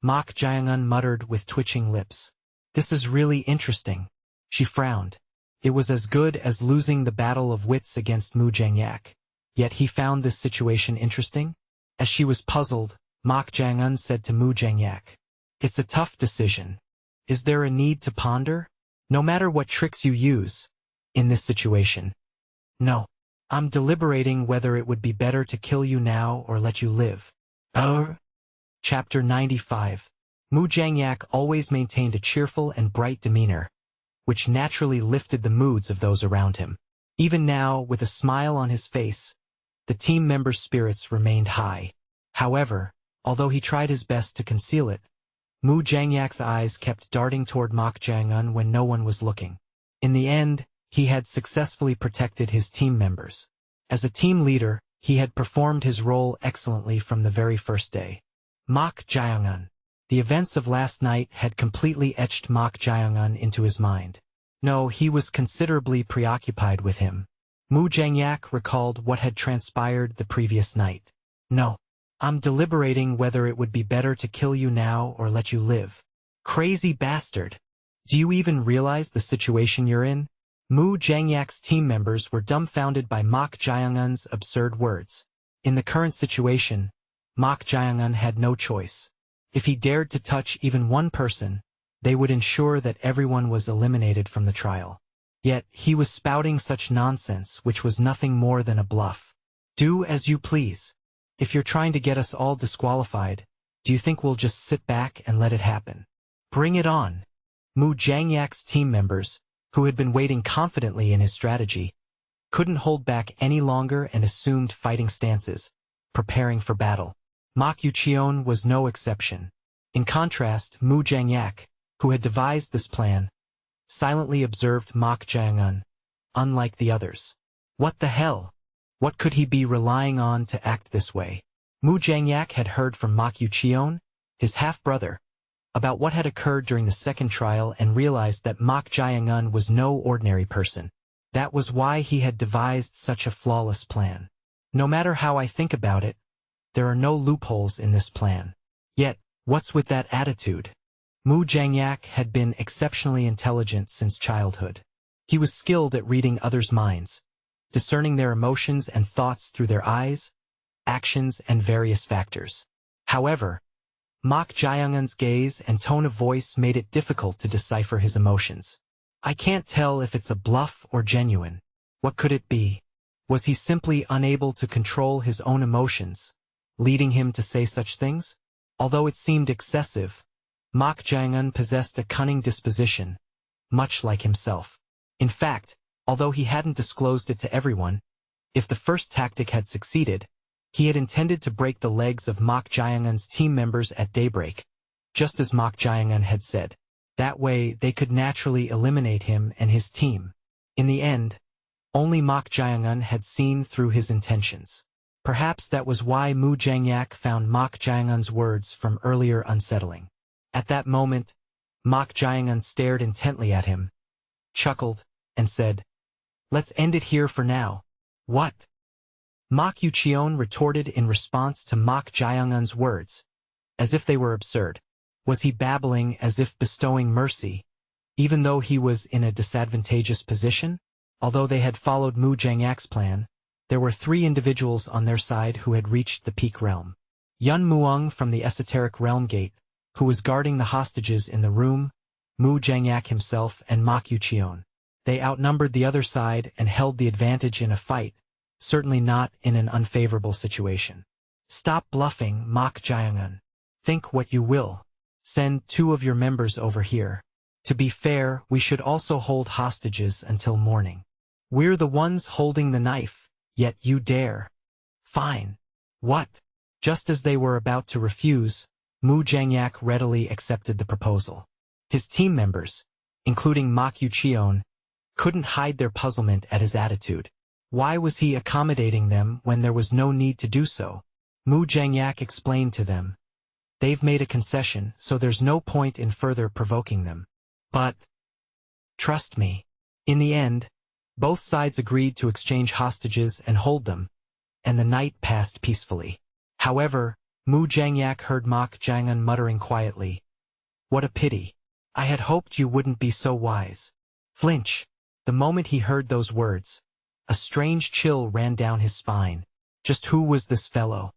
Mok Jae-un muttered with twitching lips. "This is really interesting." She frowned. It was as good as losing the battle of wits against Mu Jangyak. Yet he found this situation interesting? As she was puzzled, Mok Jae-un said to Mu Jangyak, "It's a tough decision. Is there a need to ponder? No matter what tricks you use, in this situation." "No. I'm deliberating whether it would be better to kill you now or let you live." Oh. Chapter 95. Mu Jangyak always maintained a cheerful and bright demeanor, which naturally lifted the moods of those around him. Even now, with a smile on his face, the team members' spirits remained high. However, although he tried his best to conceal it, Mu Jangyak's eyes kept darting toward Mok Jae-un when no one was looking. In the end, he had successfully protected his team members. As a team leader, he had performed his role excellently from the very first day. Mok Jae-un. The events of last night had completely etched Mok Jae-un into his mind. No, he was considerably preoccupied with him. Mu Jangyak recalled what had transpired the previous night. "No. I'm deliberating whether it would be better to kill you now or let you live." Crazy bastard! Do you even realize the situation you're in? Mu Jangyak's team members were dumbfounded by Mok Jae-un's absurd words. In the current situation, Mok Jae-un had no choice. If he dared to touch even one person, they would ensure that everyone was eliminated from the trial. Yet, he was spouting such nonsense which was nothing more than a bluff. "Do as you please. If you're trying to get us all disqualified, do you think we'll just sit back and let it happen? Bring it on." Mu Jangyak's team members, who had been waiting confidently in his strategy, couldn't hold back any longer and assumed fighting stances, preparing for battle. Mok Yucheon was no exception. In contrast, Mu Jangyak, who had devised this plan, silently observed Mok Jae-un, unlike the others. What the hell? What could he be relying on to act this way? Mu Jangyak had heard from Mok Yucheon, his half-brother, about what had occurred during the second trial and realized that Mok Jae-un was no ordinary person. That was why he had devised such a flawless plan. No matter how I think about it, there are no loopholes in this plan. Yet, what's with that attitude? Mu Jangyak had been exceptionally intelligent since childhood. He was skilled at reading others' minds, discerning their emotions and thoughts through their eyes, actions, and various factors. However, Mok Jae-un's gaze and tone of voice made it difficult to decipher his emotions. I can't tell if it's a bluff or genuine. What could it be? Was he simply unable to control his own emotions, leading him to say such things? Although it seemed excessive, Mok Jae-un possessed a cunning disposition, much like himself. In fact, although he hadn't disclosed it to everyone, if the first tactic had succeeded, he had intended to break the legs of Mok Jae-un's team members at daybreak, just as Mok Jae-un had said. That way, they could naturally eliminate him and his team. In the end, only Mok Jae-un had seen through his intentions. Perhaps that was why Mu Jang-yak found Mok Jae-un's words from earlier unsettling. At that moment, Mok Jae-un stared intently at him, chuckled, and said, "Let's end it here for now." "What?" Mok Yucheon retorted in response to Mok Jae-un's words, as if they were absurd. Was he babbling as if bestowing mercy, even though he was in a disadvantageous position? Although they had followed Mu Jang-yak's plan, there were 3 individuals on their side who had reached the peak realm. Yun Muong from the esoteric realm gate, who was guarding the hostages in the room, Mu Jang-yak himself, and Mok Yucheon. They outnumbered the other side and held the advantage in a fight, certainly not in an unfavorable situation. "Stop bluffing, Mok Jae-un. Think what you will. Send 2 of your members over here. To be fair, we should also hold hostages until morning. We're the ones holding the knife, yet you dare." "Fine." "What?" Just as they were about to refuse, Mu Jang-yak readily accepted the proposal. His team members, including Mok Yucheon, couldn't hide their puzzlement at his attitude. Why was he accommodating them when there was no need to do so? Mu Jang-yak explained to them, "They've made a concession, so there's no point in further provoking them. But trust me." In the end, both sides agreed to exchange hostages and hold them, and the night passed peacefully. However, Mu Jang-yak heard Mok Jae-un muttering quietly, "What a pity. I had hoped you wouldn't be so wise." Flinch. The moment he heard those words, a strange chill ran down his spine. Just who was this fellow?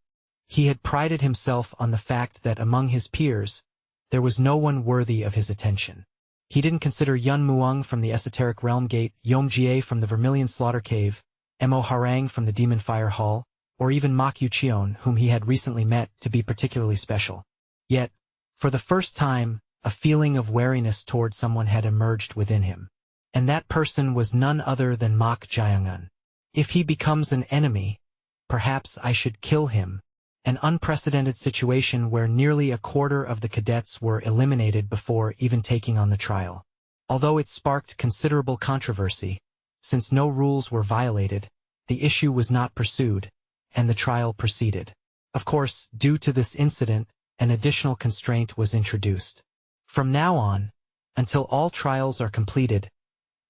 He had prided himself on the fact that among his peers, there was no one worthy of his attention. He didn't consider Yun Muong from the Esoteric Realm Gate, Yom Jie from the Vermilion Slaughter Cave, Mo Harang from the Demon Fire Hall, or even Mok Yucheon, whom he had recently met, to be particularly special. Yet, for the first time, a feeling of wariness toward someone had emerged within him. And that person was none other than Mok Jae-un. If he becomes an enemy, perhaps I should kill him. An unprecedented situation where nearly a quarter of the cadets were eliminated before even taking on the trial. Although it sparked considerable controversy, since no rules were violated, the issue was not pursued, and the trial proceeded. Of course, due to this incident, an additional constraint was introduced. From now on, until all trials are completed,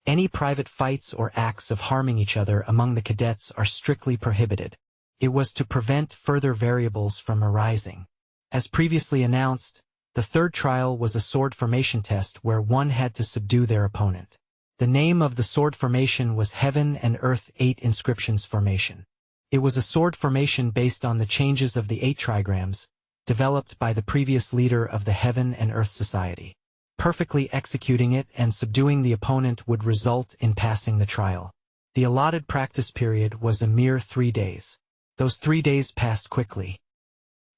any private fights or acts of harming each other among the cadets are strictly prohibited. It was to prevent further variables from arising. As previously announced, the 3rd trial was a sword formation test where one had to subdue their opponent. The name of the sword formation was Heaven and Earth 8 Inscriptions Formation. It was a sword formation based on the changes of the 8 trigrams, developed by the previous leader of the Heaven and Earth Society. Perfectly executing it and subduing the opponent would result in passing the trial. The allotted practice period was a mere 3 days. Those 3 days passed quickly.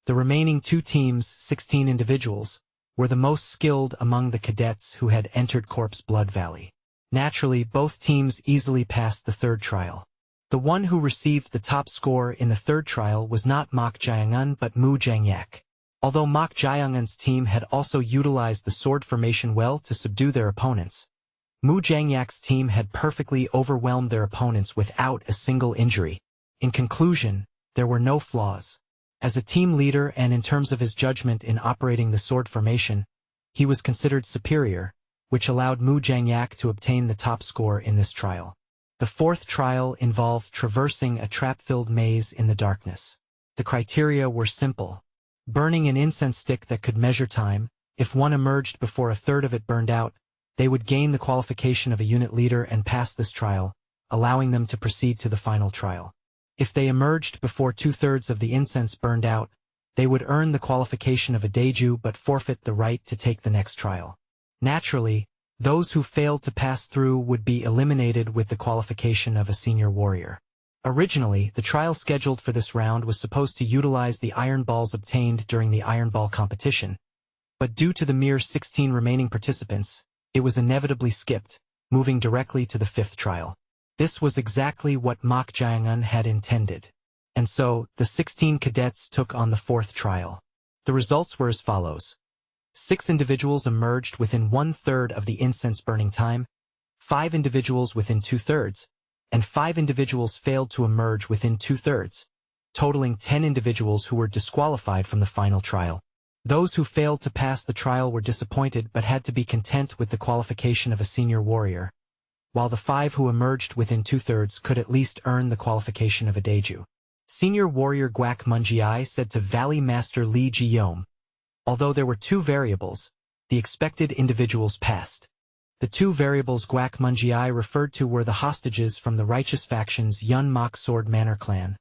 The remaining 2 teams, 16 individuals, were the most skilled among the cadets who had entered Corpse Blood Valley. Naturally, both teams easily passed the 3rd trial. The one who received the top score in the 3rd trial was not Mok Jae-un but Mu Jang-yak. Although Mok Jae-un's team had also utilized the sword formation well to subdue their opponents, Mu Jang-yak's team had perfectly overwhelmed their opponents without a single injury. In conclusion, there were no flaws. As a team leader and in terms of his judgment in operating the sword formation, he was considered superior, which allowed Mu Jang-yak to obtain the top score in this trial. The 4th trial involved traversing a trap-filled maze in the darkness. The criteria were simple. Burning an incense stick that could measure time, if one emerged before a third of it burned out, they would gain the qualification of a unit leader and pass this trial, allowing them to proceed to the final trial. If they emerged before 2/3 of the incense burned out, they would earn the qualification of a Daiju but forfeit the right to take the next trial. Naturally, those who failed to pass through would be eliminated with the qualification of a senior warrior. Originally, the trial scheduled for this round was supposed to utilize the iron balls obtained during the iron ball competition, but due to the mere 16 remaining participants, it was inevitably skipped, moving directly to the 5th trial. This was exactly what Mok Jae-un had intended. And so, the 16 cadets took on the 4th trial. The results were as follows. 6 individuals emerged within 1/3 of the incense burning time, 5 individuals within 2/3, and 5 individuals failed to emerge within 2/3, totaling 10 individuals who were disqualified from the final trial. Those who failed to pass the trial were disappointed but had to be content with the qualification of a senior warrior, while the 5 who emerged within 2/3 could at least earn the qualification of a daiju. Senior warrior Guak Munjiai said to Valley Master Lee Jeong, although there were 2 variables, the expected individuals passed. The 2 variables Guak Munjiai referred to were the hostages from the righteous faction's Yun Mok Sword Manor clan,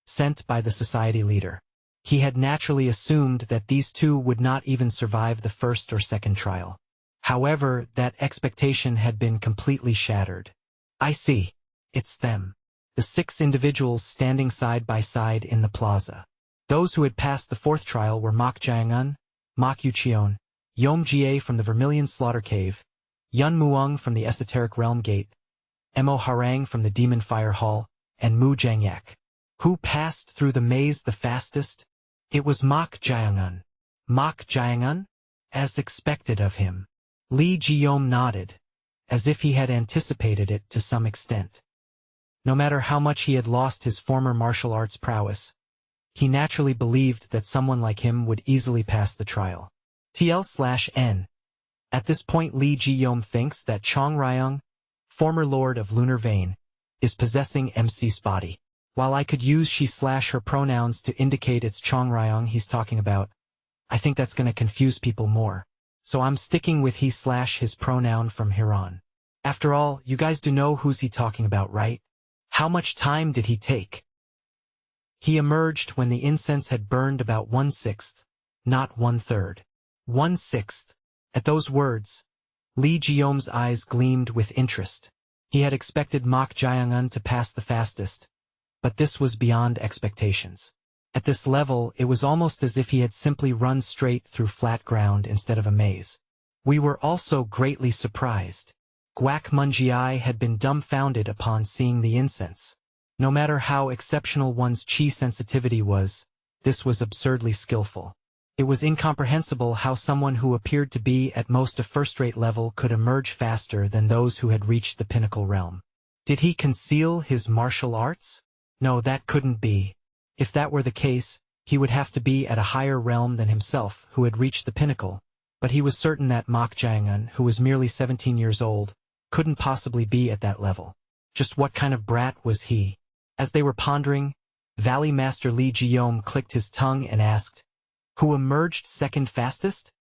sent by the society leader. He had naturally assumed that these 2 would not even survive the first or second trial. However, that expectation had been completely shattered. I see. It's them. The 6 individuals standing side by side in the plaza. Those who had passed the 4th trial were Mok Jaeung-un, Mok Yucheon, Yom Jie from the Vermilion Slaughter Cave, Yun Muung from the Esoteric Realm Gate, Mo Harang from the Demon Fire Hall, and Mu Jangyak. Who passed through the maze the fastest? It was Mok Jaeung-un. Mok Jaeung-un? As expected of him. Lee Jeong nodded, as if he had anticipated it to some extent. No matter how much he had lost his former martial arts prowess, he naturally believed that someone like him would easily pass the trial. TL/N. At this point Lee Jeong thinks that Chong Ryong, former lord of Lunar Vein, is possessing MC's body. While I could use she/her pronouns to indicate it's Chong Ryong he's talking about, I think that's going to confuse people more. So I'm sticking with he/his pronoun from here on. After all, you guys do know who's he talking about, right? How much time did he take? He emerged when the incense had burned about 1/6, not 1/3. 1/6. At those words, Lee Jeong's eyes gleamed with interest. He had expected Mok Jaeung-un to pass the fastest, but this was beyond expectations. At this level, it was almost as if he had simply run straight through flat ground instead of a maze. We were also greatly surprised. Guak Munjiai had been dumbfounded upon seeing the incense. No matter how exceptional one's chi sensitivity was, this was absurdly skillful. It was incomprehensible how someone who appeared to be at most a first-rate level could emerge faster than those who had reached the pinnacle realm. Did he conceal his martial arts? No, that couldn't be. If that were the case, he would have to be at a higher realm than himself, who had reached the pinnacle. But he was certain that Mok Jaeung-un, who was merely 17 years old, couldn't possibly be at that level. Just what kind of brat was he? As they were pondering, Valley Master Lee Jeong clicked his tongue and asked, "Who emerged second fastest?"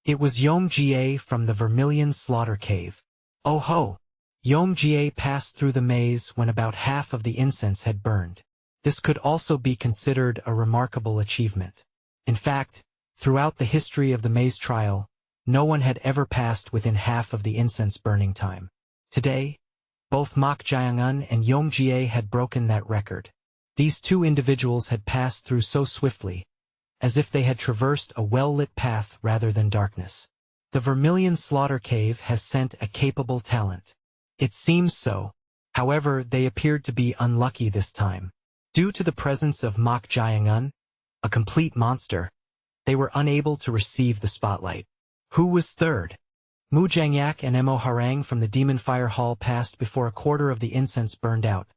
It was Yom Jie from the Vermilion Slaughter Cave. Oh ho! Yom Jie passed through the maze when about half of the incense had burned. This could also be considered a remarkable achievement. In fact, throughout the history of the maze trial, no one had ever passed within half of the incense burning time. Today, both Mok Jaeung-un and Yom Jie had broken that record. These 2 individuals had passed through so swiftly, as if they had traversed a well-lit path rather than darkness. The Vermilion Slaughter Cave has sent a capable talent. It seems so. However, they appeared to be unlucky this time. Due to the presence of Mok Jaeung-un, a complete monster, they were unable to receive the spotlight. Who was third? Mu Jangyak and Mo Harang from the Demon Fire Hall passed before a quarter of the incense burned out,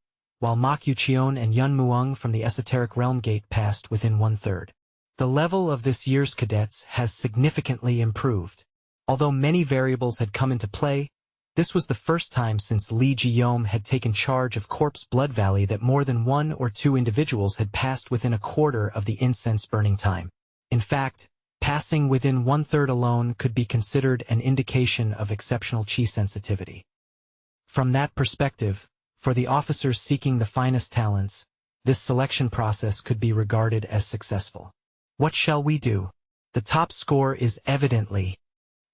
while Mok Yucheon and Yun Muung from the Esoteric Realm Gate passed within 1/3. The level of this year's cadets has significantly improved. Although many variables had come into play, this was the first time since Lee Jeong had taken charge of Corpse Blood Valley that more than 1 or 2 individuals had passed within a quarter of the incense burning time. In fact, passing within 1/3 alone could be considered an indication of exceptional chi sensitivity. From that perspective, for the officers seeking the finest talents, this selection process could be regarded as successful. What shall we do? The top score is evidently.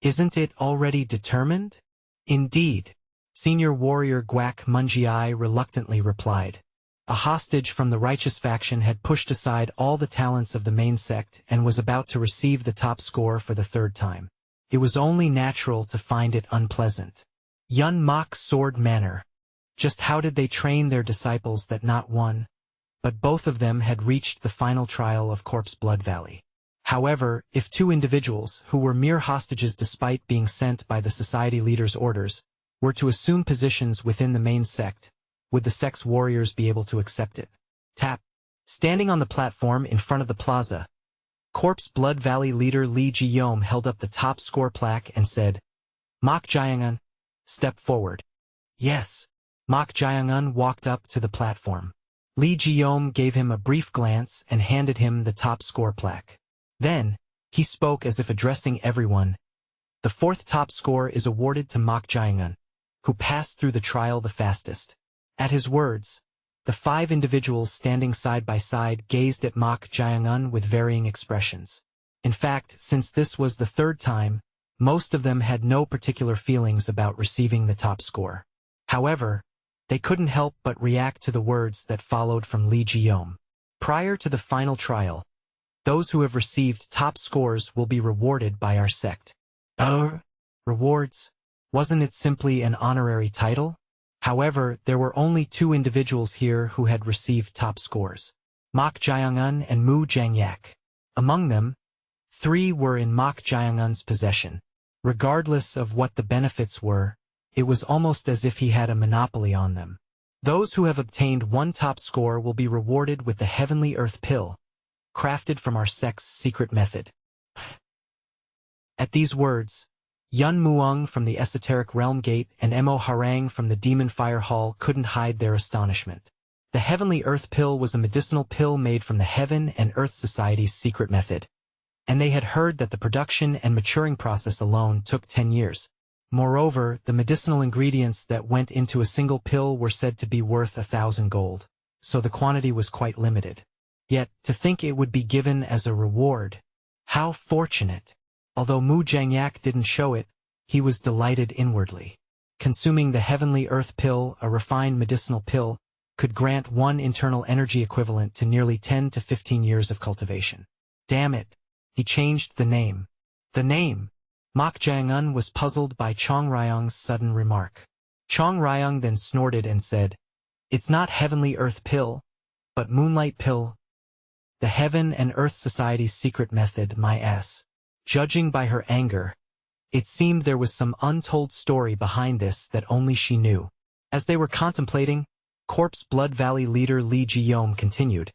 Isn't it already determined? Indeed. Senior warrior Guak Munjiai reluctantly replied. A hostage from the righteous faction had pushed aside all the talents of the main sect and was about to receive the top score for the 3rd time. It was only natural to find it unpleasant. Yun Mok Sword Manor. Just how did they train their disciples that not one, but both of them had reached the final trial of Corpse Blood Valley? However, if two individuals, who were mere hostages despite being sent by the society leader's orders, were to assume positions within the main sect, would the sect's warriors be able to accept it? Tap. Standing on the platform in front of the plaza, Corpse Blood Valley leader Lee Jeong held up the top score plaque and said, "Mok Jae-un, step forward." Yes. Mok Jae-un walked up to the platform. Lee Jeong gave him a brief glance and handed him the top score plaque. Then, he spoke as if addressing everyone. "The fourth top score is awarded to Mok Jae-un, who passed through the trial the fastest." At his words, the 5 individuals standing side by side gazed at Mok Jae-un with varying expressions. In fact, since this was the 3rd time, most of them had no particular feelings about receiving the top score. However, they couldn't help but react to the words that followed from Lee Jeong. Prior to the final trial, those who have received top scores will be rewarded by our sect. Rewards? Wasn't it simply an honorary title? However, there were only 2 individuals here who had received top scores: Mok Jae-un and Mu Jang-yak. Among them, 3 were in Mok Jae-un's possession. Regardless of what the benefits were, it was almost as if he had a monopoly on them. Those who have obtained 1 top score will be rewarded with the Heavenly Earth Pill, crafted from our sect's secret method. At these words, Yun Muong from the Esoteric Realm Gate and Mo Harang from the Demon Fire Hall couldn't hide their astonishment. The Heavenly Earth Pill was a medicinal pill made from the Heaven and Earth Society's secret method, and they had heard that the production and maturing process alone took 10 years. Moreover, the medicinal ingredients that went into a single pill were said to be worth 1,000 gold, so the quantity was quite limited. Yet, to think it would be given as a reward. How fortunate! Although Mu Jang-yak didn't show it, he was delighted inwardly. Consuming the Heavenly Earth Pill, a refined medicinal pill, could grant 1 internal energy equivalent to nearly 10 to 15 years of cultivation. Damn it! He changed the name. The name! Mok Jae-un was puzzled by Chong Ryong's sudden remark. Chong Ryong then snorted and said, "It's not Heavenly Earth Pill, but Moonlight Pill. The Heaven and Earth Society's secret method, my ass." Judging by her anger, it seemed there was some untold story behind this that only she knew. As they were contemplating, Corpse Blood Valley leader Lee Jeong continued,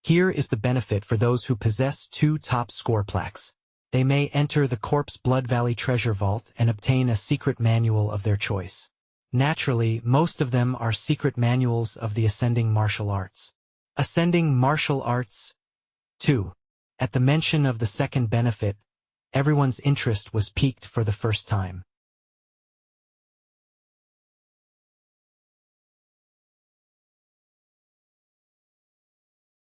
"Here is the benefit for those who possess 2 top score plaques. They may enter the Corpse Blood Valley treasure vault and obtain a secret manual of their choice. Naturally, most of them are secret manuals of the Ascending Martial Arts." Ascending Martial Arts? 2. At the mention of the second benefit, everyone's interest was piqued for the first time.